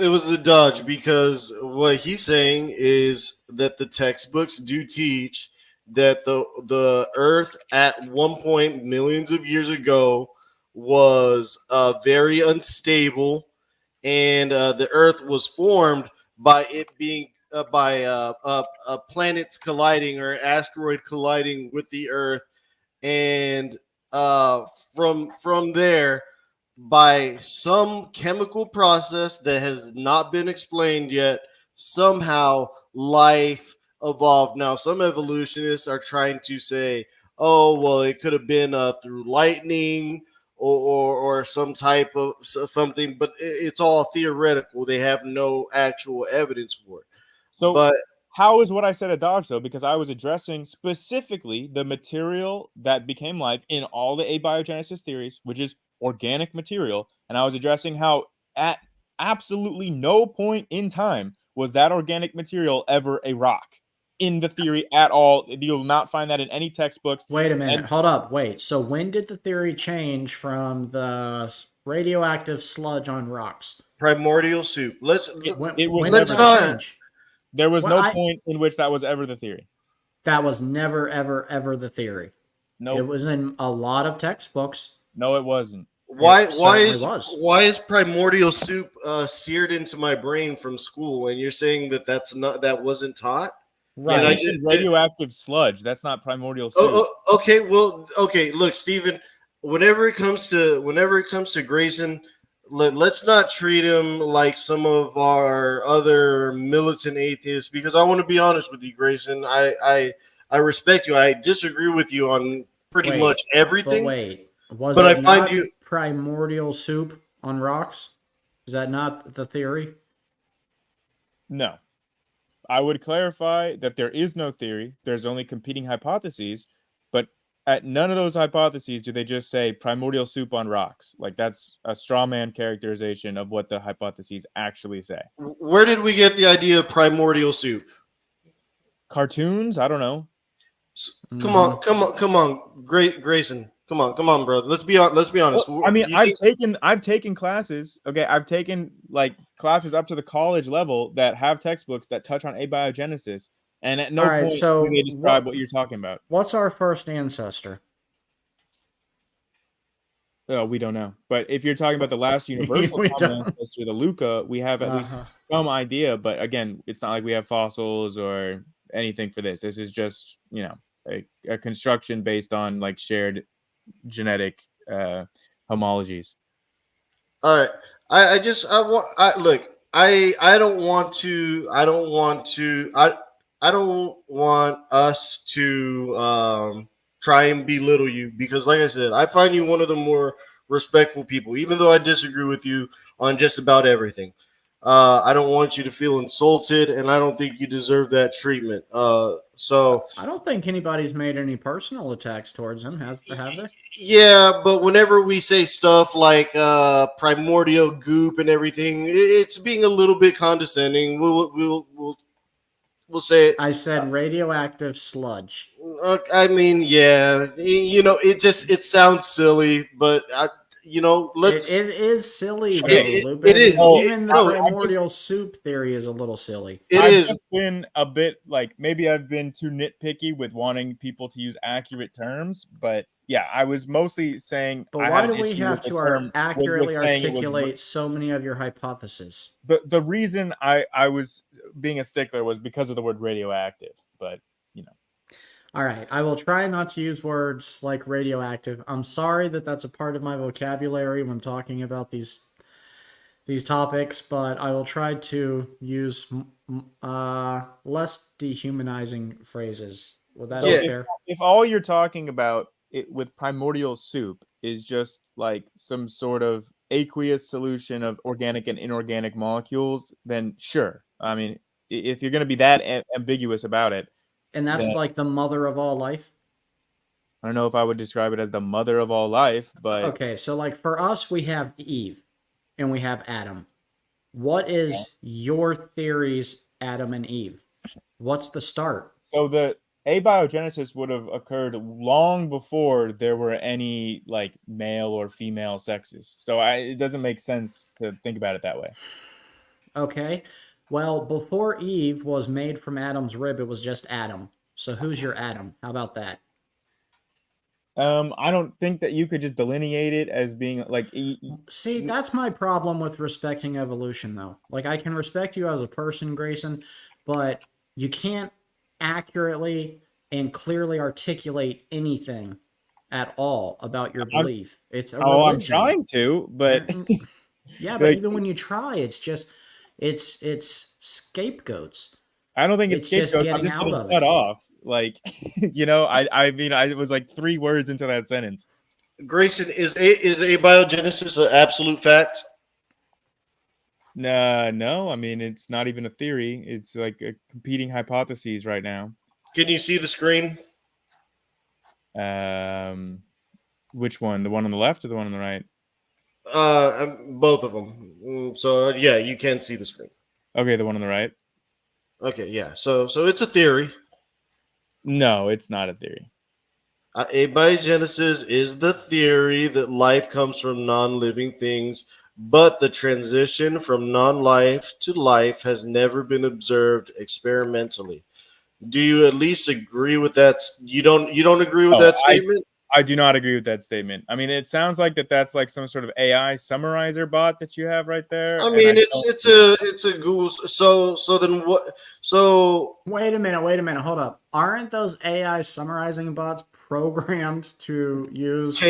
It was a dodge because what he's saying is that the textbooks do teach that the Earth at one point millions of years ago was very unstable, and the Earth was formed by it being by planets colliding or asteroid colliding with the Earth, and from there, by some chemical process that has not been explained yet, somehow life evolved. Now, some evolutionists are trying to say, "Oh, well, it could have been through lightning." Or some type of something, but it's all theoretical. They have no actual evidence for it. So, But how is what I said a dodge, though? Because I was addressing specifically the material that became life in all the abiogenesis theories, which is organic material. And I was addressing how at absolutely no point in time was that organic material ever a rock in the theory at all. You'll not find that in any textbooks. Wait a minute. And Hold up. Wait. So when did the theory change from the radioactive sludge on rocks? primordial soup. it was When never did that not- change? there was Well, no point in which that was ever the theory. That was never, ever, ever the theory. No, It was in a lot of textbooks. no, it wasn't. Why certainly why is primordial soup seared into my brain from school? And you're saying that wasn't taught? Right. Did I I said radioactive sludge. That's not primordial soup. Okay. Well, okay. Look, Steven, whenever it comes to Grayson, let's not treat him like some of our other militant atheists. Because I want to be honest with you, Grayson. I respect you. I disagree with you on pretty much everything. But wait, was but it I find not you primordial soup on rocks? Is that not the theory? No. I would clarify that there is no theory. There's only competing hypotheses. But at none of those hypotheses do they just say primordial soup on rocks. Like, that's a straw man characterization of what the hypotheses actually say. Where did we get the idea of primordial soup? Cartoons? I don't know. Come on, Grayson. Come on, brother. Let's be honest. Well, I mean, I've taken classes. Okay, I've taken like classes up to the college level that have textbooks that touch on abiogenesis, and at no All right, point so do they describe what you're talking about. What's our first ancestor? Oh, we don't know. But if you're talking about the last universal We common don't. ancestor, the Luca, we have at least some idea. But again, it's not like we have fossils or anything for this. This is just, a construction based on like shared genetic homologies. All right. I don't want us to try and belittle you, because like I said, I find you one of the more respectful people, even though I disagree with you on just about everything. I don't want you to feel insulted, and I don't think you deserve that treatment. So I don't think anybody's made any personal attacks towards him, have they? yeah, but whenever we say stuff like primordial goop and everything, it's being a little bit condescending. We'll say it. I said radioactive sludge. I mean, yeah, it sounds silly, but let's. It is silly, though, Lupin. It is. Even the primordial soup theory is a little silly. I've just been a bit like, maybe I've been too nitpicky with wanting people to use accurate terms, but yeah, I was mostly saying. But why do we have to accurately articulate so many of your hypotheses? But the reason I was being a stickler was because of the word radioactive, but All right, I will try not to use words like radioactive. I'm sorry that that's a part of my vocabulary when talking about these topics, but I will try to use less dehumanizing phrases. Would that be fair? If all you're talking about it with primordial soup is just like some sort of aqueous solution of organic and inorganic molecules, then sure. I mean, if you're going to be that ambiguous about it, And that's then like the mother of all life? I don't know if I would describe it as the mother of all life, but Okay, so like for us, we have Eve and we have Adam. What is your theory's Adam and Eve? What's the start? so the abiogenesis would have occurred long before there were any like male or female sexes. So it doesn't make sense to think about it that way. Okay, well, before Eve was made from Adam's rib, it was just Adam. So who's your Adam? How about that? I don't think that you could just delineate it as being like. See, that's my problem with respecting evolution, though. Like, I can respect you as a person, Grayson, but you can't accurately and clearly articulate anything at all about your belief. It's a religion. I'm trying to, but yeah, but even when you try, it's just it's scapegoats. I don't think it's scapegoats. I'm just getting cut off. Like, I mean, I was like 3 words into that sentence. Grayson, is abiogenesis an absolute fact? No. I mean, it's not even a theory. It's like a competing hypotheses right now. Can you see the screen? Which one? The one on the left or the one on the right? Both of them. So yeah, you can see the screen. Okay, the one on the right. Okay, yeah. So it's a theory. No, it's not a theory. Abiogenesis is the theory that life comes from non-living things, but the transition from non-life to life has never been observed experimentally. Do you at least agree with that? You don't agree with that statement? I do not agree with that statement. I mean, it sounds like that's like some sort of AI summarizer bot that you have right there. I mean, it's a Google. So then what? So wait a minute. Hold up. Aren't those AI summarizing bots programmed to use?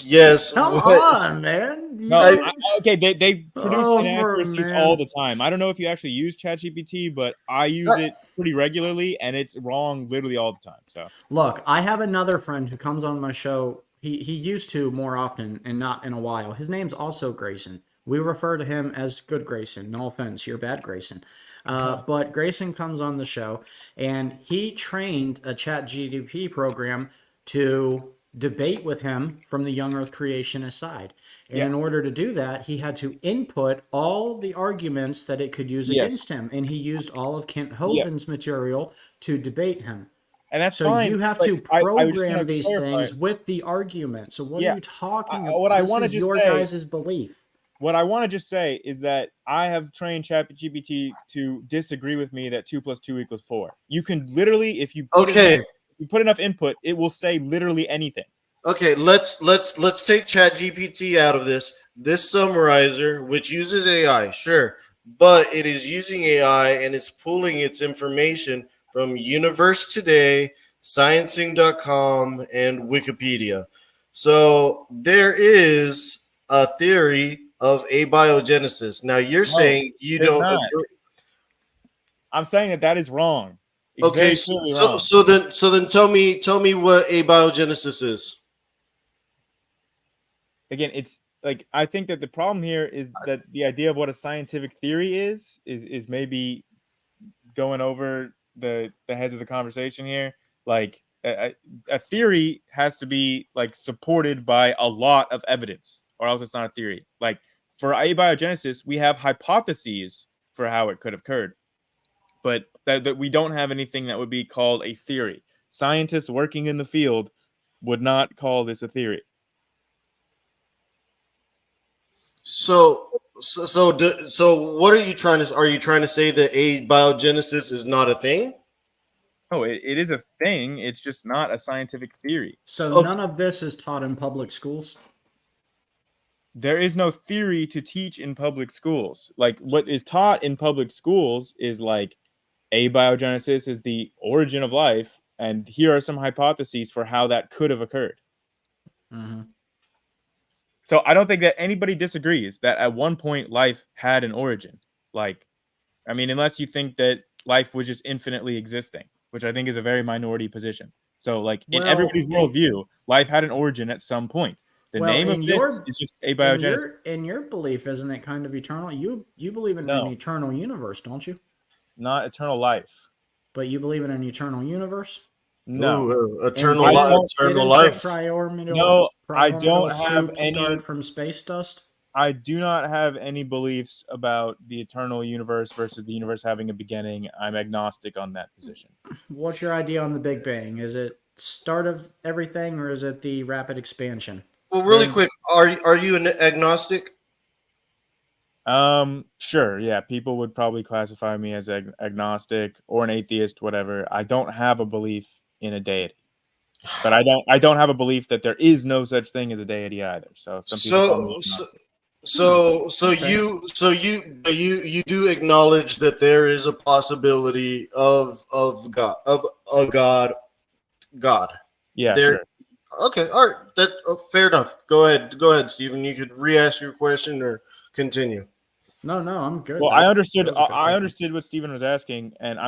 Yes. Come on, man. No, okay. They produce inaccuracies all the time. I don't know if you actually use ChatGPT, but I use it pretty regularly, and it's wrong literally all the time. So look, I have another friend who comes on my show. He used to more often and not in a while. His name's also Grayson. We refer to him as Good Grayson. No offense, you're bad Grayson. But Grayson comes on the show, and he trained a ChatGPT program to debate with him from the young earth creationist side. And in order to do that, he had to input all the arguments that it could use against him. And he used all of Kent Hovind's material to debate him. And that's so fine. You have to program these things with the argument. So what are you talking about? What I want to just your say, guys' belief. What I want to just say is that I have trained ChatGPT to disagree with me that 2 + 2 = 4. You can literally, if you put enough input, it will say literally anything. Okay, let's take ChatGPT out of this. This summarizer, which uses AI, sure, but it is using AI and it's pulling its information from Universe Today, Sciencing.com, and Wikipedia. So there is a theory of abiogenesis. Now you're saying you don't agree. I'm saying that is wrong. It's okay, so then tell me what abiogenesis is. Again, it's like I think that the problem here is that the idea of what a scientific theory is maybe going over the heads of the conversation here. Like a theory has to be like supported by a lot of evidence, or else it's not a theory. Like for abiogenesis, we have hypotheses for how it could have occurred, but that we don't have anything that would be called a theory. Scientists working in the field would not call this a theory. So what are you trying to? Are you trying to say that abiogenesis is not a thing? Oh, it is a thing. It's just not a scientific theory. So none of this is taught in public schools? There is no theory to teach in public schools. Like what is taught in public schools is like abiogenesis is the origin of life, and here are some hypotheses for how that could have occurred. Mm-hmm. So I don't think that anybody disagrees that at one point life had an origin. Like, I mean, unless you think that life was just infinitely existing, which I think is a very minority position. So like in everybody's worldview, life had an origin at some point. The Well, name of in this your is just abiogenesis. in your belief, isn't it kind of eternal? You believe in an No, eternal universe, don't you? not eternal life. But you believe in an eternal universe? No, And eternal I life. don't. Eternal didn't the life. No, I primordial don't have soup any. start from space dust? I do not have any beliefs about the eternal universe versus the universe having a beginning. I'm agnostic on that position. What's your idea on the Big Bang? Is it start of everything, or is it the rapid expansion? Well, really There's, quick, are you an agnostic? sure, yeah. People would probably classify me as agnostic or an atheist, whatever. I don't have a belief in a deity, but I don't have a belief that there is no such thing as a deity either. So some people call me agnostic. You do acknowledge that there is a possibility of God, of a God. Yeah, There. sure. Okay, all right. That fair enough. Go ahead, Stephen. You could re-ask your question or continue. No, I'm good. Well, I understood. that was a good I question. understood what Stephen was asking, and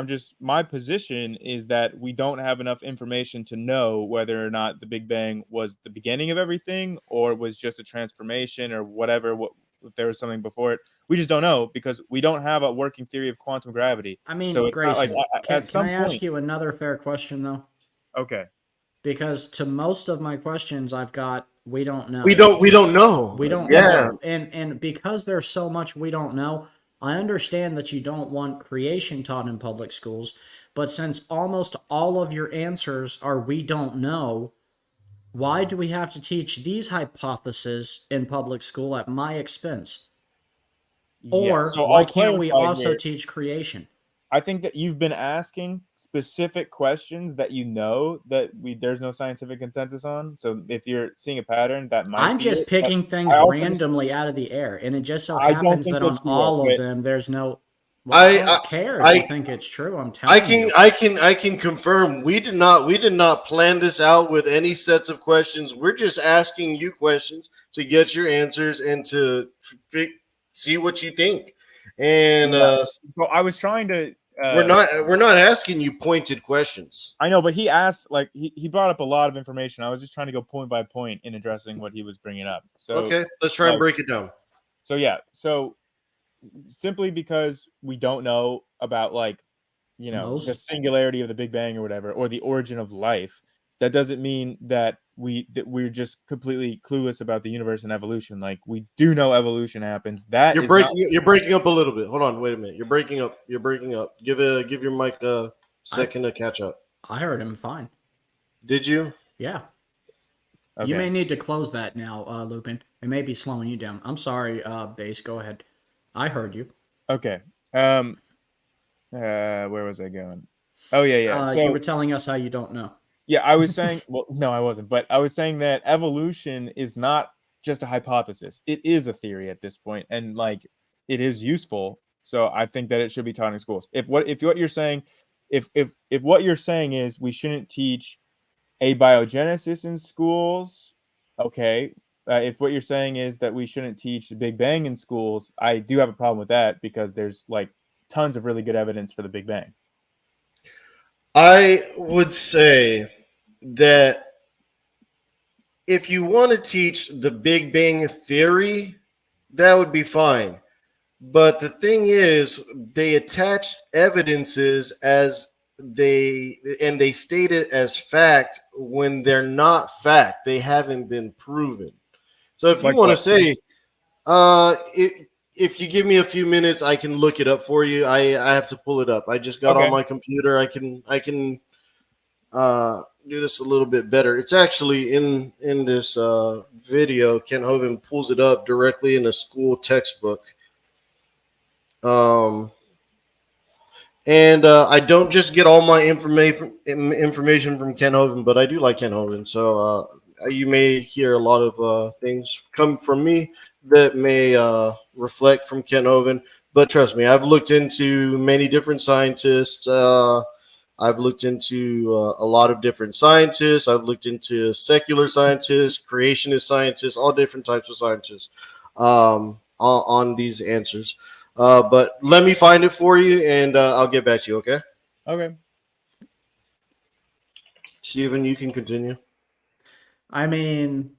my position is that we don't have enough information to know whether or not the Big Bang was the beginning of everything, or was just a transformation, or whatever. What if there was something before it? We just don't know because we don't have a working theory of quantum gravity. I mean, So it's not like Grayson, at can some I ask point. you another fair question though? Okay. Because to most of my questions, I've got we don't know. We don't know. We don't Yeah. know. And because there's so much we don't know, I understand that you don't want creation taught in public schools, but since almost all of your answers are we don't know, why do we have to teach these hypotheses in public school at my expense? Or So why I'll can't we clarify also here. teach creation? I think that you've been asking specific questions that you know that there's no scientific consensus on. So if you're seeing a pattern, that might I'm be just it. But picking things I also randomly out of the air, and it just so I don't happens think that on that you are, all of but them there's no. Well, I don't care if you think it's true. I'm telling you. I can confirm we did not plan this out with any sets of questions. We're just asking you questions to get your answers and to see what you think. And so I was trying to. we're not asking you pointed questions. I know, but he asked like he brought up a lot of information. I was just trying to go point by point in addressing what he was bringing up. So okay, let's try and break it down. So yeah, so simply because we don't know about the singularity of the Big Bang or whatever, or the origin of life, that doesn't mean that we're just completely clueless about the universe and evolution. Like, we do know evolution happens. That You're breaking up a little bit. Hold on, wait a minute. You're breaking up. Give your mic a second to catch up. I heard him fine. Did you? Yeah. Okay. You may need to close that now, Lupin. It may be slowing you down. I'm sorry, Base. Go ahead. I heard you. Okay. Where was I going? Oh yeah. So you were telling us how you don't know. Yeah, I was saying. Well, no, I wasn't. But I was saying that evolution is not just a hypothesis; it is a theory at this point, and it is useful. So I think that it should be taught in schools. If what you're saying, if what you're saying is we shouldn't teach abiogenesis in schools, okay. If what you're saying is that we shouldn't teach the Big Bang in schools, I do have a problem with that because there's tons of really good evidence for the Big Bang. I would say that if you want to teach the Big Bang theory, that would be fine. But the thing is, they attach evidences they state it as fact when they're not fact. They haven't been proven. So if you want to say, if you give me a few minutes, I can look it up for you. I have to pull it up. I just got on my computer. I can do this a little bit better. It's actually in this video. Ken Hovind pulls it up directly in a school textbook. And I don't just get all my information from Ken Hovind, but I do like Ken Hovind. So you may hear a lot of things come from me that may reflect from Ken Hovind. But trust me, I've looked into many different scientists. I've looked into a lot of different scientists. I've looked into secular scientists, creationist scientists, all different types of scientists on these answers. But let me find it for you, and I'll get back to you, okay? Okay. Stephen, you can continue. I mean,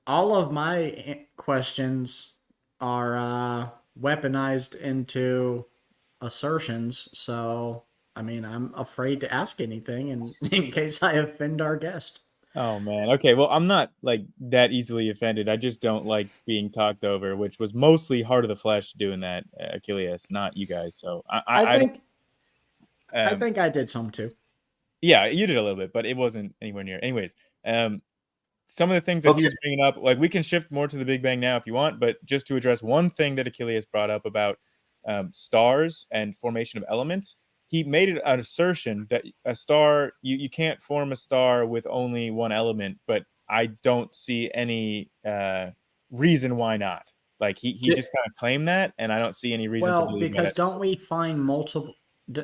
all of my questions are weaponized into assertions, so I mean, I'm afraid to ask anything in case I offend our guest. Oh man. Okay. Well, I'm not like that easily offended. I just don't like being talked over, which was mostly Heart of the Flesh doing that, Achilles, not you guys. So I think I don't, think I did some too. yeah, you did a little bit, but it wasn't anywhere near. Anyways, some of the things that he was bringing up, like we can shift more to the Big Bang now if you want, but just to address one thing that Achilles brought up about stars and formation of elements, he made an assertion that a star, you can't form a star with only one element, but I don't see any reason why not. Like he just kind of claimed that, and I don't see any reason to Well, believe because that. don't we find multiple?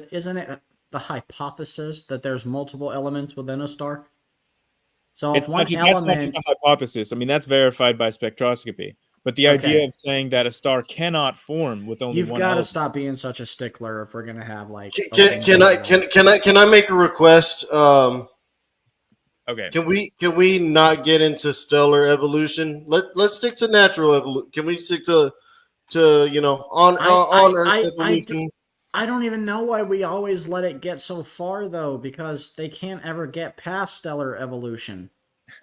Isn't it the hypothesis that there's multiple elements within a star? So if It's not one just, that's not just element, a hypothesis. I mean, that's verified by spectroscopy. But the idea okay, of saying that a star cannot form with only you've one got to element. stop being such a stickler if we're gonna have like. Can I make a request? Okay. Can we not get into stellar evolution? Let's stick to natural evolution. Can we stick to on Earth evolution? I don't even know why we always let it get so far though, because they can't ever get past stellar evolution.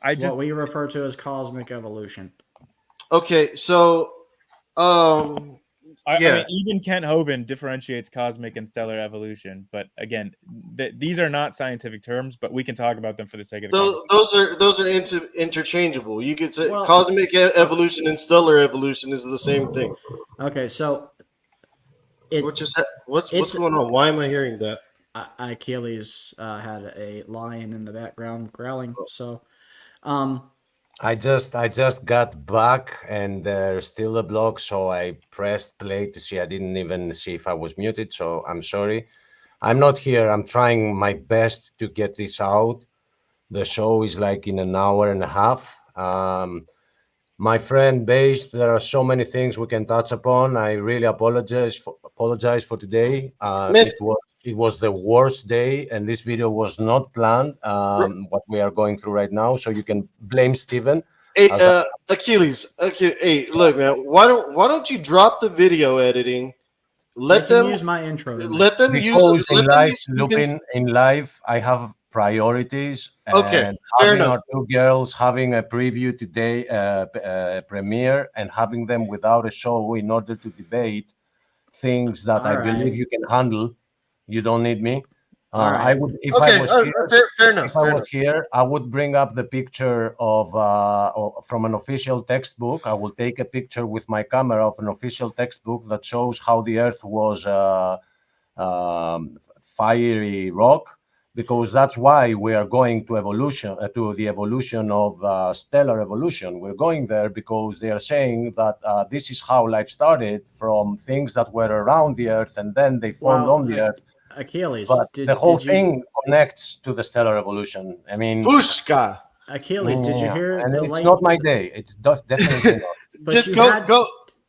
What we refer to as cosmic evolution. Okay, so I mean, even Kent Hovind differentiates cosmic and stellar evolution, but again, these are not scientific terms, but we can talk about them for the sake of the conversation. those are interchangeable. You could say cosmic evolution and stellar evolution is the same thing. Okay, so what's going on? Why am I hearing that? Achilles had a lion in the background growling. So, I just got back and there's still a block, so I pressed play to see. I didn't even see if I was muted, so I'm sorry. I'm not here. I'm trying my best to get this out. The show is like in an hour and a half. My friend Based, there are so many things we can touch upon. I really apologize for today. It was the worst day, and this video was not planned. What we are going through right now, so you can blame Steven. Hey, Achilles. Okay, hey, look, man. Why don't you drop the video editing? Let them use my intro. Let them because use. in life, I have priorities. Okay, and fair having enough. our two girls having a preview today, premiere, and having them without a show in order to debate things that I believe you can handle. You don't need me. I would, if I was here, fair enough. If I was here, I would bring up the picture of from an official textbook. I will take a picture with my camera of an official textbook that shows how the Earth was fiery rock, because that's why we are going to evolution, to the evolution of stellar evolution. We're going there because they are saying that this is how life started, from things that were around the Earth and then they formed on the Earth. Achilles, but the whole thing connects to the stellar evolution. I mean, Fushka. Achilles, did you hear? And it's not my day. It's definitely not. But just go.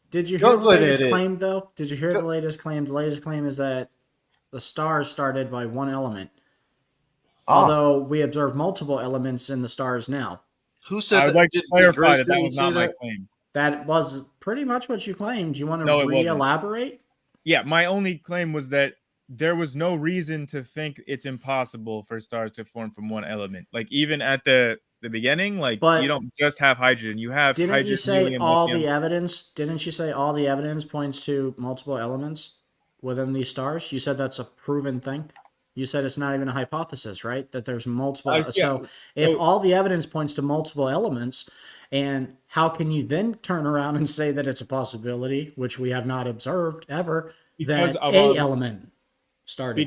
Did you hear the latest claim, though? Did you hear the latest claim? The latest claim is that the stars started by one element. Although we observe multiple elements in the stars now. Who said I would like to clarify that was not my claim. That was pretty much what you claimed. You want to No, it wasn't. re-elaborate? Yeah, my only claim was that there was no reason to think it's impossible for stars to form from one element. Like even at the beginning, like you don't just have hydrogen. You have didn't hydrogen. You say helium, all lithium. the evidence? Didn't you say all the evidence points to multiple elements within these stars? You said that's a proven thing. You said it's not even a hypothesis, right? That there's multiple. So if all the evidence points to multiple elements, and how can you then turn around and say that it's a possibility, which we have not observed ever, that a element started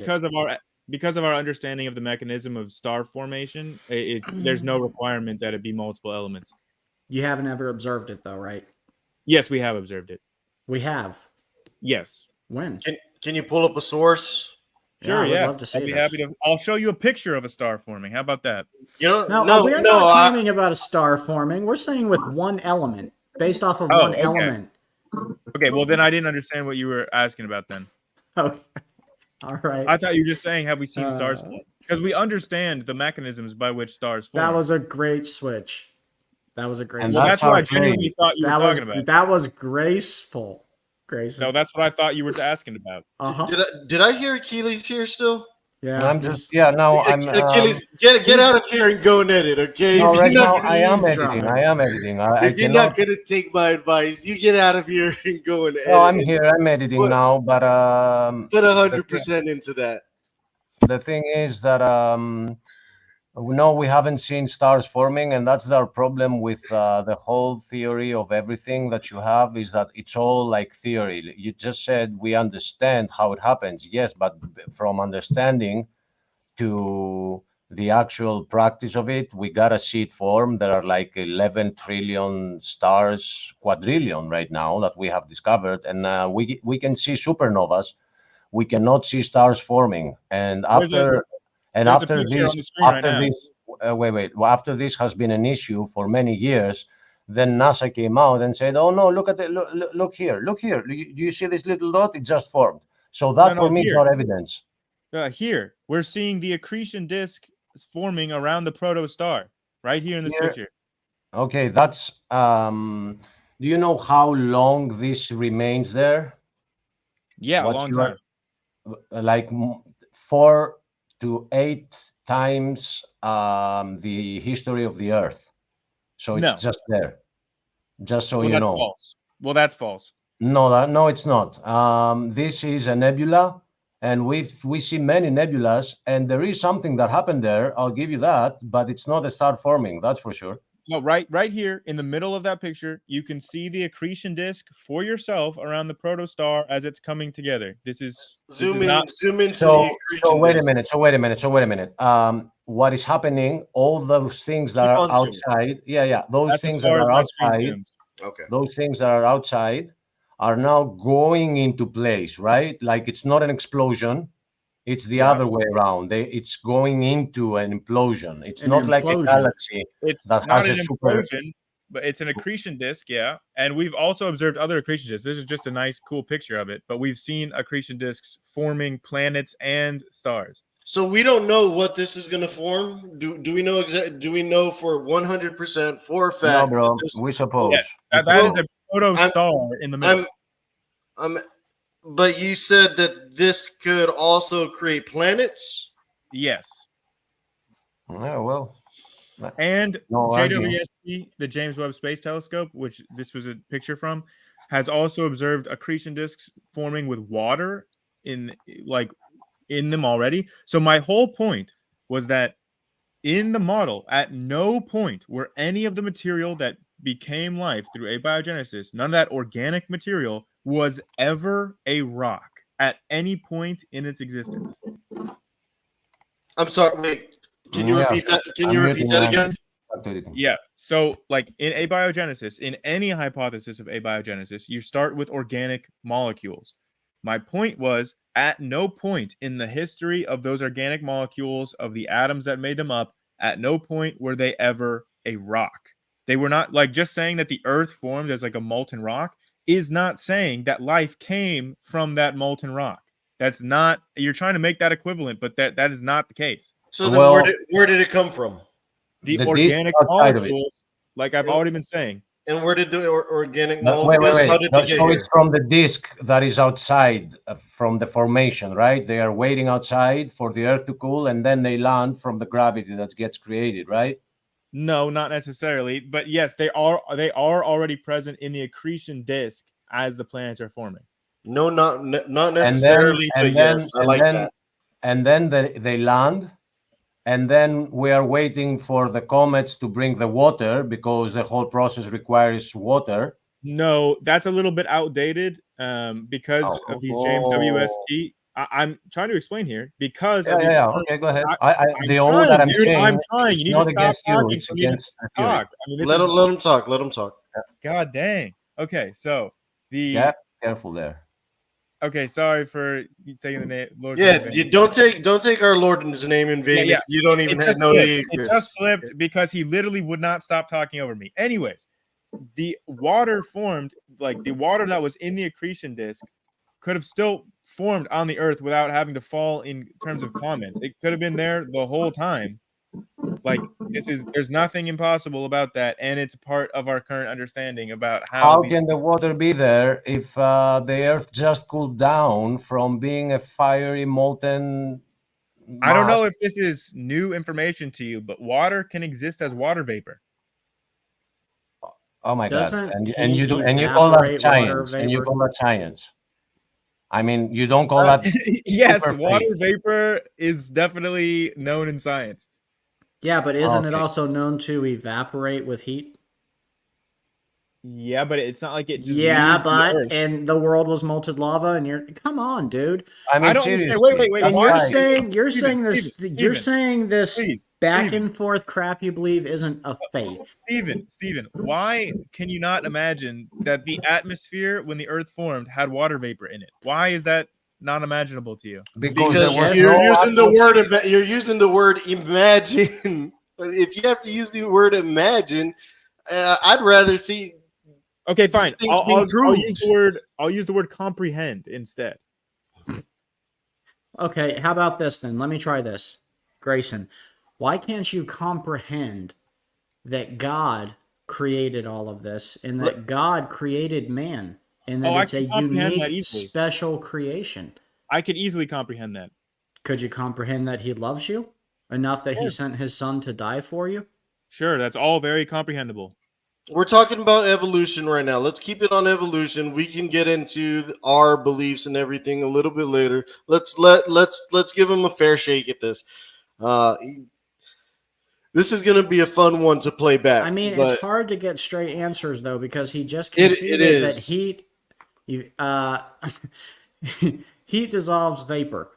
because of our understanding of the mechanism of star formation, there's no requirement that it be multiple elements. You haven't ever observed it, though, right? Yes, we have observed it. We have. Yes. When? Can you pull up a source? Sure, I would love to see I'll be this. happy to. I'll show you a picture of a star forming. How about that? We're not claiming about a star forming. We're saying with one element, based off of one element. Okay, well then I didn't understand what you were asking about then. Okay. All right. I thought you were just saying, have we seen stars form? Because we understand the mechanisms by which stars form. That was a great switch. That was a great. And Well, that's that's what I our genuinely claim. thought you were That was talking about. that was graceful. Grayson. No, that's what I thought you were asking about. Uh-huh. Did I hear Achilles here still? Yeah. I'm just no. I'm Achilles, get out of here and go and edit, okay? no, If right you're not now gonna I am use- editing. I am editing. I if you're cannot. not gonna take my advice, you get out of here and go and edit. No, I'm here. I'm editing Put- now. But Put 100% into that. the thing is that no, we haven't seen stars forming, and that's our problem with the whole theory of everything that you have, is that it's all like theory. You just said we understand how it happens. Yes, but from understanding to the actual practice of it, we gotta see it form. There are like 11 trillion stars, quadrillion right now that we have discovered, and we can see supernovas. We cannot see stars forming, and after picture on the screen right now. after this has been an issue for many years, then NASA came out and said, "Oh no, look at it! Look here! Do you see this little dot? It just formed." So that for me is not evidence. Here we're seeing the accretion disk forming around the protostar right here in this picture. Okay, that's. Do you know how long this remains there? Yeah, a long time. Like 4 to 8 times the history of the Earth. So it's just there. Just so you know. False. Well, that's false. No, it's not. This is a nebula, and we see many nebulas, and there is something that happened there. I'll give you that, but it's not a star forming. That's for sure. No, right here in the middle of that picture, you can see the accretion disk for yourself around the protostar as it's coming together. Zoom into So the accretion wait disk. a minute. What is happening? All those things that are outside, those things that are outside, those things that are outside are now going into place, right? Like it's not an explosion. It's the other way around. It's going into an implosion. It's not like a galaxy that not has a an super. implosion, but it's an accretion disk, yeah. And we've also observed other accretion disks. This is just a nice, cool picture of it. But we've seen accretion disks forming planets and stars. So we don't know what this is going to form. Do we know Do we know for 100% for a fact? No, bro. We suppose. Yes, that is a protostar in the middle. But you said that this could also create planets? Yes. Yeah, well. And JWST, the James Webb Space Telescope, which this was a picture from, has also observed accretion disks forming with water in them already. So my whole point was that in the model, at no point were any of the material that became life through abiogenesis, none of that organic material was ever a rock at any point in its existence. I'm sorry, wait. Can you repeat that? Can you repeat that again? Yeah. So, like in abiogenesis, in any hypothesis of abiogenesis, you start with organic molecules. My point was, at no point in the history of those organic molecules, of the atoms that made them up, at no point were they ever a rock. They were not, like, just saying that the Earth formed as like a molten rock is not saying that life came from that molten rock. That's not, you're trying to make that equivalent, but that is not the case. So then where did it come from? The organic molecules, like I've already been saying. And where did the organic molecules, how did they get So here? it's from the disk that is outside from the formation, right? They are waiting outside for the Earth to cool, and then they land from the gravity that gets created, right? No, not necessarily, but yes, they are already present in the accretion disk as the planets are forming. No, not necessarily, but yes, I like that. And then they land, and then we are waiting for the comets to bring the water because the whole process requires water. No, that's a little bit outdated because of these James WST. I'm trying to explain here because of these. Okay, go ahead. I'm trying. You need to stop talking for me to talk. I mean, let him talk. Let him talk. God dang. Okay, so careful there. Okay, sorry for taking the name. Lord's name. You don't take our Lord's name in vain if you don't even know he exists. It just slipped because he literally would not stop talking over me. Anyways, the water formed, like the water that was in the accretion disk, could have still formed on the Earth without having to fall in terms of comets. It could have been there the whole time. Like there's nothing impossible about that, and it's part of our current understanding about How these. can the water be there if the Earth just cooled down from being a fiery molten I don't mass? know if this is new information to you, but water can exist as water vapor. Oh my God! Doesn't And heat you call that evaporate water science? And you vapor? call that science? I mean, you don't call that Yes, super water faith. vapor is definitely known in science. Yeah, but isn't it Okay. also known to evaporate with heat? Yeah, but it's not like it just Yeah, leaves the but earth. and the world was molten lava, and you're come on, dude. I I mean, don't understand. seriously. Wait. And Why? you're Steven, saying this please, back Steven, and forth crap you believe isn't a faith. Steven, why can you not imagine that the atmosphere when the earth formed had water vapor in it? Why is that not imaginable to you? Because there Because was Yes. you're no using the atmosphere. word you're using the word imagine. If you have to use the word imagine, I'd rather see Okay, these fine. things being proved. I'll use the word comprehend instead. Okay, how about this then? Let me try this. Grayson, why can't you comprehend that God created all of this and that God created man and that Oh, I it's a can comprehend that unique, easily. special creation? I could easily comprehend that. Could you comprehend that he loves you enough that he Sure. sent his son to die for you? Sure, that's all very comprehensible. We're talking about evolution right now. Let's keep it on evolution. We can get into our beliefs and everything a little bit later. Let's give him a fair shake at this. This is going to be a fun one to play back. I mean, but it's hard to get straight answers though because he just it conceded that is. heat dissolves vapor.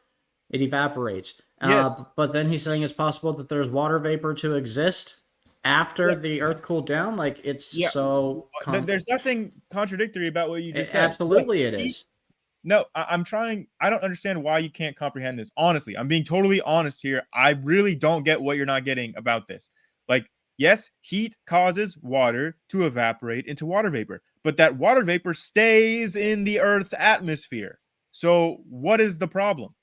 It evaporates. Yes. But then he's saying it's possible that there's water vapor to exist after the earth cooled down. Like it's so. There's nothing contradictory about what you just said. Absolutely, Yes, it is. No, I'm trying. I don't understand why you can't comprehend this. Honestly, I'm being totally honest here. I really don't get what you're not getting about this. Like, yes, heat causes water to evaporate into water vapor, but that water vapor stays in the Earth's atmosphere. So, what is the problem?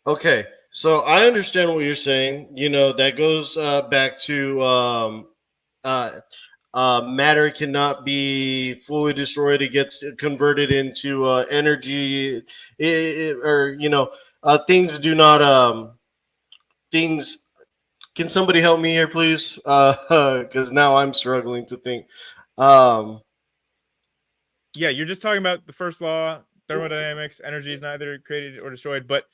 Okay, so I understand what you're saying. You know, that goes back to matter cannot be fully destroyed. It gets converted into energy, or things do not. Things. Can somebody help me here, please? Because now I'm struggling to think. Yeah, you're just talking about the first law, thermodynamics. Energy is neither created or destroyed. But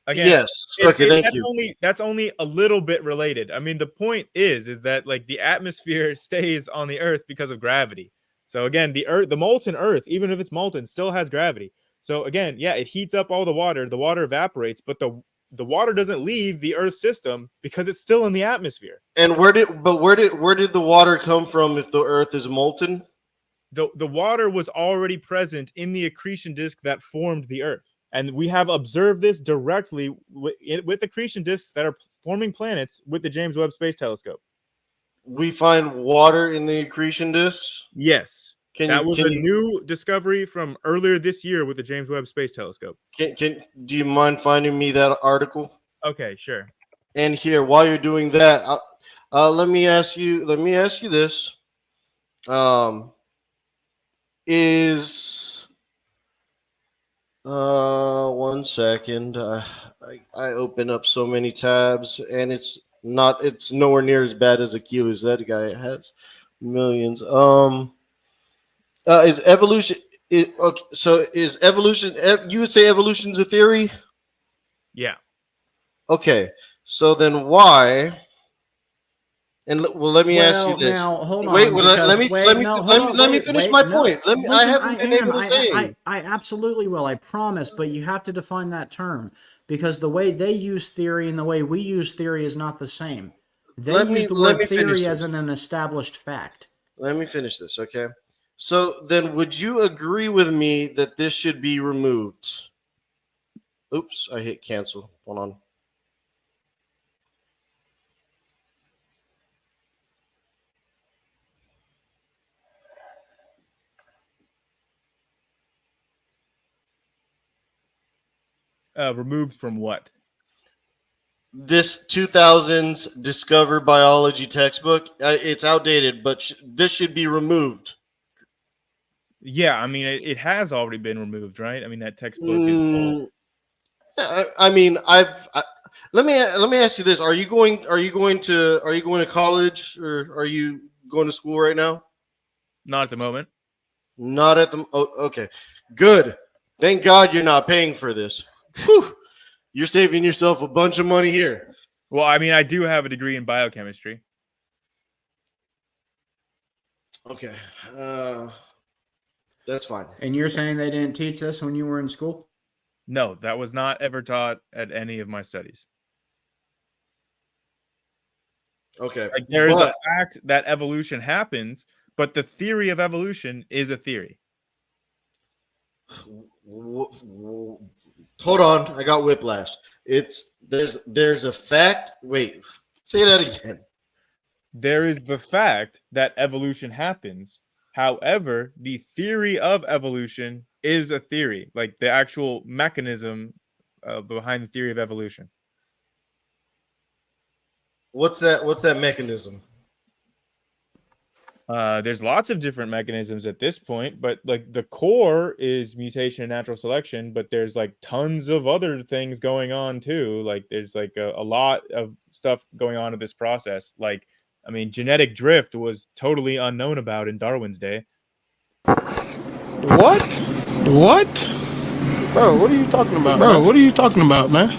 again, Yes. Okay. Thank you. that's only a little bit related. I mean, the point is that like the atmosphere stays on the Earth because of gravity. So again, the molten Earth, even if it's molten, still has gravity. So again, yeah, it heats up all the water. The water evaporates, but the water doesn't leave the Earth system because it's still in the atmosphere. And where did the water come from if the Earth is molten? The water was already present in the accretion disk that formed the Earth. And we have observed this directly with accretion disks that are forming planets with the James Webb Space Telescope. We find water in the accretion disks? Yes. That was a new discovery from earlier this year with the James Webb Space Telescope. Do you mind finding me that article? Okay, sure. And here, while you're doing that, let me ask you this. One second. I open up so many tabs and it's nowhere near as bad as Achilles. That guy has millions. Is evolution okay, so is evolution you would say evolution's a theory? Yeah. Okay. So then why? And let me ask you this. Now, hold wait, on. let me finish my point. I haven't been able to say. I absolutely will. I promise. But you have to define that term because the way they use theory and the way we use theory is not the same. They use the word theory as an established fact. Let me finish this, okay? So then, would you agree with me that this should be removed? Oops, I hit cancel. Hold on. Removed from what? this 2000s Discover Biology textbook, it's outdated, but this should be removed. Yeah, I mean, it has already been removed, right? I mean, that textbook is old. I mean, let me ask you this: Are you going to college, or are you going to school right now? Not at the moment. Not at the. Oh, okay, good. Thank God you're not paying for this. Whew. You're saving yourself a bunch of money here. Well, I mean, I do have a degree in biochemistry. Okay, that's fine. And you're saying they didn't teach this when you were in school? No, that was not ever taught at any of my studies. Okay, like, there is a fact that evolution happens, but the theory of evolution is a theory. Hold on, I got whiplash. There's a fact. Wait, say that again. There is the fact that evolution happens. However, the theory of evolution is a theory, like the actual mechanism behind the theory of evolution. What's that mechanism? There's lots of different mechanisms at this point, but like the core is mutation and natural selection, but there's like tons of other things going on too. Like there's like a lot of stuff going on in this process. Like, I mean, genetic drift was totally unknown about in Darwin's day. What? What? Bro, what are you talking about? Bro, what are you talking about, man?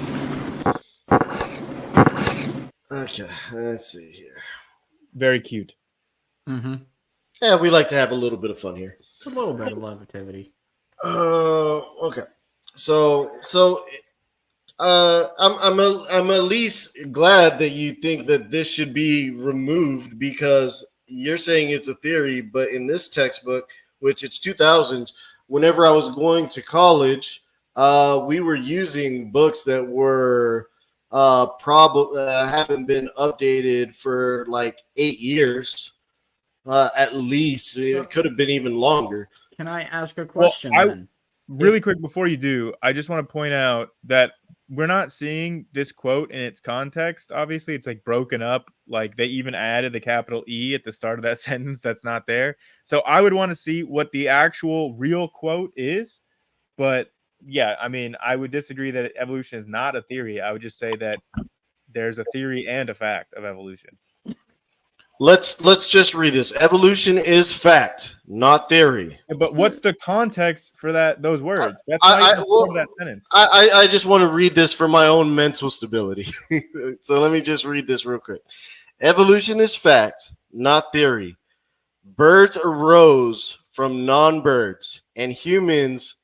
Okay, let's see here. Very cute. Mm-hmm. Yeah, we like to have a little bit of fun here. A little bit of levity. Okay. So I'm at least glad that you think that this should be removed, because you're saying it's a theory, but in this textbook, which it's 2000s, whenever I was going to college, we were using books that were probably haven't been updated for like 8 years. At least it could have been even longer. Can I ask a question? Then? Really quick before you do, I just want to point out that we're not seeing this quote in its context. Obviously, it's like broken up. Like they even added the capital E at the start of that sentence that's not there. So I would want to see what the actual real quote is. But yeah, I mean, I would disagree that evolution is not a theory. I would just say that there's a theory and a fact of evolution. Let's just read this. Evolution is fact, not theory. But what's the context for those words? That's not even part of that sentence. I just want to read this for my own mental stability. So let me just read this real quick. Evolution is fact, not theory. Birds arose from non-birds, and humans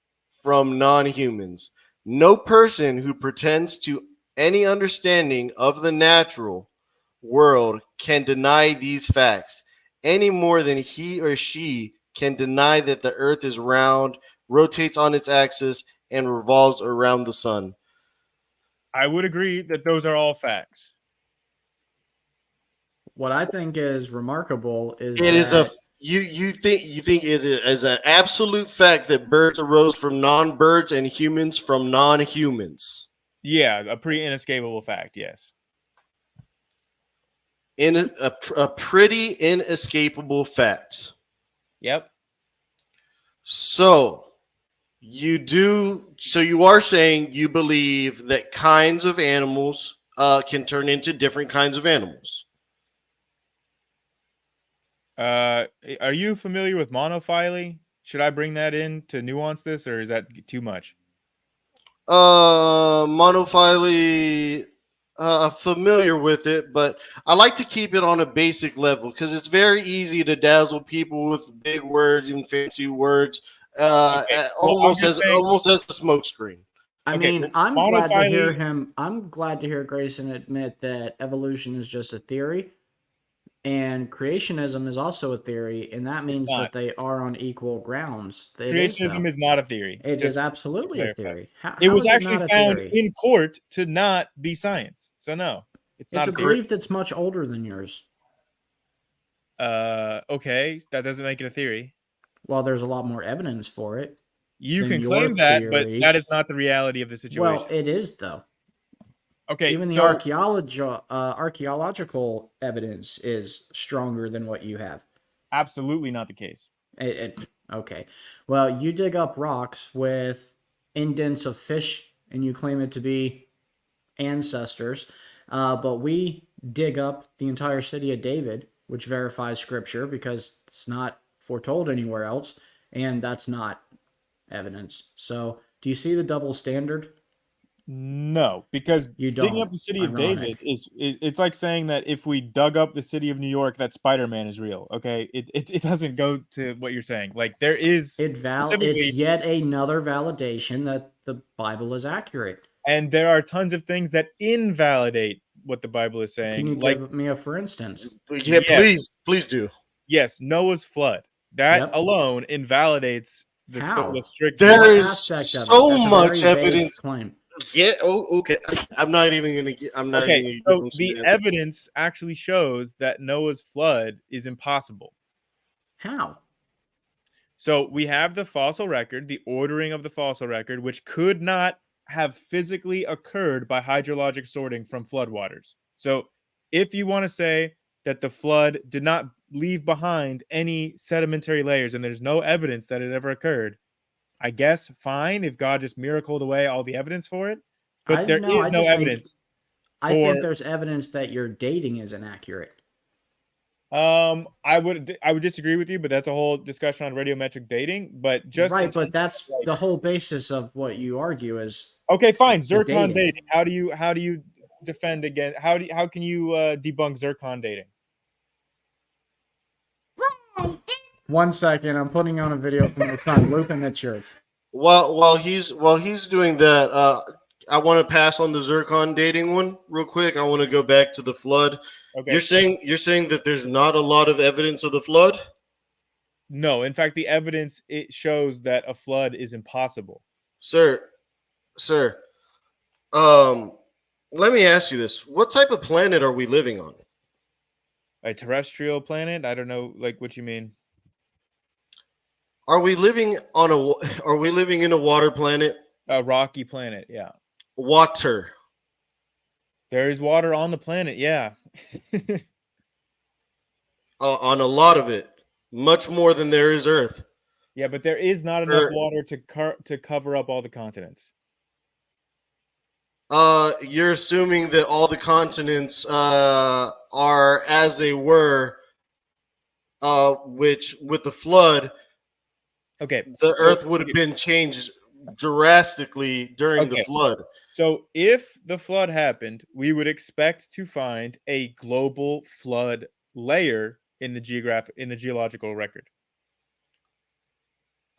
from non-humans. No person who pretends to any understanding of the natural world can deny these facts any more than he or she can deny that the earth is round, rotates on its axis, and revolves around the sun. I would agree that those are all facts. What I think is remarkable is you think it is an absolute fact that birds arose from non-birds and humans from non-humans. Yeah, a pretty inescapable fact, yes. In a pretty inescapable fact. Yep. So you are saying you believe that kinds of animals can turn into different kinds of animals. Are you familiar with monophyly? Should I bring that in to nuance this, or is that too much? Monophyly, familiar with it, but I like to keep it on a basic level because it's very easy to dazzle people with big words and fancy words, almost as a smokescreen. I mean, I'm glad to hear him. I'm glad to hear Grayson admit that evolution is just a theory, and creationism is also a theory, and that means that they are on equal grounds. Creationism is not a theory. It is absolutely a theory. It was actually found in court to not be science. So no, it's not. It's a belief that's much older than yours. Okay, that doesn't make it a theory. Well, there's a lot more evidence for it. You can claim that, but that is not the reality of the situation. Well, it is though. Okay, Even the so archaeological evidence is stronger than what you have. absolutely not the case. Okay. Well, you dig up rocks with indents of fish, and you claim it to be ancestors. But we dig up the entire city of David, which verifies scripture because it's not foretold anywhere else, and that's not evidence. So, do you see the double standard? No, because You digging up don't. the city of David Ironic. it's like saying that if we dug up the city of New York, that Spider-Man is real. Okay, it doesn't go to what you're saying. Like there is It's specifically, yet another validation that the Bible is accurate. and there are tons of things that invalidate what the Bible is Can saying. you Like give me a for instance? Yeah, yes, please do. yes, Noah's flood. That Yep. alone invalidates the How? strict. There What is aspect of it? so That's a much very vague evidence. claim. Yeah. Oh, okay. I'm not even gonna get. I'm not Okay, even so gonna give the them some evidence actually shows that Noah's flood is impossible. How? So we have the fossil record, the ordering of the fossil record, which could not have physically occurred by hydrologic sorting from floodwaters. So if you want to say that the flood did not leave behind any sedimentary layers and there's no evidence that it ever occurred, I guess fine if God just miracled away all the evidence for it. But there is no evidence I think for there's evidence that your dating is inaccurate. I would disagree with you, but that's a whole discussion on radiometric dating. But just in Right, but terms that's of, like, the whole basis of what you argue is okay, fine. the Zircon dating. dating. How do you defend against how can you debunk zircon dating? 1 second, I'm putting on a video from my son. Lupin, that's yours. While he's doing that, I want to pass on the zircon dating one real quick. I want to go back to the flood. Okay. You're saying that there's not a lot of evidence of the flood? No, in fact, the evidence it shows that a flood is impossible. Sir. Let me ask you this. What type of planet are we living on? A terrestrial planet? I don't know like what you mean. Are we living in a water planet? A rocky planet, yeah. Water. There is water on the planet, yeah. On a lot of it. Much more than there is Earth. Yeah, but there is not enough water to cover up all the continents. You're assuming that all the continents are as they were, which with the flood, okay, the Earth would have been changed drastically during the flood. So if the flood happened, we would expect to find a global flood layer in the geological record.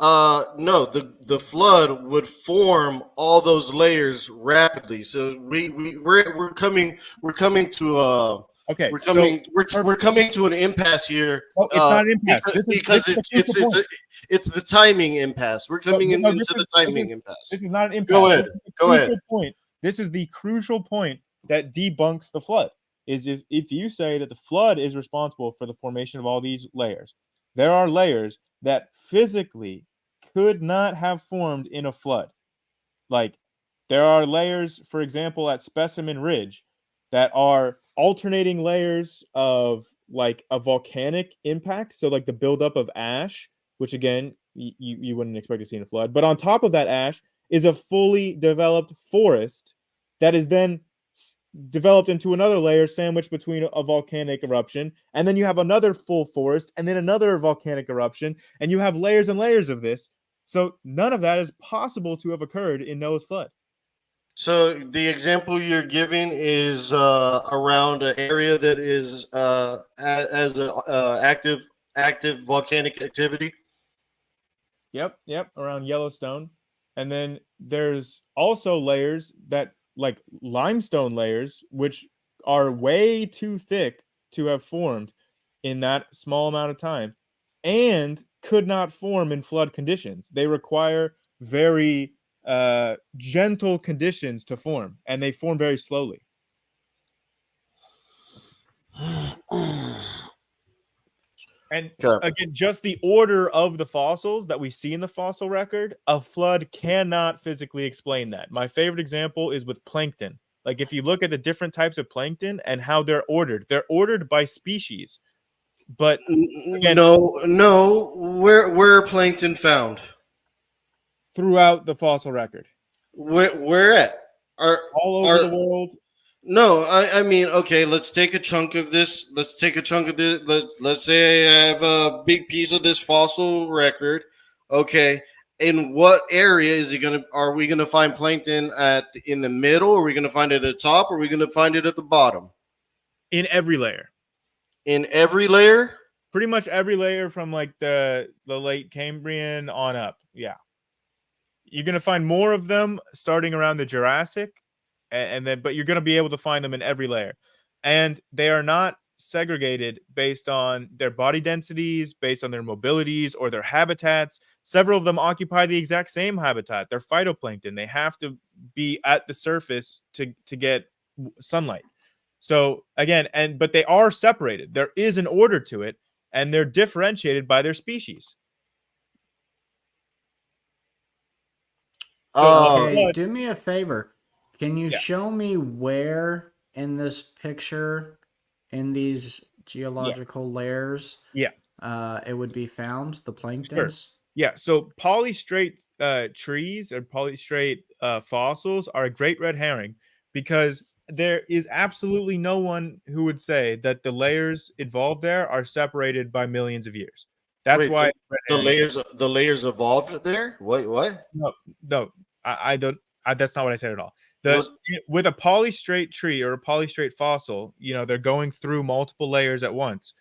No, the flood would form all those layers rapidly. So we're coming to okay. We're coming to an impasse here. Oh, it's not an impasse. Because it's the timing impasse. We're coming into the timing impasse. This is not an impasse. Go ahead. Go ahead. This is the crucial point that debunks the flood. Is if you say that the flood is responsible for the formation of all these layers, there are layers that physically could not have formed in a flood. Like there are layers, for example, at Specimen Ridge that are alternating layers of like a volcanic impact. So like the buildup of ash, which again, you wouldn't expect to see in a flood. But on top of that ash is a fully developed forest that is then developed into another layer sandwiched between a volcanic eruption, and then you have another full forest, and then another volcanic eruption, and you have layers and layers of this. So none of that is possible to have occurred in Noah's flood. So the example you're giving is around an area that is as active volcanic activity. Yep, around Yellowstone, and then there's also layers that like limestone layers, which are way too thick to have formed in that small amount of time and could not form in flood conditions. They require very gentle conditions to form, and they form very slowly. And again, just the order of the fossils that we see in the fossil record, a flood cannot physically explain that. My favorite example is with plankton. Like if you look at the different types of plankton and how they're ordered by species. But again, no, where are plankton found? Throughout the fossil record. Where at? All over the world. No, I mean, okay, let's take a chunk of this. Let's say I have a big piece of this fossil record. Okay, in what area are we gonna find plankton in the middle? Are we gonna find it at the top? Or are we gonna find it at the bottom? In every layer. In every layer? Pretty much every layer from like the late Cambrian on up. Yeah. You're gonna find more of them starting around the Jurassic. But you're going to be able to find them in every layer, and they are not segregated based on their body densities, based on their mobilities or their habitats. Several of them occupy the exact same habitat. They're phytoplankton. They have to be at the surface to get sunlight. So again, but they are separated. There is an order to it, and they're differentiated by their species. Okay, do me a favor. Can you show me where in this picture, in these geological layers, it would be found, the planktons? Sure. Yeah, so polystrate trees or polystrate fossils are a great red herring because there is absolutely no one who would say that the layers involved there are separated by millions of years. That's why the layers evolved there. Wait, what? No, I don't. That's not what I said at all. With a polystrate tree or a polystrate fossil, they're going through multiple layers at once.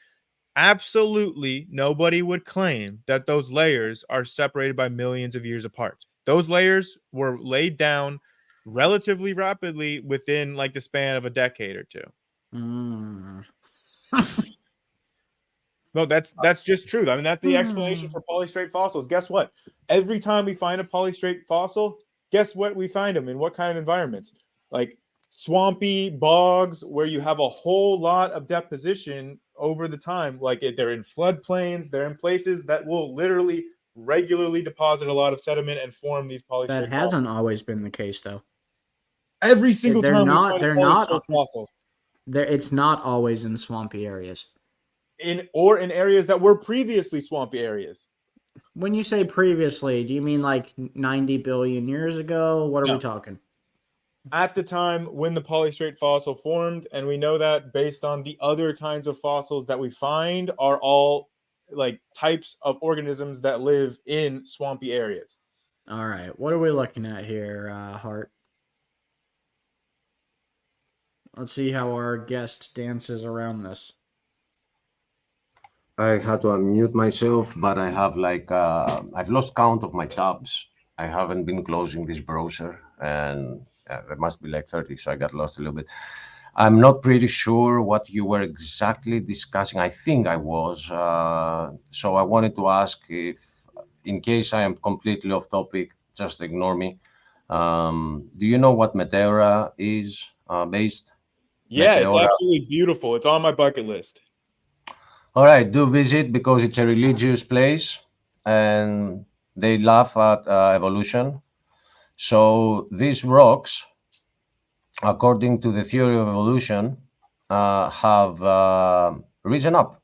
Absolutely nobody would claim that those layers are separated by millions of years apart. Those layers were laid down relatively rapidly within like the span of a decade or two. No, that's just true. I mean, that's the explanation for polystrate fossils. Guess what? Every time we find a polystrate fossil, guess what we find them in? What kind of environments? Like swampy bogs where you have a whole lot of deposition over the time. Like they're in floodplains. They're in places that will literally regularly deposit a lot of sediment and form these polystrate That hasn't always been the case, though. Every single time we find a polystrate fossil. It's not always in swampy areas. In areas that were previously swampy areas. When you say previously, do you mean like 90 billion years ago? What are we talking? At the time when the polystrate fossil formed, and we know that based on the other kinds of fossils that we find are all like types of organisms that live in swampy areas. All right. What are we looking at here, Hart? Let's see how our guest dances around this. I had to unmute myself, but I have I've lost count of my tabs. I haven't been closing this browser, and there must be like 30, so I got lost a little bit. I'm not pretty sure what you were exactly discussing. I think I was. So I wanted to ask if, in case I am completely off topic, just ignore me. Do you know what Meteora is based? Yeah, Meteora. It's absolutely beautiful. It's on my bucket list. All right, do visit because it's a religious place and they laugh at evolution. So these rocks, according to the theory of evolution, have risen up.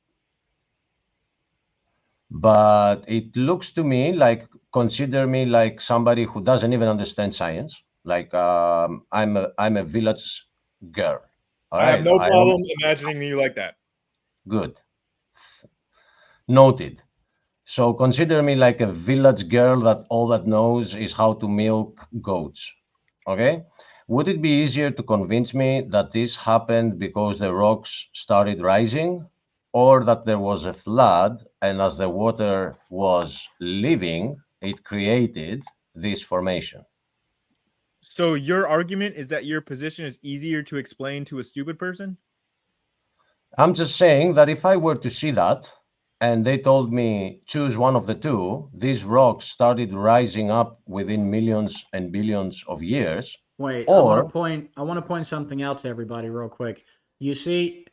But it looks to me like, consider me like somebody who doesn't even understand science. Like I'm a village girl. I have no problem imagining you like that. Good. Noted. So consider me like a village girl that all that knows is how to milk goats. Okay? Would it be easier to convince me that this happened because the rocks started rising, or that there was a flood and as the water was leaving, it created this formation? So your argument is that your position is easier to explain to a stupid person? I'm just saying that if I were to see that, and they told me choose one of the two, these rocks started rising up within millions and billions of years. Wait, I want to point something out to everybody real quick. You see,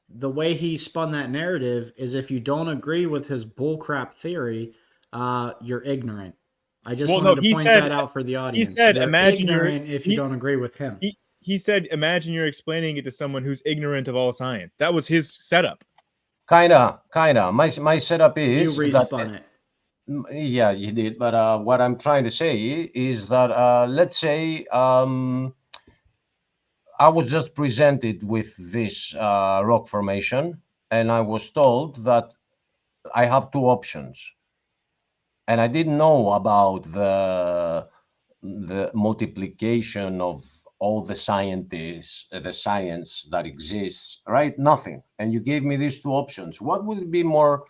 the way he spun that narrative is if you don't agree with his bullcrap theory, you're ignorant. I just wanted to point that out for the audience. He said, you're imagine ignorant if you don't agree with him. he said, imagine you're explaining it to someone who's ignorant of all science. That was his setup. Kinda. My setup You is that. respun it. Yeah, you did. But what I'm trying to say is that let's say I was just presented with this rock formation, and I was told that I have two options, and I didn't know about the multiplication of all the scientists, the science that exists, right? Nothing. And you gave me these two options. What would be more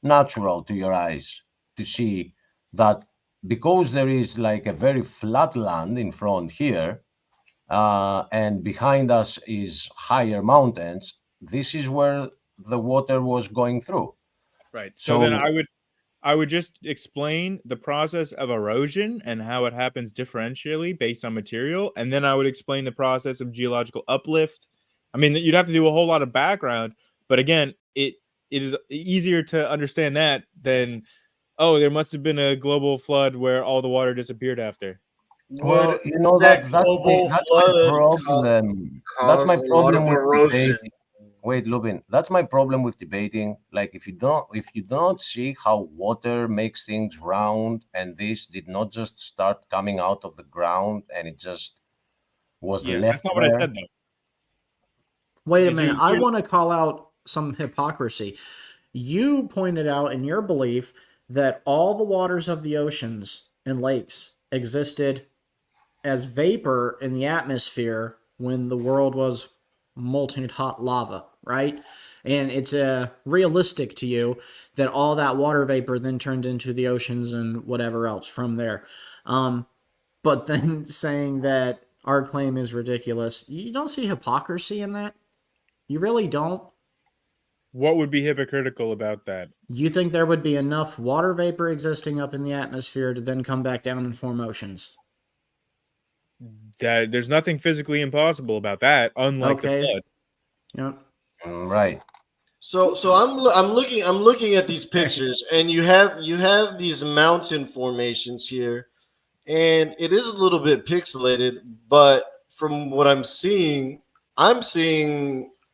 natural to your eyes to see that because there is like a very flat land in front here, and behind us is higher mountains, this is where the water was going through. Right. So then I would just explain the process of erosion and how it happens differentially based on material, and then I would explain the process of geological uplift. I mean, you'd have to do a whole lot of background, but again, it is easier to understand that than, oh, there must have been a global flood where all the water disappeared after. Well, you know that's my problem. That's my problem with debating. Wait, Lubin, that's my problem with debating. Like, if you don't see how water makes things round, and this did not just start coming out of the ground and it just was left that's not what I there. said, though. Wait a minute. I want to call out some hypocrisy. You pointed out in your belief that all the waters of the oceans and lakes existed as vapor in the atmosphere when the world was molten hot lava, right? And it's realistic to you that all that water vapor then turned into the oceans and whatever else from there. But then saying that our claim is ridiculous, you don't see hypocrisy in that? You really don't? What would be hypocritical about that? You think there would be enough water vapor existing up in the atmosphere to then come back down and form oceans? There's nothing physically impossible about that, unlike the flood. Yep. Right. So I'm looking at these pictures, and you have these mountain formations here, and it is a little bit pixelated, but from what I'm seeing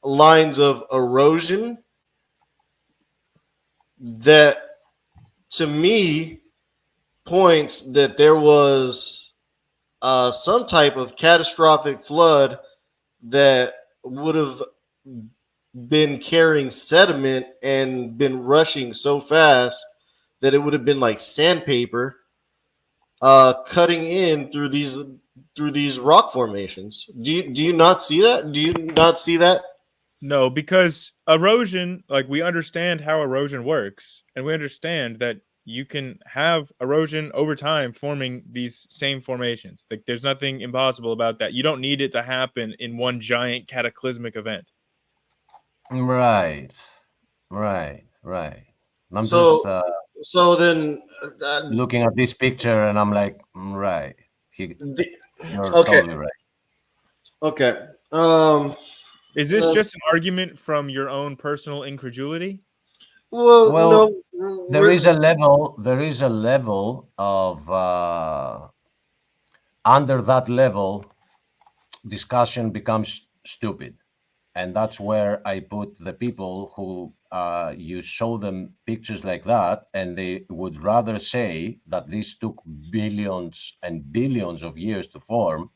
lines of erosion that, to me, points that there was some type of catastrophic flood that would have been carrying sediment and been rushing so fast that it would have been like sandpaper cutting in through these rock formations. Do you not see that? Do you not see that? No, because erosion, like, we understand how erosion works, and we understand that you can have erosion over time forming these same formations. Like, there's nothing impossible about that. You don't need it to happen in one giant cataclysmic event. Right. I'm So then looking at this picture, and I'm like, right. You're okay. totally right. Okay. Is this just an argument from your own personal incredulity? Well, no, there is a level of under that level, discussion becomes stupid, and that's where I put the people who you show them pictures like that, and they would rather say that this took billions and billions of years to form.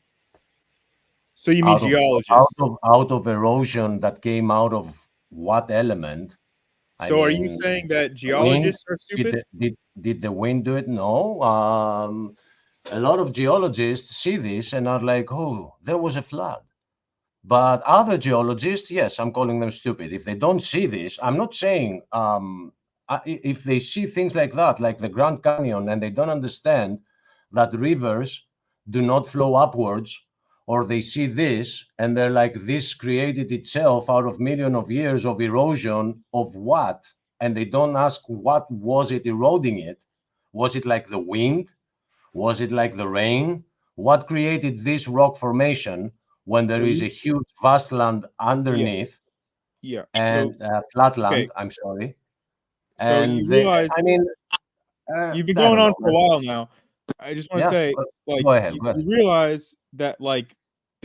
So you mean geologists? Out of erosion that came out of what element? So are you saying that geologists are stupid? Did the wind do it? No. A lot of geologists see this and are like, oh, there was a flood. But other geologists, yes, I'm calling them stupid. If they don't see this, I'm not saying if they see things like that, like the Grand Canyon, and they don't understand that rivers do not flow upwards, or they see this and they're like, this created itself out of millions of years of erosion of what? And they don't ask, what was it eroding it? Was it like the wind? Was it like the rain? What created this rock formation when there is a huge vast land underneath? Yeah. And flat land, okay. I'm sorry. So And you realize, you've been going on for a while now. I just want to say, like, go ahead. You realize that, like,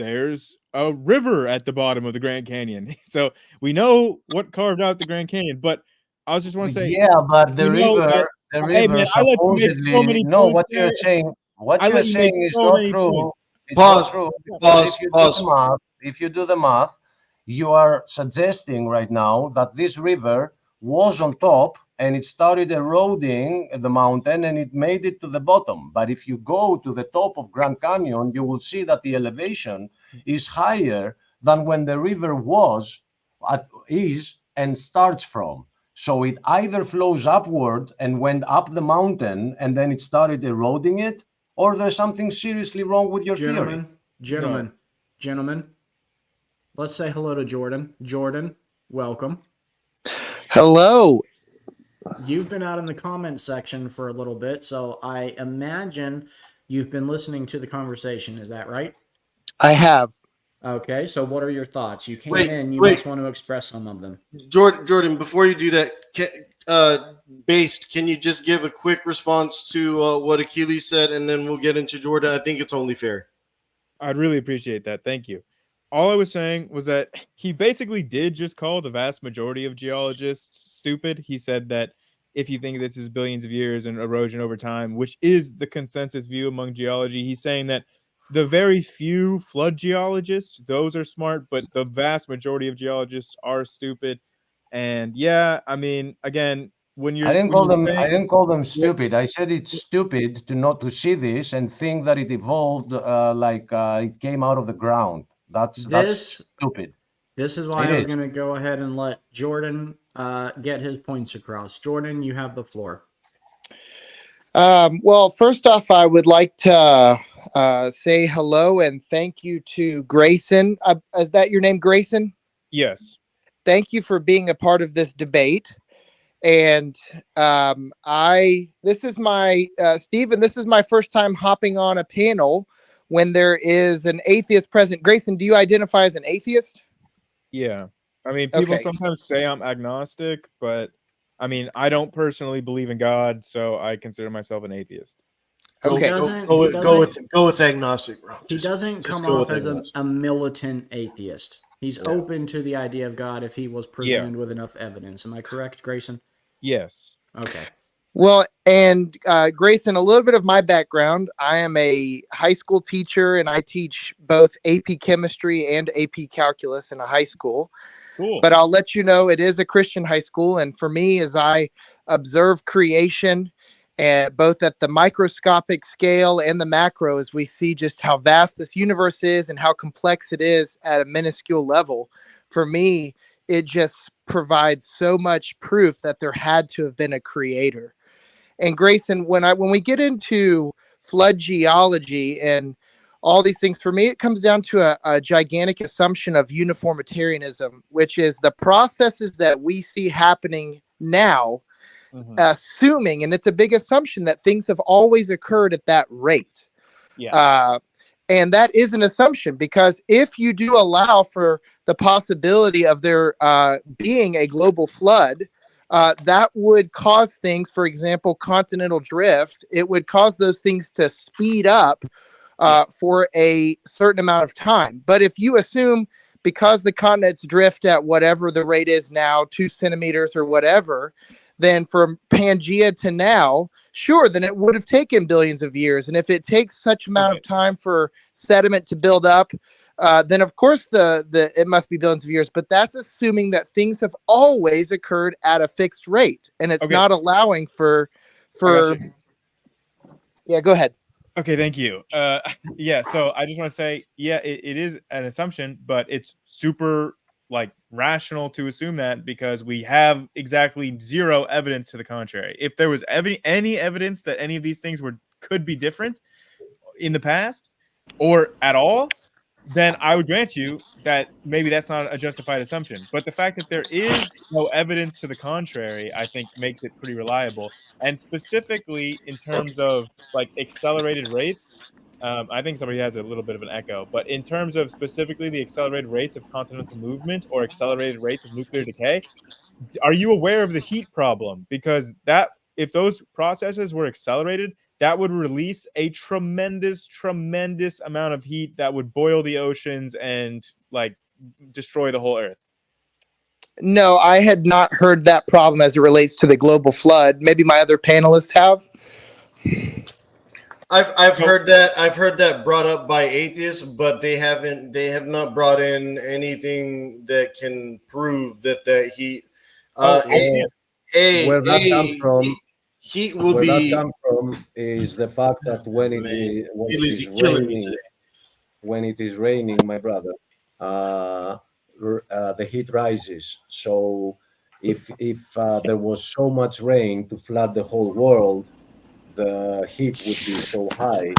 there's a river at the bottom of the Grand Canyon. So we know what carved out the Grand Canyon. But I just want to say, Yeah, but the you know that, hey river man, I let you make so supposedly, many no, points what there. you're saying, I let you make is so not many true. points. It's Pause. not true because Pause. if you do the math, you are suggesting right now that this river was on top and it started eroding the mountain and it made it to the bottom. But if you go to the top of Grand Canyon, you will see that the elevation is higher than when the river is and starts from. So it either flows upward and went up the mountain and then it started eroding it, or there's something seriously wrong with your theory. Gentlemen, let's say hello to Jordan. Jordan, welcome. Hello. You've been out in the comment section for a little bit, so I imagine you've been listening to the conversation. Is that right? I have. Okay, so what are your thoughts? You came in, you wait. must want to express some of them. Jordan, before you do that, Based, can you just give a quick response to what Achilles said, and then we'll get into Jordan? I think it's only fair. I'd really appreciate that. Thank you. All I was saying was that he basically did just call the vast majority of geologists stupid. He said that if you think this is billions of years and erosion over time, which is the consensus view among geology, he's saying that the very few flood geologists, those are smart, but the vast majority of geologists are stupid. And yeah, I mean, again, when you're I didn't call them saying, stupid. I said it's stupid to not to see this and think that it evolved it came out of the ground. That's stupid. This is why It I was is. going to go ahead and let Jordan get his points across. Jordan, you have the floor. Well, first off, I would like to say hello and thank you to Grayson. Is that your name, Grayson? Yes. Thank you for being a part of this debate. And this is my Stephen. This is my first time hopping on a panel when there is an atheist present. Grayson, do you identify as an atheist? Yeah. I mean, people Okay. sometimes say I'm agnostic, but I mean, I don't personally believe in God, so I consider myself an atheist. Okay. Go with agnostic, bro. He doesn't come go off with as a militant atheist. He's open to the idea of God if he was presented with enough evidence. Am I correct, Grayson? Yes. Okay. Well, and Grayson, a little bit of my background. I am a high school teacher, and I teach both AP chemistry and AP calculus in a high school. Cool. But I'll let you know it is a Christian high school, and for me, as I observe creation, and both at the microscopic scale and the macro, as we see just how vast this universe is and how complex it is at a minuscule level, for me, it just provides so much proof that there had to have been a creator. And Grayson, when we get into flood geology and all these things, for me, it comes down to a gigantic assumption of uniformitarianism, which is the processes that we see happening now, assuming, and it's a big assumption, that things have always occurred at that rate. Yeah. And that is an assumption, because if you do allow for the possibility of there being a global flood, that would cause things, for example, continental drift. It would cause those things to speed up for a certain amount of time. But if you assume, because the continents drift at whatever the rate is now, 2 centimeters or whatever, then from Pangea to now, sure, then it would have taken billions of years. And if it takes such amount of time for sediment to build up, then of course it must be billions of years. But that's assuming that things have always occurred at a fixed rate, and it's not allowing for. Yeah, go ahead. Okay, thank you. Yeah, so I just want to say, yeah, it is an assumption, but it's super rational to assume that, because we have exactly zero evidence to the contrary. If there was any evidence that any of these things could be different in the past or at all, then I would grant you that maybe that's not a justified assumption. But the fact that there is no evidence to the contrary, I think, makes it pretty reliable. And specifically in terms of accelerated rates, I think somebody has a little bit of an echo, but in terms of specifically the accelerated rates of continental movement or accelerated rates of nuclear decay, are you aware of the heat problem? Because if those processes were accelerated, that would release a tremendous amount of heat that would boil the oceans and like destroy the whole earth. No, I had not heard that problem as it relates to the global flood. Maybe my other panelists have. I've heard that brought up by atheists, but they have not brought in anything that can prove that heat Where that comes from, heat will where be that comes from is the fact that when it is raining, my brother, the heat rises. So if there was so much rain to flood the whole world, the heat would be so high.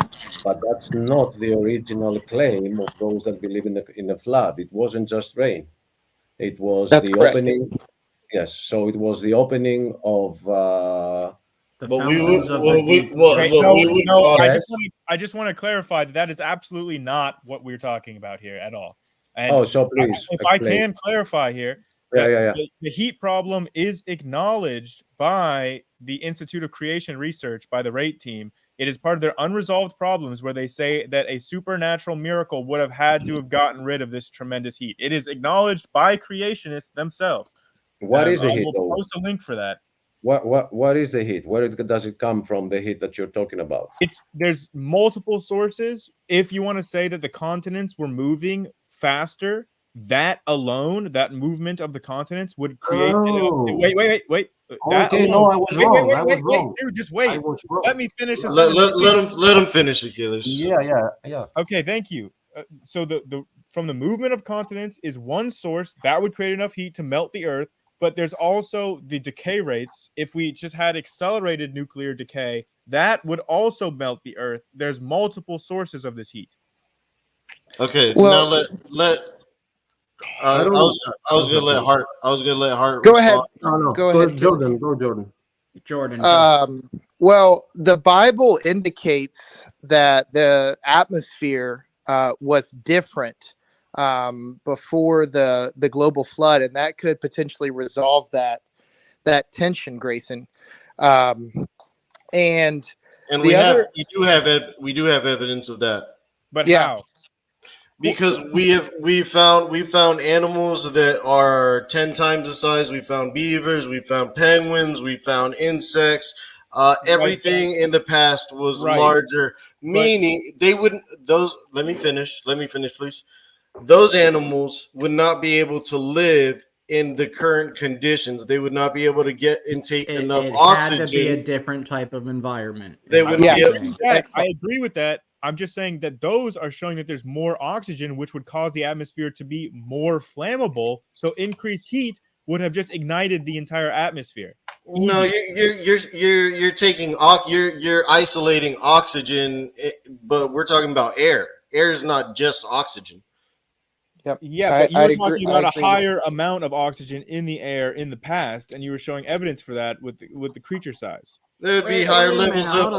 But that's not the original claim of those that believe in a flood. It wasn't just rain. It was the opening. Yes, so it was the opening of the fountains of the deep. I just want to clarify that is absolutely not what we're talking about here at all. And so please, if I can clarify here, the heat problem is acknowledged by the Institute of Creation Research, by the RATE team. It is part of their unresolved problems where they say that a supernatural miracle would have had to have gotten rid of this tremendous heat. It is acknowledged by creationists themselves. What is the heat? We'll post a link for that. What is the heat? Where does it come from? The heat that you're talking about? There's multiple sources. If you want to say that the continents were moving faster, that alone, that movement of the continents would create. Wait. Okay, no, I was wrong. I was wrong. Dude, just wait. Let me finish this. Let him finish, Achilles. Yeah. Okay, thank you. So from the movement of continents is one source that would create enough heat to melt the earth. But there's also the decay rates. If we just had accelerated nuclear decay, that would also melt the earth. There's multiple sources of this heat. Okay, now let I was gonna let Hart. Go respond. ahead. No. Go ahead, Jordan. Go, Jordan. Well, the Bible indicates that the atmosphere was different before the global flood, and that could potentially resolve that tension, Grayson. And we do have evidence of that. But how? Because we found animals that are 10 times the size. We found beavers, we found penguins, we found insects. Everything in the past was larger, meaning they wouldn't. Let me finish, please. Those animals would not be able to live in the current conditions. They would not be able to get and take enough oxygen. It had to be a different type of environment. They would I agree with that. I'm just saying that those are showing that there's more oxygen, which would cause the atmosphere to be more flammable. So increased heat would have just ignited the entire atmosphere. No, you're isolating oxygen, but we're talking about air. Air is not just oxygen. Yep. Yeah, but you were talking about a higher amount of oxygen in the air in the past, and you were showing evidence for that with the creature size. There'd be higher levels of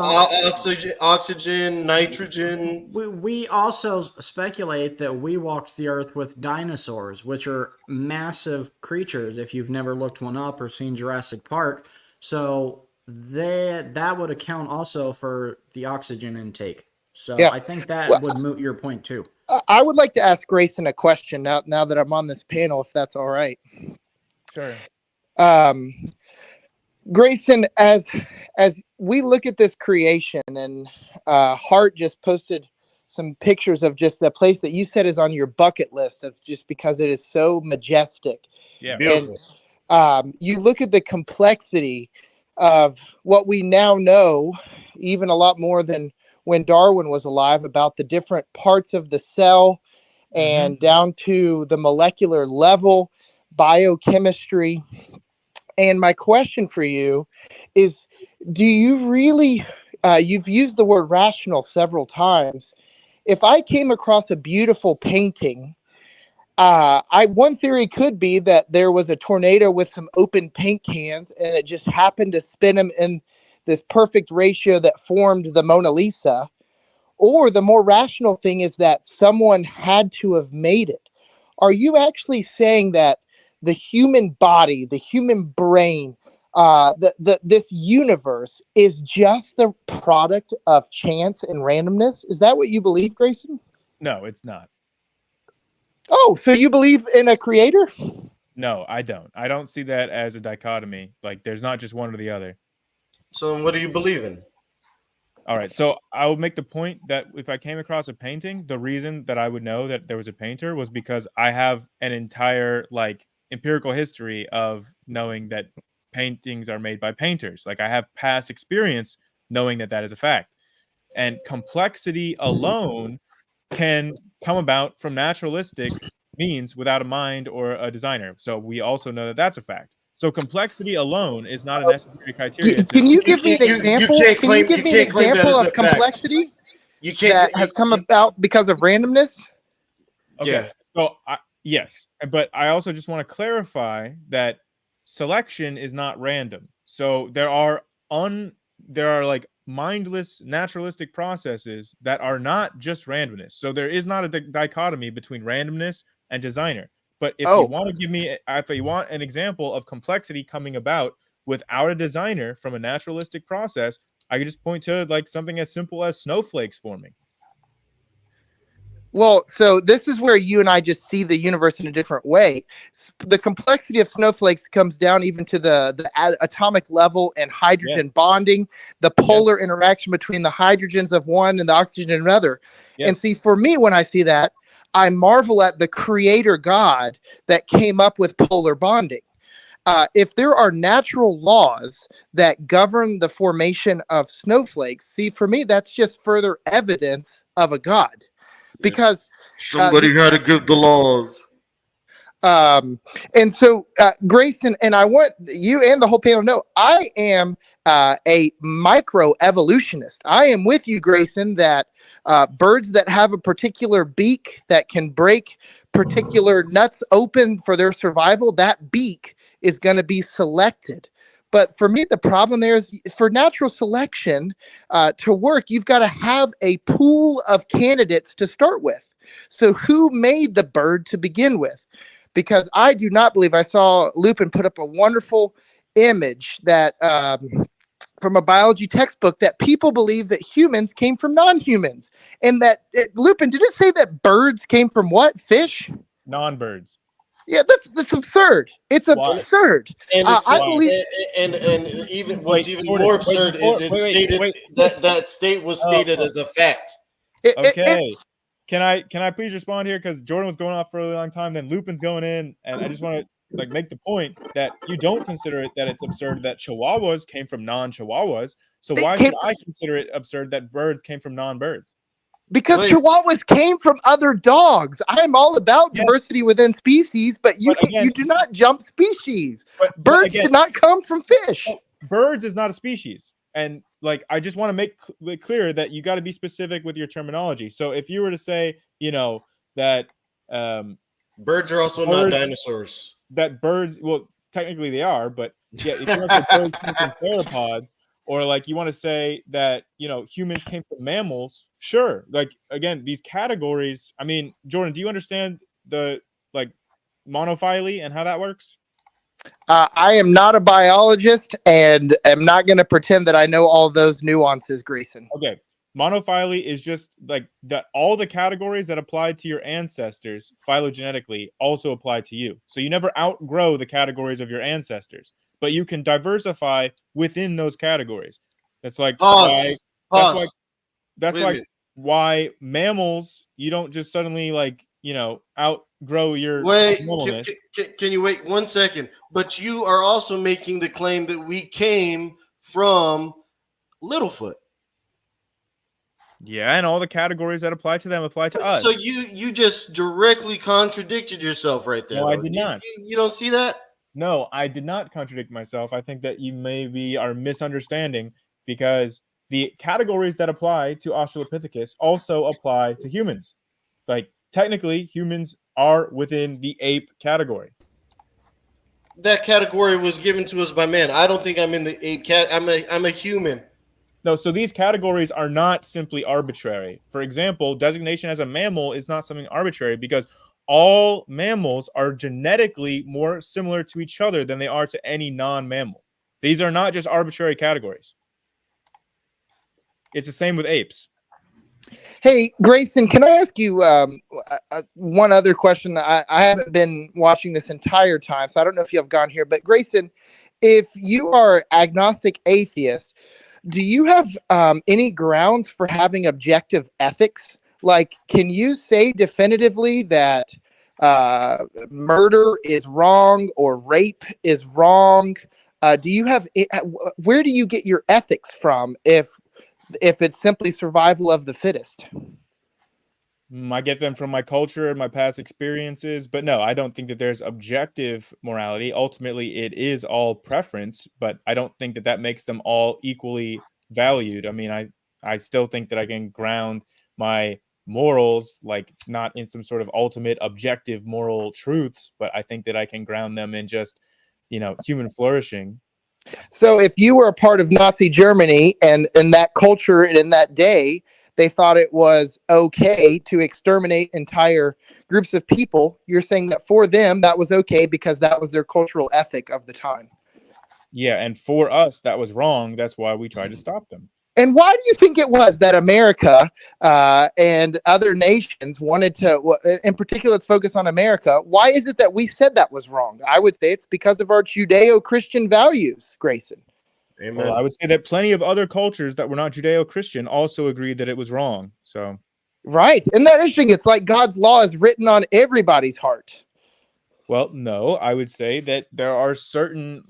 oxygen, nitrogen. We also speculate that we walked the earth with dinosaurs, which are massive creatures if you've never looked one up or seen Jurassic Park. So that would account also for the oxygen intake. So I think that would moot your point too. I would like to ask Grayson a question now that I'm on this panel, if that's all right. Sure. Grayson, as we look at this creation, and Hart just posted some pictures of just the place that you said is on your bucket list, of just because it is so majestic. Yeah, beautiful. And you look at the complexity of what we now know, even a lot more than when Darwin was alive, about the different parts of the cell and down to the molecular level, biochemistry. And my question for you is, do you really, you've used the word rational several times. If I came across a beautiful painting, one theory could be that there was a tornado with some open paint cans and it just happened to spin them in this perfect ratio that formed the Mona Lisa. Or the more rational thing is that someone had to have made it. Are you actually saying that the human body, the human brain, this universe is just the product of chance and randomness? Is that what you believe, Grayson? No, it's not. Oh, so you believe in a creator? No, I don't. I don't see that as a dichotomy. Like, there's not just one or the other. So what do you believe in? All right. So I will make the point that if I came across a painting, the reason that I would know that there was a painter was because I have an entire like empirical history of knowing that paintings are made by painters. Like I have past experience knowing that that is a fact. And complexity alone can come about from naturalistic means without a mind or a designer. So we also know that that's a fact. So complexity alone is not a necessary criteria. Can you give me an example? Can you give me an example of complexity that has come about because of randomness? Okay. So yes, but I also just want to clarify that selection is not random. So there are like mindless naturalistic processes that are not just randomness. So there is not a dichotomy between randomness and designer. But if you want to give me, if you want an example of complexity coming about without a designer from a naturalistic process, I could just point to like something as simple as snowflakes forming. Well, so this is where you and I just see the universe in a different way. The complexity of snowflakes comes down even to the atomic level and hydrogen bonding, the polar interaction between the hydrogens of one and the oxygen of another. And see, for me, when I see that, I marvel at the creator God that came up with polar bonding. If there are natural laws that govern the formation of snowflakes, see, for me, that's just further evidence of a God. Because somebody had to give the laws. And so, Grayson, and I want you and the whole panel to know, I am a micro evolutionist. I am with you, Grayson, that birds that have a particular beak that can break particular nuts open for their survival, that beak is going to be selected. But for me, the problem there is for natural selection to work, you've got to have a pool of candidates to start with. So who made the bird to begin with? Because I do not believe, I saw Lupin put up a wonderful image that from a biology textbook that people believe that humans came from non-humans. And that, Lupin, did it say that birds came from what? Fish? Non-birds. Yeah, that's absurd. It's absurd. And I believe, and even what's even more absurd is it stated that state was stated as a fact. Okay. Can I please respond here? Because Jordan was going off for a really long time, then Lupin's going in, and I just want to like make the point that you don't consider it that it's absurd that chihuahuas came from non-chihuahuas. So why should I consider it absurd that birds came from non-birds? Because chihuahuas came from other dogs. I am all about diversity within species, but you do not jump species. Birds did not come from fish. Birds is not a species. And like, I just want to make clear that you got to be specific with your terminology. So if you were to say, you know, that birds are also not dinosaurs. That birds, well, technically they are, but yeah, if you want to say birds came from theropods, or like you want to say that, you know, humans came from mammals, sure. Like, again, these categories, I mean, Jordan, do you understand the like monophyly and how that works? I am not a biologist and am not going to pretend that I know all those nuances, Grayson. Okay. Monophyly is just like that all the categories that applied to your ancestors phylogenetically also apply to you. So you never outgrow the categories of your ancestors, but you can diversify within those categories. That's like why mammals, you don't just suddenly like, you know, outgrow your normalness. Can you wait 1 second? But you are also making the claim that we came from Littlefoot. Yeah, and all the categories that apply to them apply to us. So you just directly contradicted yourself right there. No, I did not. You don't see that? No, I did not contradict myself. I think that you maybe are misunderstanding because the categories that apply to Australopithecus also apply to humans. Like, technically, humans are within the ape category. That category was given to us by man. I don't think I'm in the ape cat. I'm a human. No, so these categories are not simply arbitrary. For example, designation as a mammal is not something arbitrary because all mammals are genetically more similar to each other than they are to any non-mammal. These are not just arbitrary categories. It's the same with apes. Hey, Grayson, can I ask you one other question? I haven't been watching this entire time, so I don't know if you have gone here. But Grayson, if you are agnostic atheist, do you have any grounds for having objective ethics? Like, can you say definitively that murder is wrong or rape is wrong? Do you have? Where do you get your ethics from if it's simply survival of the fittest? I get them from my culture and my past experiences, but no, I don't think that there's objective morality. Ultimately, it is all preference, but I don't think that makes them all equally valued. I mean, I still think that I can ground my morals, like not in some sort of ultimate objective moral truths, but I think that I can ground them in just, human flourishing. So if you were a part of Nazi Germany and in that culture and in that day, they thought it was okay to exterminate entire groups of people, you're saying that for them, that was okay because that was their cultural ethic of the time. Yeah, and for us, that was wrong. That's why we tried to stop them. And why do you think it was that America and other nations wanted to, in particular, let's focus on America. Why is it that we said that was wrong? I would say it's because of our Judeo-Christian values, Grayson. Amen. Well, I would say that plenty of other cultures that were not Judeo-Christian also agreed that it was wrong. So, right. Isn't that interesting? It's like God's law is written on everybody's heart. Well, no, I would say that there are certain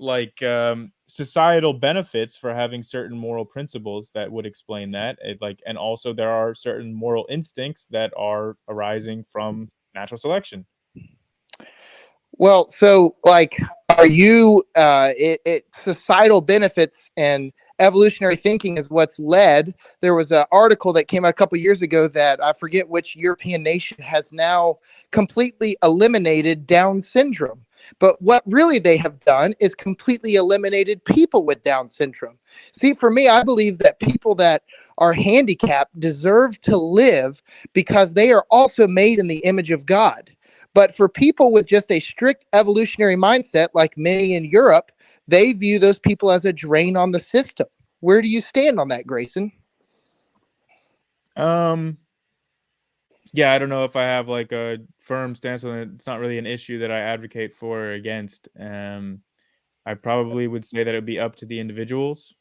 societal benefits for having certain moral principles that would explain that. And also there are certain moral instincts that are arising from natural selection. Well, so are you societal benefits and evolutionary thinking is what's led. There was an article that came out a couple years ago that I forget which European nation has now completely eliminated Down syndrome. But what really they have done is completely eliminated people with Down syndrome. See, for me, I believe that people that are handicapped deserve to live because they are also made in the image of God. But for people with just a strict evolutionary mindset, like many in Europe, they view those people as a drain on the system. Where do you stand on that, Grayson? Yeah, I don't know if I have a firm stance on it. It's not really an issue that I advocate for or against. I probably would say that it would be up to the individuals.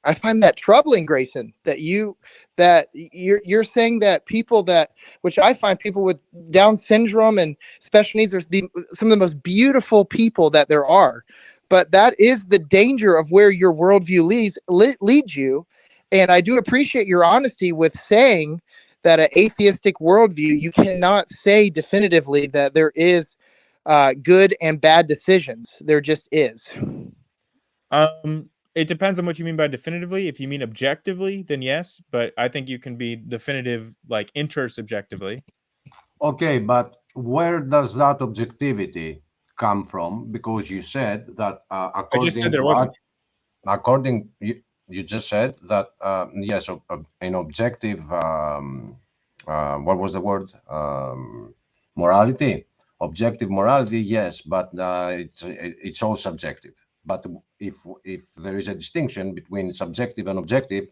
I find that troubling, Grayson, that you're saying that people which I find people with Down syndrome and special needs are some of the most beautiful people that there are. But that is the danger of where your worldview leads you. And I do appreciate your honesty with saying that an atheistic worldview, you cannot say definitively that there is good and bad decisions. There just is. It depends on what you mean by definitively. If you mean objectively, then yes. But I think you can be definitive, intersubjectively. Okay, but where does that objectivity come from? Because you said that according I just said there wasn't. You just said that yes, an objective. What was the word? Morality. Objective morality, yes, but it's all subjective. But if there is a distinction between subjective and objective,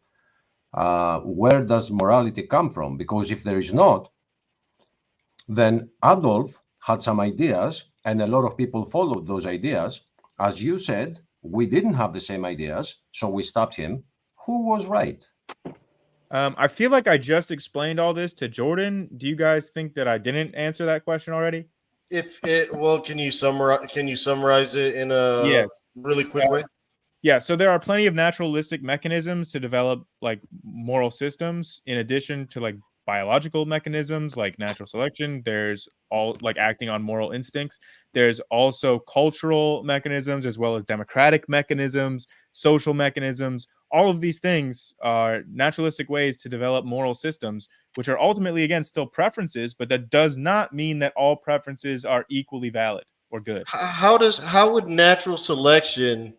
where does morality come from? Because if there is not, then Adolf had some ideas, and a lot of people followed those ideas. As you said, we didn't have the same ideas, so we stopped him. Who was right? I feel like I just explained all this to Jordan. Do you guys think that I didn't answer that question already? Can you summarize it in a really quick way? Yeah, so there are plenty of naturalistic mechanisms to develop moral systems in addition to biological mechanisms like natural selection. There's all acting on moral instincts. There's also cultural mechanisms as well as democratic mechanisms, social mechanisms. All of these things are naturalistic ways to develop moral systems, which are ultimately, again, still preferences, but that does not mean that all preferences are equally valid or good. How would natural selection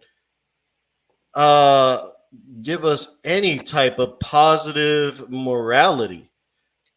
give us any type of positive morality?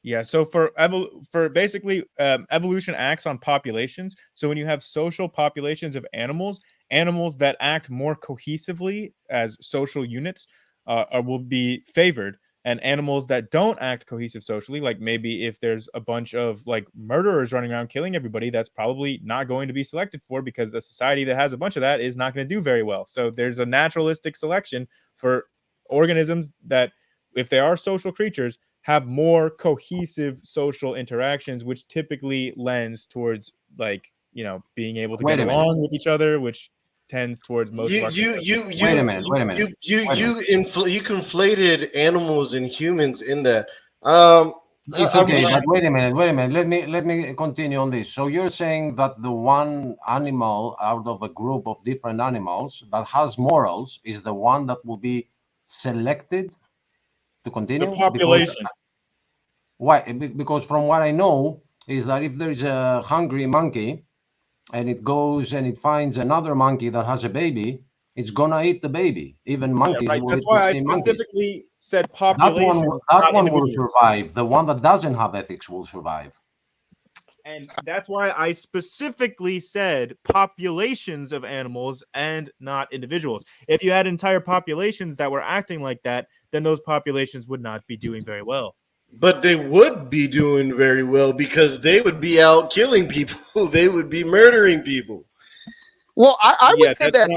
Yeah, so for basically evolution acts on populations. So when you have social populations of animals that act more cohesively as social units will be favored, and animals that don't act cohesive socially, like maybe if there's a bunch of like murderers running around killing everybody, that's probably not going to be selected for, because a society that has a bunch of that is not going to do very well. So there's a naturalistic selection for organisms that, if they are social creatures, have more cohesive social interactions, which typically lends towards, like, being able to Wait get a minute. along with each other, which tends towards most of our Wait a minute. You conflated animals and humans in that. It's okay, but wait a minute. Let me continue on this. So you're saying that the one animal out of a group of different animals that has morals is the one that will be selected to continue? The population. Why? Because from what I know is that if there's a hungry monkey and it goes and it finds another monkey that has a baby, it's gonna eat the baby. Even monkeys Yeah, right. will That's eat why the I same monkeys. specifically said population. That one will survive. The one that doesn't have ethics will survive. And that's why I specifically said populations of animals and not individuals. If you had entire populations that were acting like that, then those populations would not be doing very well. But they would be doing very well because they would be out killing people. They would be murdering people. Well, I would say that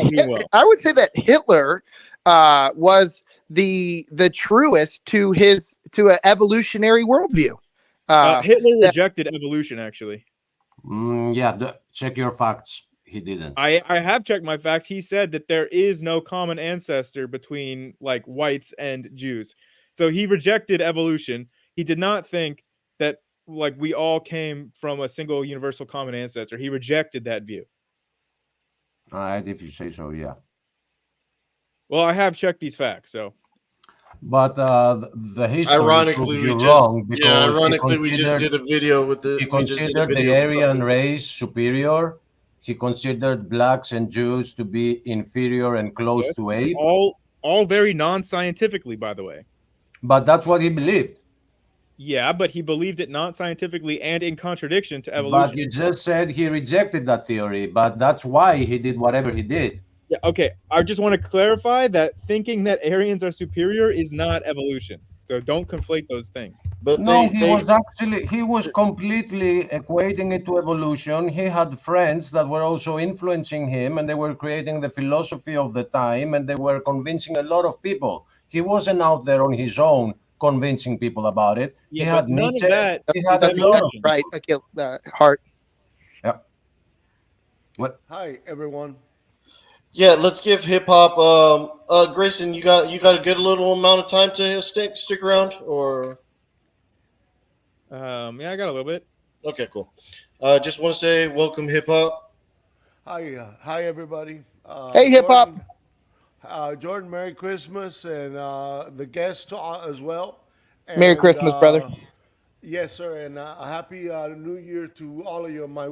I would say that Hitler was the truest to an evolutionary worldview. Hitler rejected evolution, actually. Check your facts. He didn't. I have checked my facts. He said that there is no common ancestor between like whites and Jews. So he rejected evolution. He did not think that like we all came from a single universal common ancestor. He rejected that view. All right, if you say so, yeah. Well, I have checked these facts, so. But the history Ironically, proves you wrong because we just did a video with the. He considered the Aryan race superior. He considered blacks and Jews to be inferior and close to ape. All very non-scientifically, by the way. But that's what he believed. Yeah, but he believed it non-scientifically and in contradiction to evolution. But you just said he rejected that theory, but that's why he did whatever he did. Yeah, okay. I just want to clarify that thinking that Aryans are superior is not evolution. So don't conflate those things. But he was completely equating it to evolution. He had friends that were also influencing him, and they were creating the philosophy of the time, and they were convincing a lot of people. He wasn't out there on his own convincing people about it. Yeah, he but had none Nietzsche. of that He had is evolution. Right. Okay. Hart. Yeah. What? Hi, everyone. Yeah, let's give hip hop. Grayson, you got a good little amount of time to stick around, or? Yeah, I got a little bit. Okay, cool. Just want to say welcome, hip hop. Hi, everybody. Hey, hip hop. Jordan, Merry Christmas, and the guests as well. And, Merry Christmas, brother. Yes, sir, and a happy New Year to all of you. My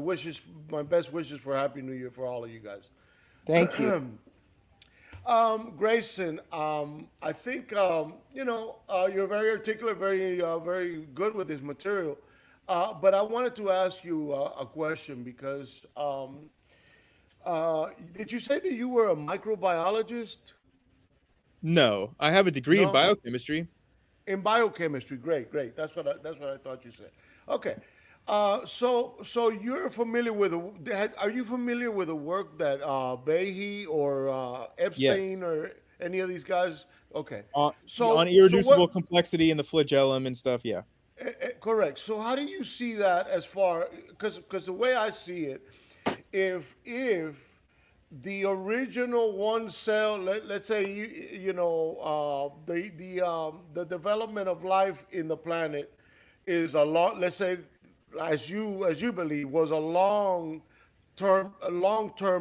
best wishes for a happy New Year for all of you guys. Thank you. Grayson, I think you're very articulate, very good with this material. But I wanted to ask you a question because did you say that you were a microbiologist? No, I have a degree in biochemistry. In biochemistry, great. That's what I thought you said. Okay. So you're familiar with are you familiar with the work that Behe or Epstein or any of these guys? Okay. So on irreducible complexity in the flagellum and stuff, yeah. Correct. So how do you see that as far because the way I see it, if the original one cell, let's say the development of life in the planet is a long, let's say, as you believe, was a long-term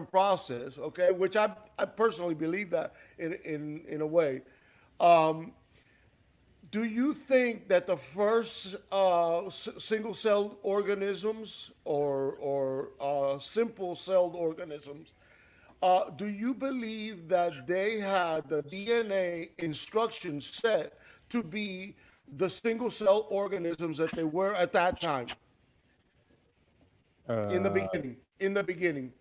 process, okay, which I personally believe that in a way. Do you think that the first single-celled organisms or simple-celled organisms, do you believe that they had the DNA instruction set to be the single cell organisms that they were at that time in the Uh, beginning. In the beginning,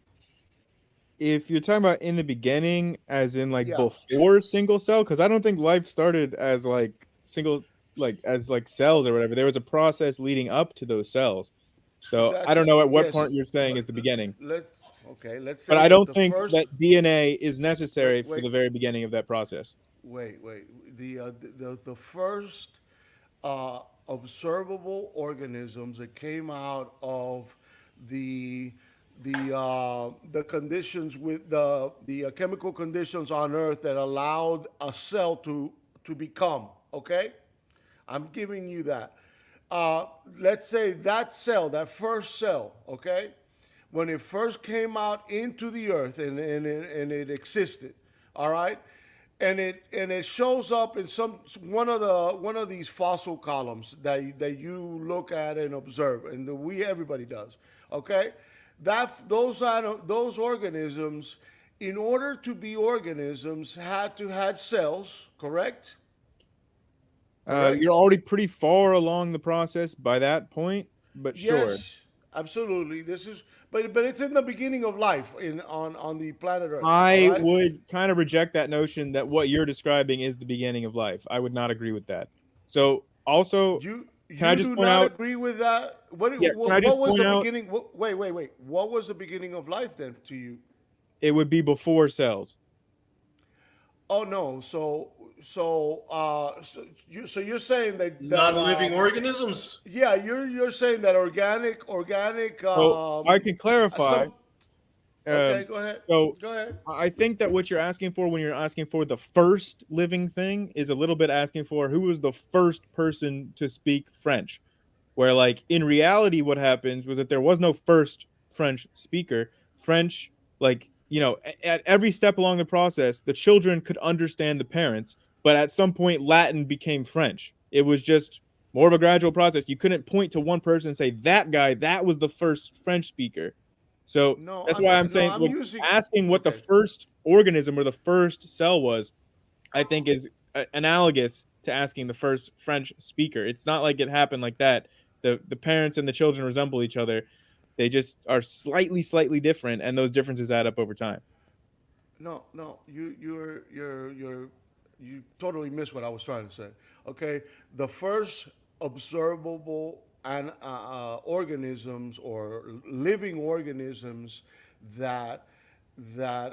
if you're talking about in the beginning, as in like yeah. before single cell, because I don't think life started as like single, like as like cells or whatever. There was a process leading up to those cells. So I That's don't know at what yes, point you're saying but is the beginning, let okay. Let's but say I that don't the think first that DNA is necessary for wait, the very beginning of that process. wait. The first observable organisms that came out of the the conditions with the chemical conditions on Earth that allowed a cell to become. Okay, I'm giving you that. Let's say that cell, that first cell, okay, when it first came out into the earth and it existed, all right, and it shows up in some one of these fossil columns that you look at and observe, and everybody does, okay, those organisms, in order to be organisms, had to had cells, correct? Correct. You're already pretty far along the process by that point, but sure. Yes, absolutely. This is, but it's in the beginning of life on the planet Earth. All I right. would kind of reject that notion that what you're describing is the beginning of life. I would not agree with that. So, also, can I You just do point not out? agree with that? Yeah, can I What just was point the out beginning? Wait. What was the beginning of life then to you? it would be before cells? Oh no. So you're saying that Non-living organisms. yeah, you're saying that organic So I can clarify. some okay, go ahead. So Go ahead. I think that what you're asking for when you're asking for the first living thing is a little bit asking for who was the first person to speak French. Where, like, in reality, what happened was that there was no first French speaker. French, like, at every step along the process, the children could understand the parents, but at some point, Latin became French. It was just more of a gradual process. You couldn't point to one person and say, that guy, that was the first French speaker. So No, that's why I'm no, saying, I'm look, using asking what the okay. first organism or the first cell was, I think is analogous to asking the first French speaker. It's not like it happened like that. The parents and the children resemble each other. They just are slightly different, and those differences add up over time. No. You totally missed what I was trying to say. Okay, the first observable and organisms or living organisms that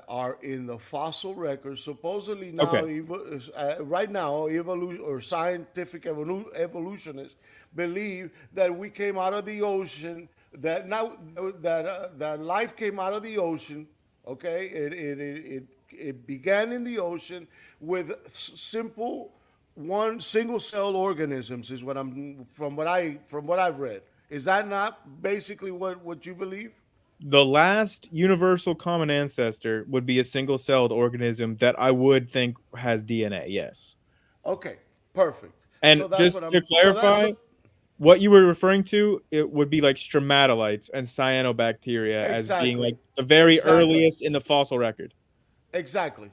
are in the fossil record supposedly now Okay. right now evolution or scientific evolutionists believe that we came out of the ocean, that now that life came out of the ocean. Okay, it began in the ocean with simple one single cell organisms is what I'm from what I've read. Is that not basically what you believe? The last universal common ancestor would be a single-celled organism that I would think has DNA, yes. Okay, perfect. And So that's just what to I'm. So that's clarify, what you were referring to, it would be like stromatolites and cyanobacteria as being exactly, like the very exactly, earliest in the fossil record. exactly.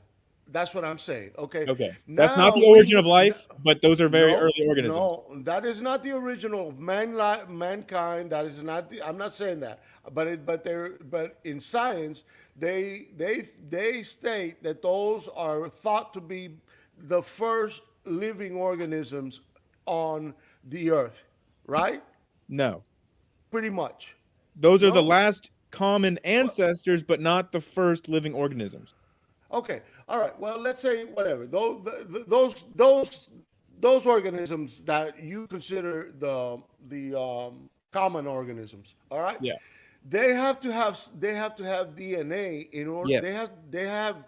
That's what I'm saying. Okay. Okay. That's not Now the origin of life, but those are very no, early organisms. no, that is not the original of mankind. That is not. I'm not saying that. But in science, they state that those are thought to be the first living organisms on the earth, right? No. Pretty much. Those are the No. last common ancestors, but not the first living organisms. Okay. All right. Well, let's say whatever. Those organisms that you consider the common organisms. All right. Yeah. They have to have DNA in order. Yes. They have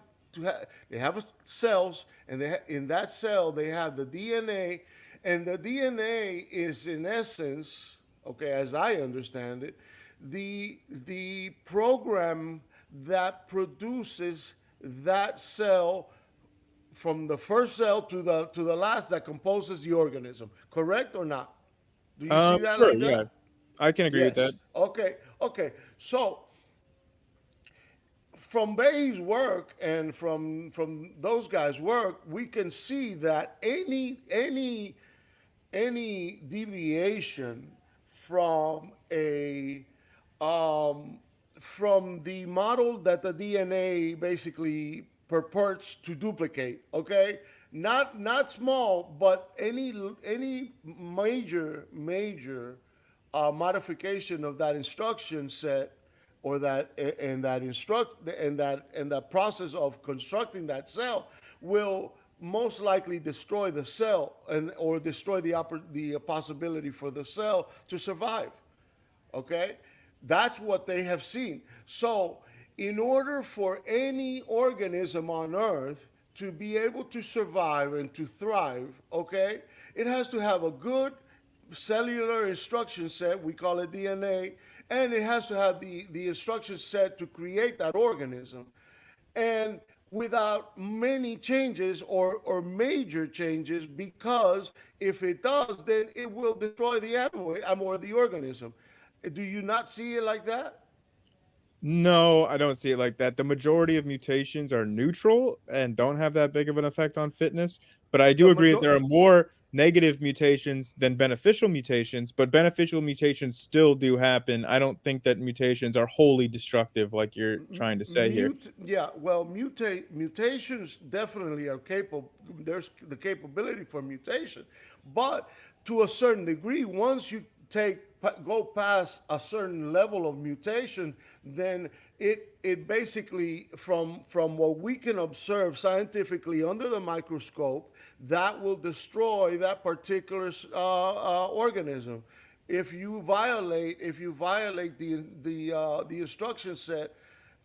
cells, and in that cell they have the DNA, and the DNA is in essence, okay, as I understand it, the program that produces that cell from the first cell to the last that composes the organism. Correct or not? Do you see that Sure, like yeah. that? I can agree with Yes. that. Okay. So from Bay's work and from those guys' work, we can see that any deviation from a from the model that the DNA basically purports to duplicate. Okay, not small, but any major modification of that instruction set, or that process of constructing that cell, will most likely destroy the cell, or destroy the possibility for the cell to survive. Okay, that's what they have seen. So in order for any organism on earth to be able to survive and to thrive, okay, it has to have a good cellular instruction set, we call it DNA, and it has to have the instruction set to create that organism. And without many changes, or major changes, because if it does, then it will destroy the animal or the organism. Do you not see it like that? No, I don't see it like that. The majority of mutations are neutral and don't have that big of an effect on fitness. But I do agree that there are more negative mutations than beneficial mutations, but beneficial mutations still do happen. I don't think that mutations are wholly destructive like you're trying to say here. Yeah, well, mutations definitely are capable. There's the capability for mutation, but to a certain degree, once you go past a certain level of mutation, then it basically, from what we can observe scientifically under the microscope, that will destroy that particular organism. If you violate the instruction set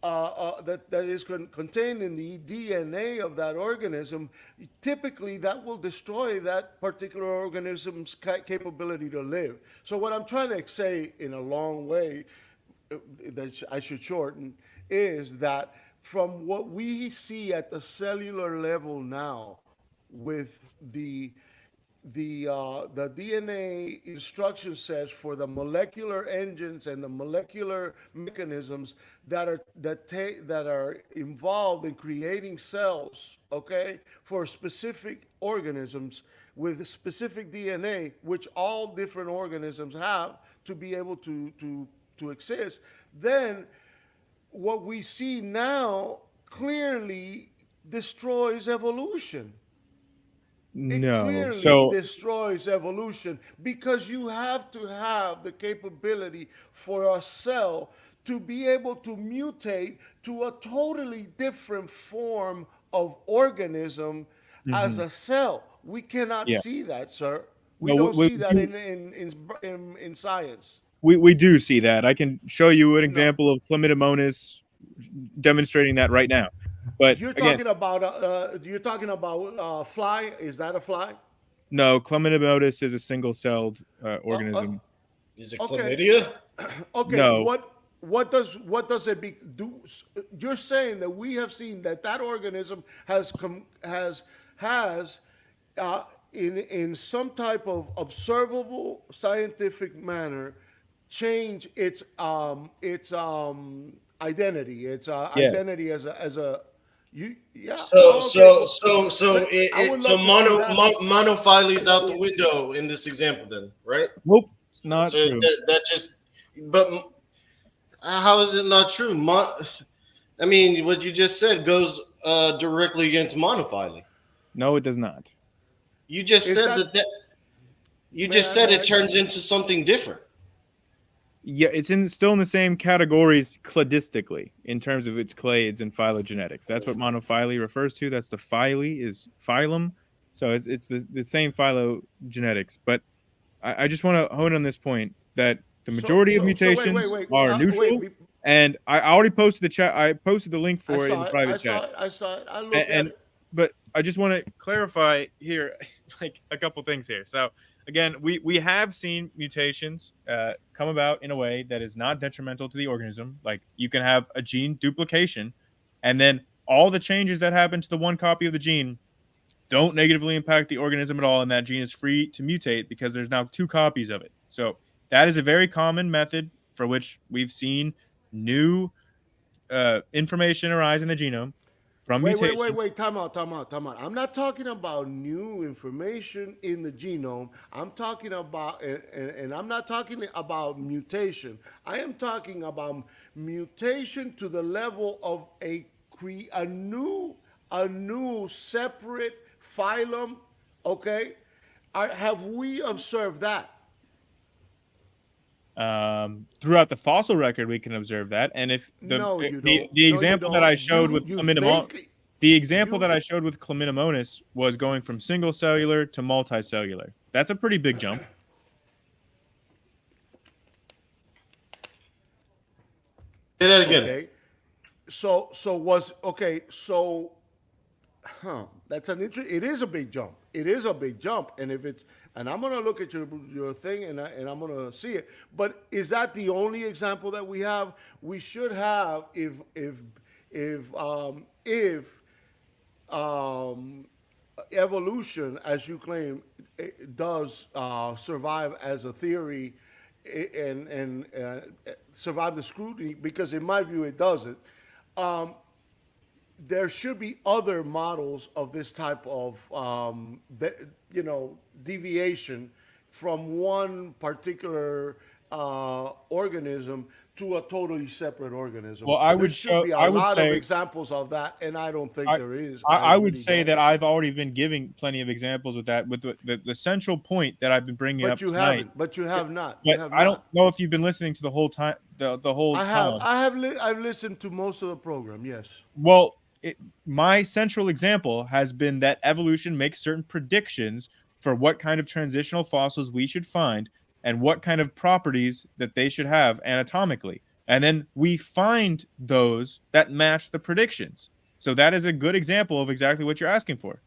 that is contained in the DNA of that organism, typically that will destroy that particular organism's capability to live. So what I'm trying to say in a long way, that I should shorten, is that from what we see at the cellular level now, with the DNA instruction sets for the molecular engines and the molecular mechanisms that are involved in creating cells, okay, for specific organisms with specific DNA, which all different organisms have to be able to exist, then what we see now clearly destroys evolution. No. Destroys evolution, because you have to have the capability for a cell to be able to mutate to a totally different form of organism as a cell. We cannot see that, sir. We don't see that in science. We do see that. I can show you an example of Chlamydomonas demonstrating that right now. But you're again, talking about fly. Is that a fly? no, Chlamydomonas is a single-celled organism. Is it chlamydia? Okay. No. What does it do? You're saying that we have seen that organism has in some type of observable scientific manner change its identity. Its identity as a monophyly is out the window in this example, then, right? Nope, not true. But how is it not true? I mean, what you just said goes directly against monophyly. No, it does not. You just said that. You just said it turns into something different. Yeah, it's still in the same categories cladistically in terms of its clades and phylogenetics. That's what monophyly refers to. That's the phyly is phylum. So it's the same phylogenetics. But I just want to hone on this point that the majority of mutations are neutral. And I already posted the chat. I posted the link for it in the private chat. I saw it. I looked at it. But I just want to clarify here, like a couple things here. So again, we have seen mutations come about in a way that is not detrimental to the organism. Like you can have a gene duplication, and then all the changes that happen to the one copy of the gene don't negatively impact the organism at all, and that gene is free to mutate because there's now two copies of it. So that is a very common method for which we've seen new information arise in the genome from Wait, mutations. time out. I'm not talking about new information in the genome. I'm talking about, and I'm not talking about mutation. I am talking about mutation to the level of a new separate phylum. Okay, have we observed that? Throughout the fossil record, we can observe that. And if No, you the don't. the No, you example that don't. I showed with You Chlamydomonas, think the example you that I showed with Chlamydomonas was going from single cellular to multicellular. That's a pretty big jump. Say that again. okay? That's it is a big jump. It is a big jump, and I'm gonna look at your thing, and I'm gonna see it. But is that the only example that we have? We should have if evolution, as you claim, it does survive as a theory and survive the scrutiny, because in my view it doesn't. There should be other models of this type of deviation from one particular organism to a totally separate organism. Well, I There would should be a I would lot of say examples of that, and I don't think there is. I would really say don't. that I've already been giving plenty of examples with that. With the central point that I've been bringing up But you tonight. haven't. But you have not. You But have I don't not. know if you've been listening to the whole time. The whole time. I've listened to most of the program. Yes. Well, my central example has been that evolution makes certain predictions for what kind of transitional fossils we should find and what kind of properties that they should have anatomically. And then we find those that match the predictions. So that is a good example of exactly what you're asking for.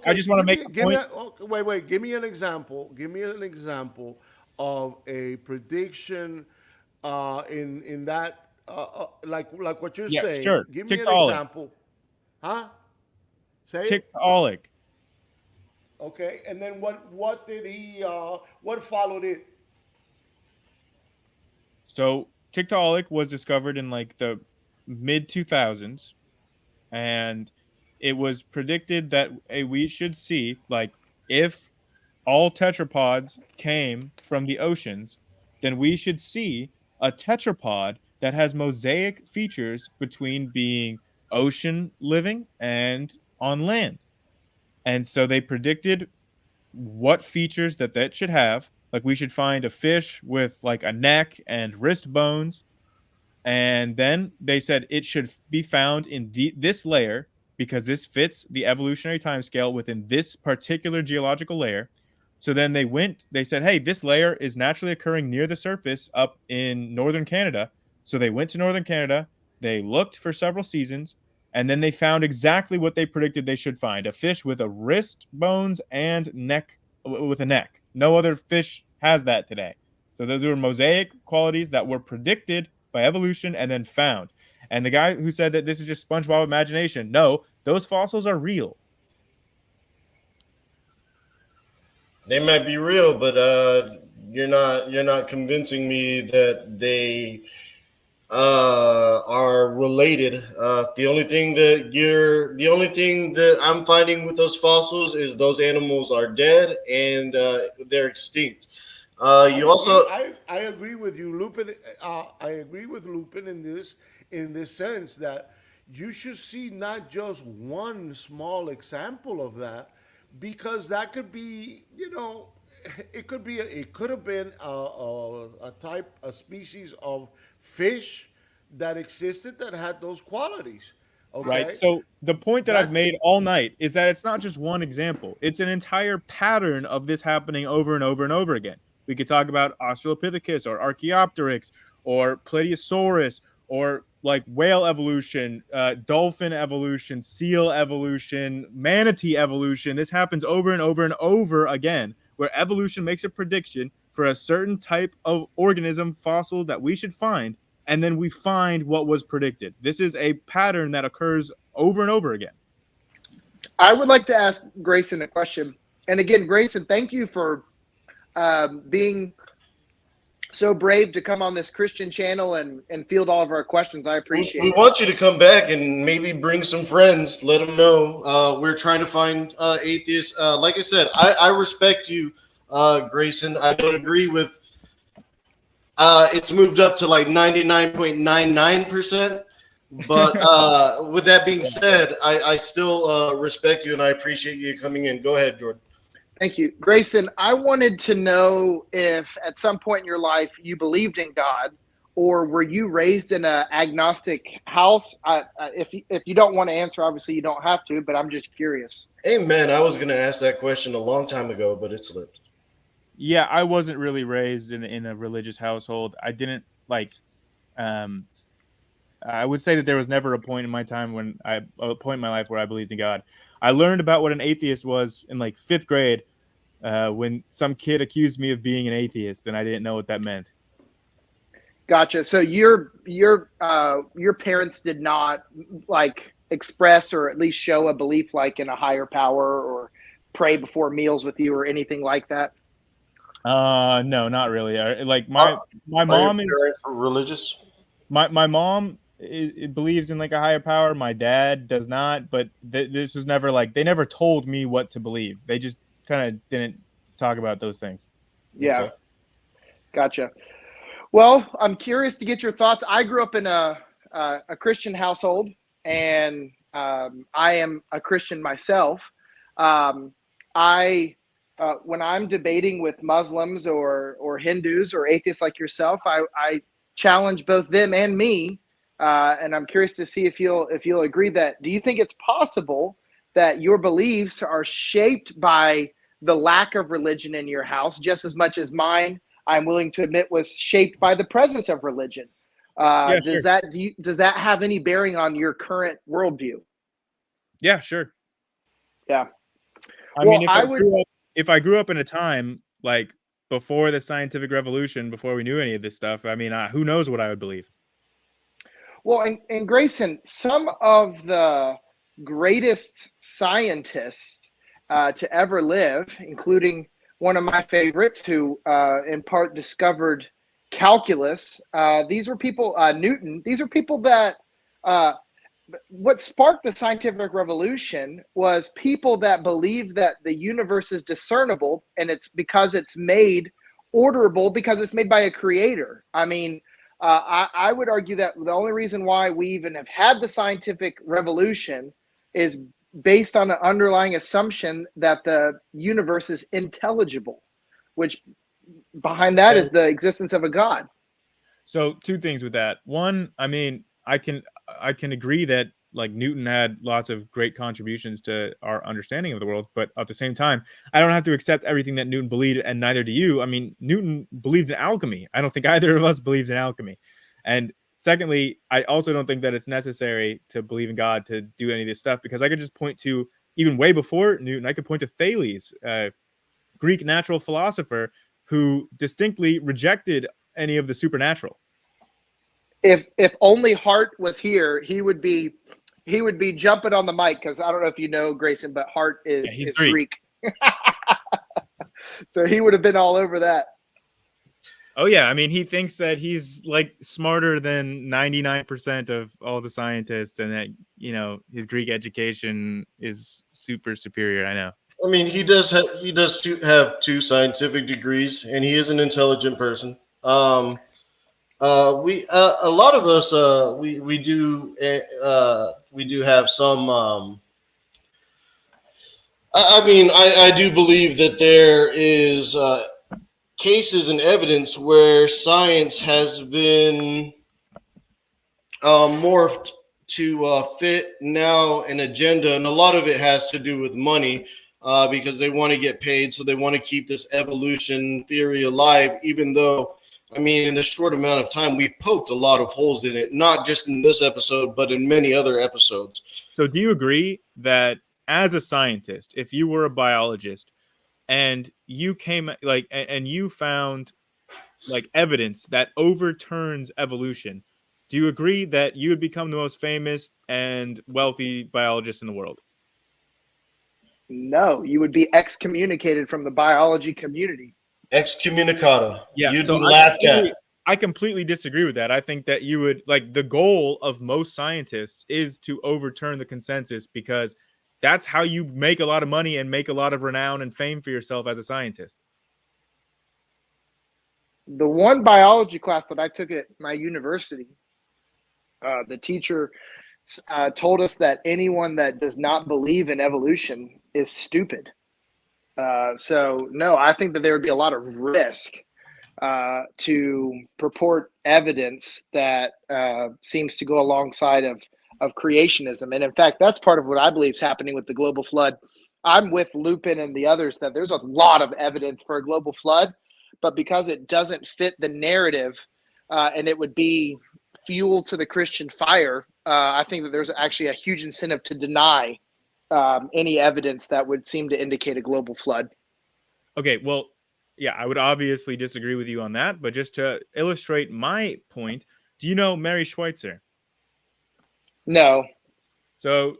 I just want to make a point. Wait. Give me an example. Give me an example of a prediction in that like what you're Yeah, saying. sure. Give me an Tiktaalik. example. Huh? Say it. Tiktaalik. Okay, and then what did he what followed it? So Tiktaalik was discovered in like the mid 2000s, and it was predicted that we should see, like, if all tetrapods came from the oceans, then we should see a tetrapod that has mosaic features between being ocean living and on land. And so they predicted what features that should have. Like, we should find a fish with like a neck and wrist bones. And then they said it should be found in this layer because this fits the evolutionary timescale within this particular geological layer. So then they said, hey, this layer is naturally occurring near the surface up in northern Canada. So they went to northern Canada, they looked for several seasons, and then they found exactly what they predicted they should find: a fish with a wrist bones and neck with a neck. No other fish has that today. So those were mosaic qualities that were predicted by evolution and then found. And the guy who said that this is just SpongeBob imagination, no, those fossils are real. They might be real, but you're not convincing me that they are related. The only thing that I'm finding with those fossils is those animals are dead and they're extinct. I agree with you, Lupin. I agree with Lupin in this sense that you should see not just one small example of that, because that could be, it could have been a species of fish that existed that had those qualities. Okay? Right. So the point that I've made all night is that it's not just one example. It's an entire pattern of this happening over and over and over again. We could talk about Australopithecus or Archaeopteryx or Plateosaurus or like whale evolution, dolphin evolution, seal evolution, manatee evolution. This happens over and over and over again, where evolution makes a prediction for a certain type of organism, fossil that we should find, and then we find what was predicted. This is a pattern that occurs over and over again. I would like to ask Grayson a question. And again, Grayson, thank you for being so brave to come on this Christian channel and field all of our questions. I appreciate We it. want you to come back and maybe bring some friends. Let them know. We're trying to find atheists. Like I said, I respect you, Grayson. I don't agree with. It's moved up to like 99.99%. But with that being said, I still respect you and I appreciate you coming in. Go ahead, Jordan. Thank you. Grayson, I wanted to know if at some point in your life you believed in God, or were you raised in an agnostic house? If you don't want to answer, obviously you don't have to, but I'm just curious. Hey, man, I was going to ask that question a long time ago, but it slipped. Yeah, I wasn't really raised in a religious household. I didn't like. I would say that there was never a point in my life where I believed in God. I learned about what an atheist was in like 5th grade when some kid accused me of being an atheist, and I didn't know what that meant. Gotcha. So your parents did not like express or at least show a belief like in a higher power or pray before meals with you or anything like that? No, not really. Like my mom is religious. My mom believes in like a higher power. My dad does not, but this was never like, they never told me what to believe. They just kind of didn't talk about those things. Yeah. Okay. Gotcha. Well, I'm curious to get your thoughts. I grew up in a Christian household, and I am a Christian myself. When I'm debating with Muslims or Hindus or atheists like yourself, I challenge both them and me, and I'm curious to see if you'll agree that. Do you think it's possible that your beliefs are shaped by the lack of religion in your house just as much as mine, I'm willing to admit, was shaped by the presence of religion? Yeah, sure. Does that have any bearing on your current worldview? Yeah, sure. Yeah. I mean, if I grew up in a time like before the scientific revolution, before we knew any of this stuff, I mean, who knows what I would believe? Well, and Grayson, some of the greatest scientists to ever live, including one of my favorites who in part discovered calculus. These were people, Newton. These are people that what sparked the scientific revolution was people that believed that the universe is discernible, and it's because it's made orderable because it's made by a creator. I mean, I would argue that the only reason why we even have had the scientific revolution is based on the underlying assumption that the universe is intelligible, which behind that is the existence of a God. So 2 things with that. One, I mean, I can agree that like Newton had lots of great contributions to our understanding of the world, but at the same time, I don't have to accept everything that Newton believed, and neither do you. I mean, Newton believed in alchemy. I don't think either of us believes in alchemy. And secondly, I also don't think that it's necessary to believe in God to do any of this stuff, because I could just point to even way before Newton, I could point to Thales, Greek natural philosopher, who distinctly rejected any of the supernatural. If only Hart was here, he would be jumping on the mic, because I don't know if you know, Grayson, but Hart is Greek. So he would have been all over that. Oh yeah, I mean, he thinks that he's like smarter than 99% of all the scientists, and that, you know, his Greek education is super superior. I know. I mean, he does have 2 scientific degrees, and he is an intelligent person. A lot of us we do have some. I mean, I do believe that there is cases and evidence where science has been morphed to fit now an agenda, and a lot of it has to do with money, because they want to get paid, so they want to keep this evolution theory alive, even though, I mean, in this short amount of time, we've poked a lot of holes in it, not just in this episode, but in many other episodes. So do you agree that as a scientist, if you were a biologist and you came like, and you found like evidence that overturns evolution, do you agree that you would become the most famous and wealthy biologist in the world? No, you would be excommunicated from the biology community. Excommunicata. Yeah, You'd so be laughed at. I completely disagree with that. I think that you would like the goal of most scientists is to overturn the consensus because that's how you make a lot of money and make a lot of renown and fame for yourself as a scientist. The one biology class that I took at my university, the teacher told us that anyone that does not believe in evolution is stupid. So no, I think that there would be a lot of risk to purport evidence that seems to go alongside of creationism. And in fact, that's part of what I believe is happening with the global flood. I'm with Lupin and the others that there's a lot of evidence for a global flood, but because it doesn't fit the narrative and it would be fuel to the Christian fire, I think that there's actually a huge incentive to deny any evidence that would seem to indicate a global flood. Okay, well, yeah, I would obviously disagree with you on that, but just to illustrate my point, do you know Mary Schweitzer? No. So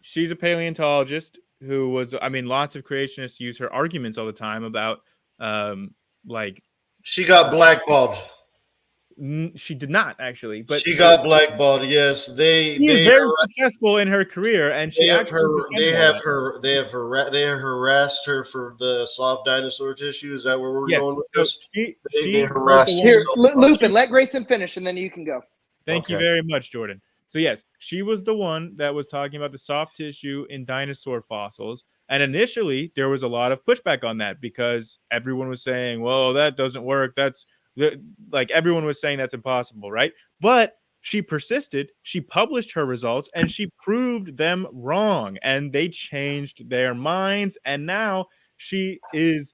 she's a paleontologist who was, I mean, lots of creationists use her arguments all the time about like. She got blackballed. She did not actually, but she got blackballed. Yes, she is very successful in her career, and she they have harassed her for the soft dinosaur tissue. Is that where we're going with this? They harassed her. Here, Lupin, let Grayson finish, and then you can go. Thank you very much, Jordan. So yes, she was the one that was talking about the soft tissue in dinosaur fossils. And initially, there was a lot of pushback on that because everyone was saying, well, that doesn't work. That's like everyone was saying that's impossible, right? But she persisted. She published her results and she proved them wrong. And they changed their minds. And now she is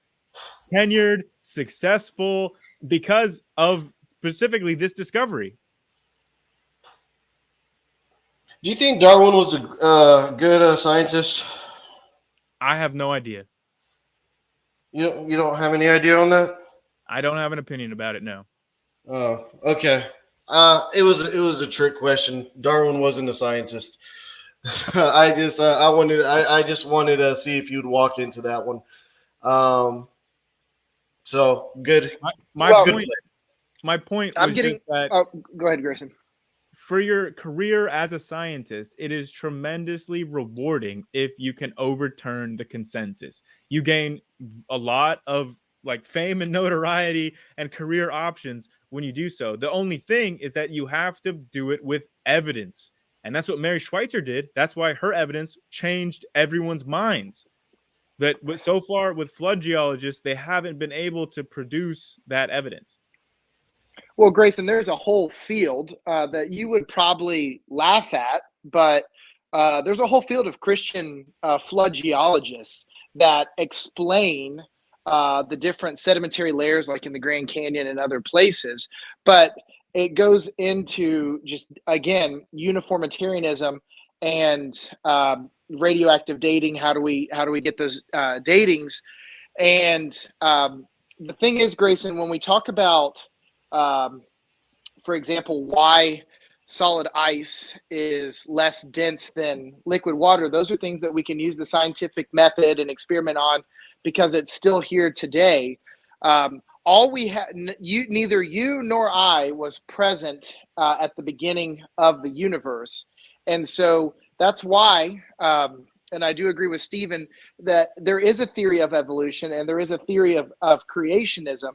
tenured, successful because of specifically this discovery. Do you think Darwin was a good scientist? I have no idea. You don't have any idea on that? I don't have an opinion about it. No. Oh, okay. It was a trick question. Darwin wasn't a scientist. I just wanted to see if you'd walk into that one. So good. My point was just that. Oh, go ahead, Grayson. For your career as a scientist, it is tremendously rewarding if you can overturn the consensus. You gain a lot of like fame and notoriety and career options when you do so. The only thing is that you have to do it with evidence. And that's what Mary Schweitzer did. That's why her evidence changed everyone's minds. But so far with flood geologists, they haven't been able to produce that evidence. Well, Grayson, there's a whole field that you would probably laugh at, but there's a whole field of Christian flood geologists that explain the different sedimentary layers, like in the Grand Canyon and other places. But it goes into just, again, uniformitarianism and radioactive dating. How do we get those datings? And the thing is, Grayson, when we talk about for example, why solid ice is less dense than liquid water, those are things that we can use the scientific method and experiment on because it's still here today. All we had, neither you nor I was present at the beginning of the universe. And so that's why, and I do agree with Stephen, that there is a theory of evolution and there is a theory of creationism.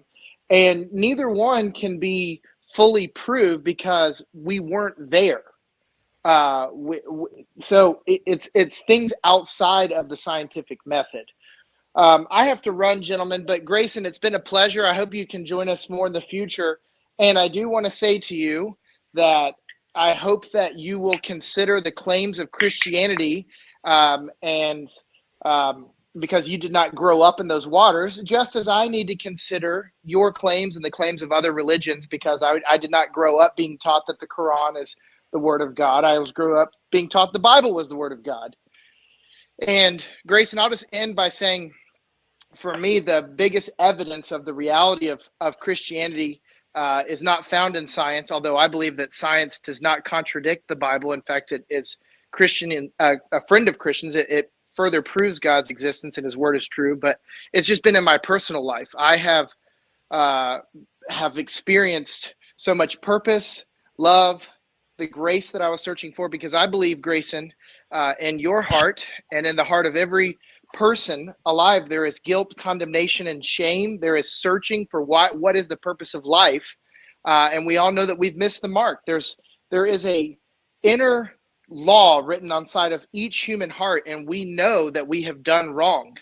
And neither one can be fully proved because we weren't there. So it's things outside of the scientific method. I have to run, gentlemen, but Grayson, it's been a pleasure. I hope you can join us more in the future. And I do want to say to you that I hope that you will consider the claims of Christianity because you did not grow up in those waters, just as I need to consider your claims and the claims of other religions, because I did not grow up being taught that the Quran is the word of God. I grew up being taught the Bible was the word of God. And Grayson, I'll just end by saying, for me, the biggest evidence of the reality of Christianity is not found in science, although I believe that science does not contradict the Bible. In fact, it is Christian, a friend of Christians. It further proves God's existence and his word is true, but it's just been in my personal life. I have experienced so much purpose, love, the grace that I was searching for, because I believe, Grayson, in your heart and in the heart of every person alive, there is guilt, condemnation, and shame. There is searching for what is the purpose of life, and we all know that we've missed the mark. There is a inner law written on side of each human heart, and we know that we have done wrong.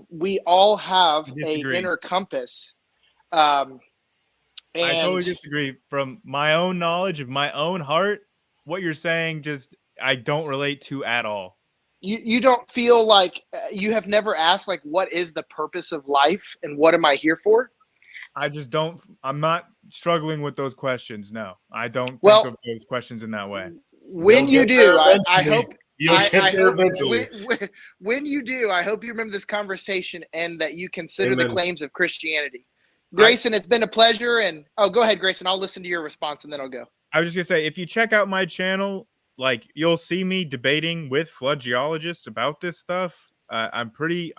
We all have a inner compass. I totally disagree. From my own knowledge of my own heart, what you're saying I don't relate to at all. You don't feel like you have never asked, like, what is the purpose of life and what am I here for? I just don't. I'm not struggling with those questions. No, I don't think of those questions in that way. When you do, I hope eventually. When you do, I hope you remember this conversation and that you consider Amen. the claims of Christianity. Grayson, it's been a pleasure. And go ahead, Grayson. I'll listen to your response and then I'll go. I was just gonna say, if you check out my channel, like, you'll see me debating with flood geologists about this stuff. I'm pretty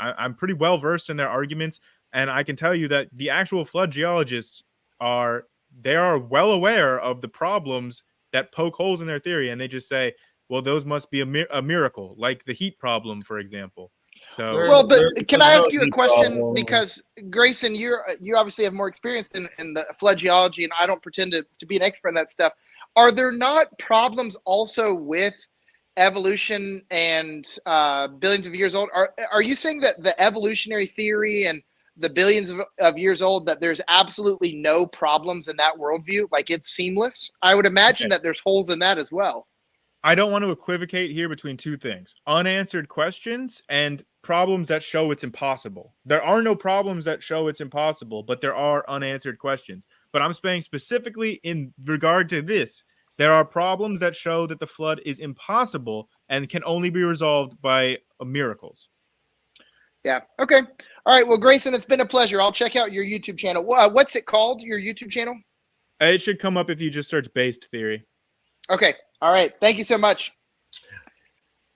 well versed in their arguments, and I can tell you that the actual flood geologists are well aware of the problems that poke holes in their theory, and they just say, well, those must be a miracle, like the heat problem, for example. So, but can I ask you a question? Because Grayson, you obviously have more experience in the flood geology, and I don't pretend to be an expert in that stuff. Are there not problems also with evolution and billions of years old? Are you saying that the evolutionary theory and the billions of years old, that there's absolutely no problems in that worldview? Like, it's seamless? I would imagine that there's holes in that as well. I don't want to equivocate here between two things: unanswered questions and problems that show it's impossible. There are no problems that show it's impossible, but there are unanswered questions. But I'm saying specifically in regard to this, there are problems that show that the flood is impossible and can only be resolved by miracles. Yeah. Okay. All right. Well, Grayson, it's been a pleasure. I'll check out your YouTube channel. What's it called, your YouTube channel? It should come up if you just search based theory. Okay. All right. Thank you so much.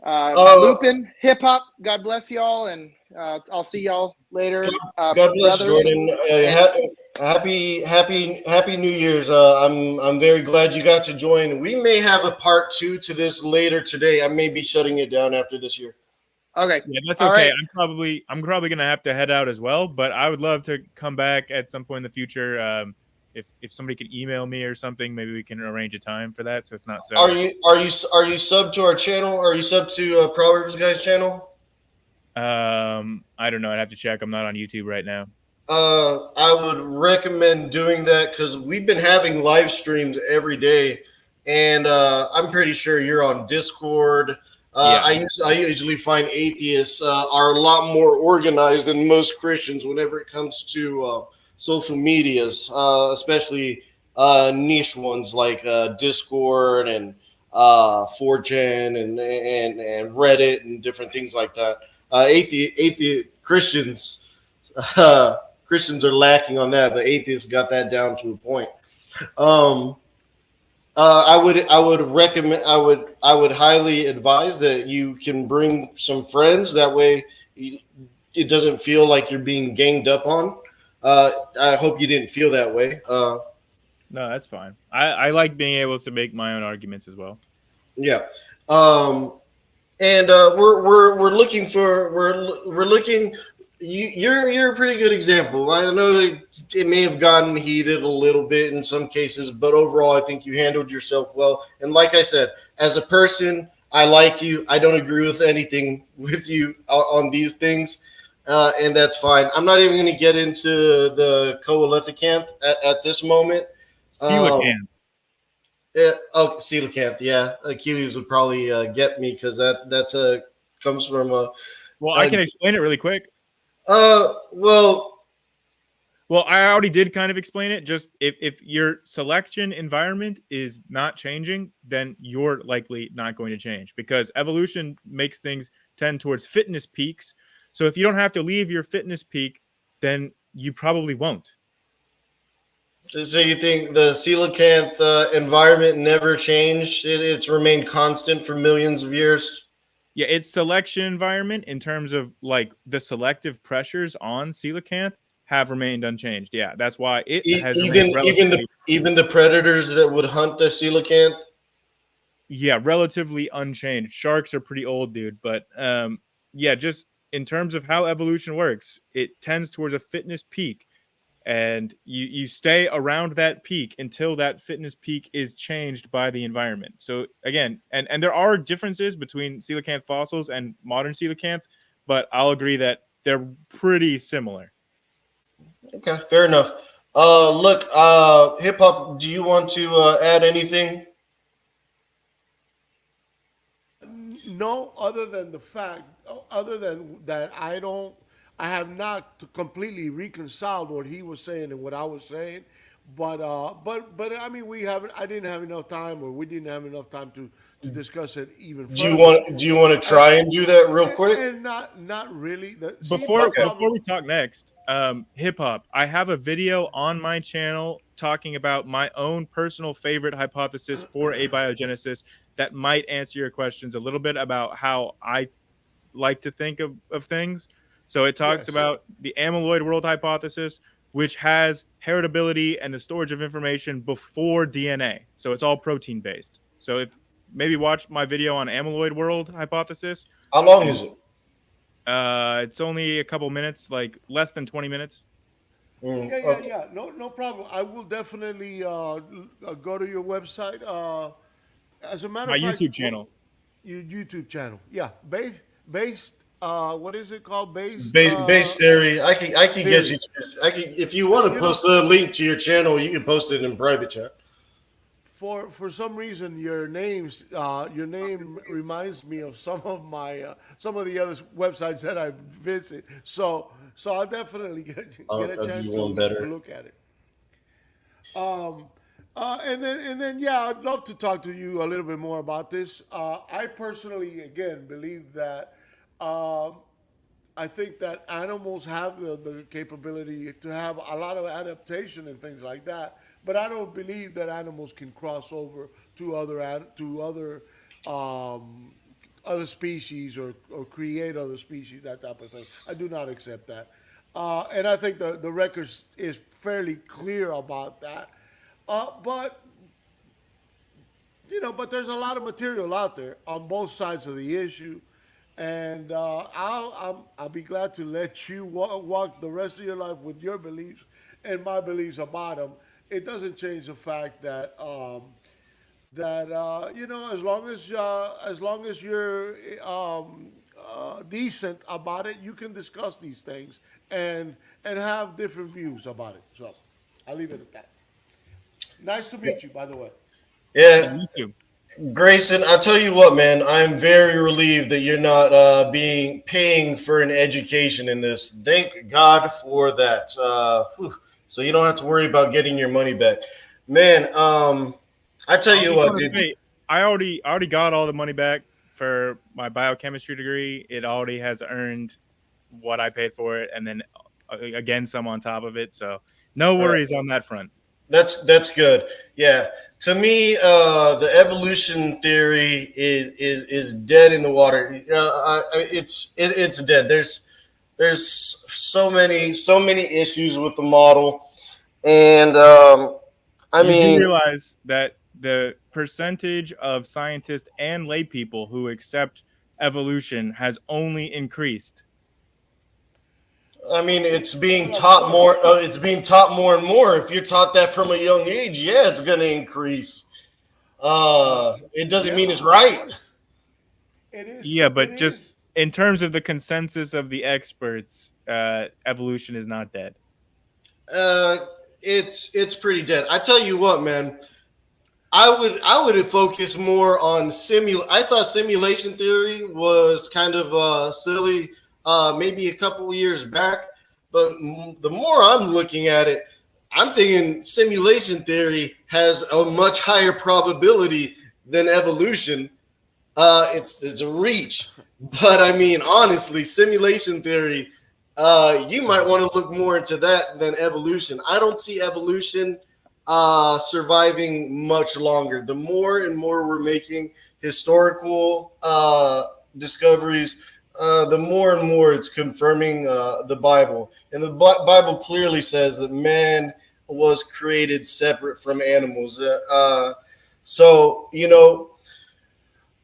Lupin, hip hop. God bless y'all, and I'll see y'all later. God bless, Jordan. Happy New Year's. I'm very glad you got to join. We may have a part 2 to this later today. I may be shutting it down after this year. Okay. Yeah, that's okay. Right. I'm probably gonna have to head out as well, but I would love to come back at some point in the future. If somebody could email me or something, maybe we can arrange a time for that, so it's not so. Are you sub to our channel? Are you sub to Proverbs Guys channel? I don't know. I'd have to check. I'm not on YouTube right now. I would recommend doing that because we've been having live streams every day, and I'm pretty sure you're on Discord. I usually find atheists are a lot more organized than most Christians whenever it comes to social medias, especially niche ones like Discord and 4chan and Reddit and different things like that. Atheist Christians Christians are lacking on that. The atheists got that down to a point. I would recommend. I would highly advise that you can bring some friends. That way, it doesn't feel like you're being ganged up on. I hope you didn't feel that way. No, that's fine. I like being able to make my own arguments as well. Yeah. And we're looking for we're looking. You're a pretty good example. I know that it may have gotten heated a little bit in some cases, but overall, I think you handled yourself well. And like I said, as a person, I like you. I don't agree with anything with you on these things. And that's fine. I'm not even going to get into the coelacanth at this moment. Coelacanth. Coelacanth. Yeah, Achilles would probably get me because that's comes from a. Well, I can explain it really quick. Well, I already did kind of explain it. Just if your selection environment is not changing, then you're likely not going to change because evolution makes things tend towards fitness peaks. So if you don't have to leave your fitness peak, then you probably won't. So you think the coelacanth environment never changed? It's remained constant for millions of years? Yeah, its selection environment in terms of like the selective pressures on coelacanth have remained unchanged. Yeah, that's why it has remained relatively. Even the predators that would hunt the coelacanth. Yeah, relatively unchanged. Sharks are pretty old, dude. But yeah, just in terms of how evolution works, it tends towards a fitness peak, and you stay around that peak until that fitness peak is changed by the environment. So again, and there are differences between coelacanth fossils and modern coelacanth, but I'll agree that they're pretty similar. Okay, fair enough. Look, hip hop. Do you want to add anything? No, other than the fact, other than that, I have not completely reconciled what he was saying and what I was saying, but I mean, I didn't have enough time, or we didn't have enough time to discuss it even further. Do you want to try and do that real quick? And not really. Before we talk next, hip hop, I have a video on my channel talking about my own personal favorite hypothesis for abiogenesis that might answer your questions a little bit about how I like to think of things. So it talks about the amyloid world hypothesis, which has heritability and the storage of information before DNA. So it's all protein based. So if maybe watch my video on amyloid world hypothesis. How long is it? It's only a couple minutes, like less than 20 minutes. Yeah. No problem. I will definitely go to your website. As a matter My of fact, YouTube channel. Your YouTube channel. Yeah. Based. What is it called? Base theory. I can get you. If you want to post a link to your channel, you can post it in private chat. For some reason, your name reminds me of some of the other websites that I visit. So I'll definitely get a chance to look at it. And then yeah, I'd love to talk to you a little bit more about this. I personally, again, believe that I think that animals have the capability to have a lot of adaptation and things like that. But I don't believe that animals can cross over to other species or create other species, that type of thing. I do not accept that. And I think the record is fairly clear about that. But there's a lot of material out there on both sides of the issue. And I'll be glad to let you walk the rest of your life with your beliefs and my beliefs about them. It doesn't change the fact that as long as you're decent about it, you can discuss these things and have different views about it. So I'll leave it at that. Nice to meet you, by the way. Yeah, me too. Grayson, I tell you what, man, I'm very relieved that you're not paying for an education in this. Thank God for that. So you don't have to worry about getting your money back, man. I tell you what, dude. I already got all the money back for my biochemistry degree. It already has earned what I paid for it, and then again some on top of it. So no worries on that front. That's good. Yeah. To me, the evolution theory is dead in the water. It's dead. There's so many issues with the model, and I mean, you realize that the percentage of scientists and lay people who accept evolution has only increased. I mean, it's being taught more. It's being taught more and more. If you're taught that from a young age, yeah, it's going to increase. It doesn't mean it's right. It is. Yeah, but just in terms of the consensus of the experts, evolution is not dead. It's pretty dead. I tell you what, man. I would focus more on I thought simulation theory was kind of silly. Maybe a couple of years back, but the more I'm looking at it, I'm thinking simulation theory has a much higher probability than evolution. It's a reach, but I mean, honestly, simulation theory, you might want to look more into that than evolution. I don't see evolution surviving much longer. The more and more we're making historical discoveries, the more and more it's confirming the Bible. And the Bible clearly says that man was created separate from animals. So,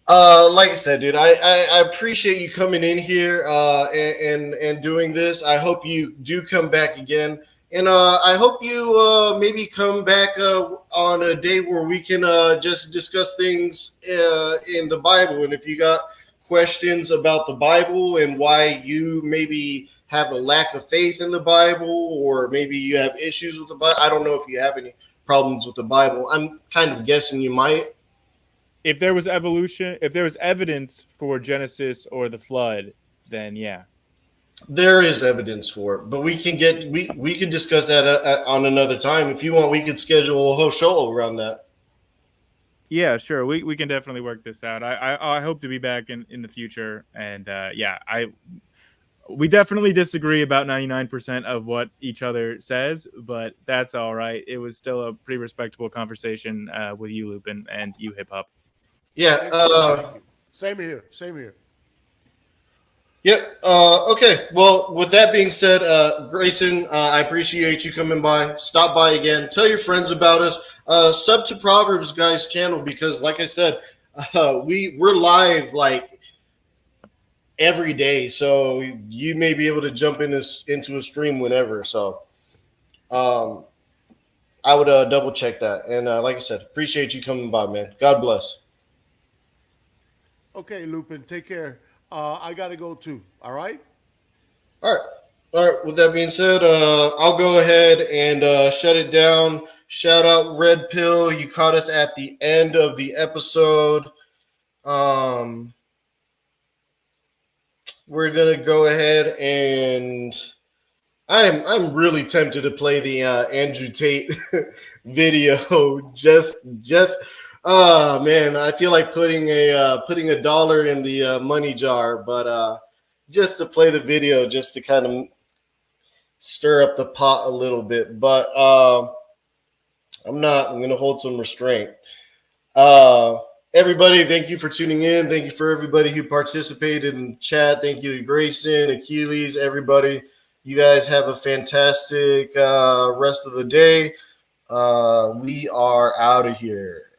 like I said, dude, I appreciate you coming in here and doing this. I hope you do come back again. And I hope you maybe come back on a day where we can just discuss things in the Bible. And if you got questions about the Bible and why you maybe have a lack of faith in the Bible, or maybe you have issues with the Bible, I don't know if you have any problems with the Bible. I'm kind of guessing you might. If there was evidence for Genesis or the flood, then yeah. There is evidence for it, but we can discuss that on another time. If you want, we could schedule a whole show around that. Yeah, sure. We can definitely work this out. I hope to be back in the future. And we definitely disagree about 99% of what each other says, but that's all right. It was still a pretty respectable conversation with you, Lupin, and you, Hip Hop. Yeah. Same here. Yep. Okay. Well, with that being said, Grayson, I appreciate you coming by. Stop by again. Tell your friends about us. Sub to Proverbs Guys channel, because, like I said, we're live like every day, so you may be able to jump into a stream whenever. So, I would double check that. And like I said, appreciate you coming by, man. God bless. Okay, Lupin, take care. I got to go too. All right? All right. With that being said, I'll go ahead and shut it down. Shout out Red Pill. You caught us at the end of the episode. We're gonna go ahead and I'm really tempted to play the Andrew Tate video. Just man, I feel like putting a dollar in the money jar, but just to play the video, just to kind of stir up the pot a little bit. But I'm going to hold some restraint. Everybody, thank you for tuning in. Thank you for everybody who participated in the chat. Thank you to Grayson, Achilles, everybody. You guys have a fantastic rest of the day. We are out of here.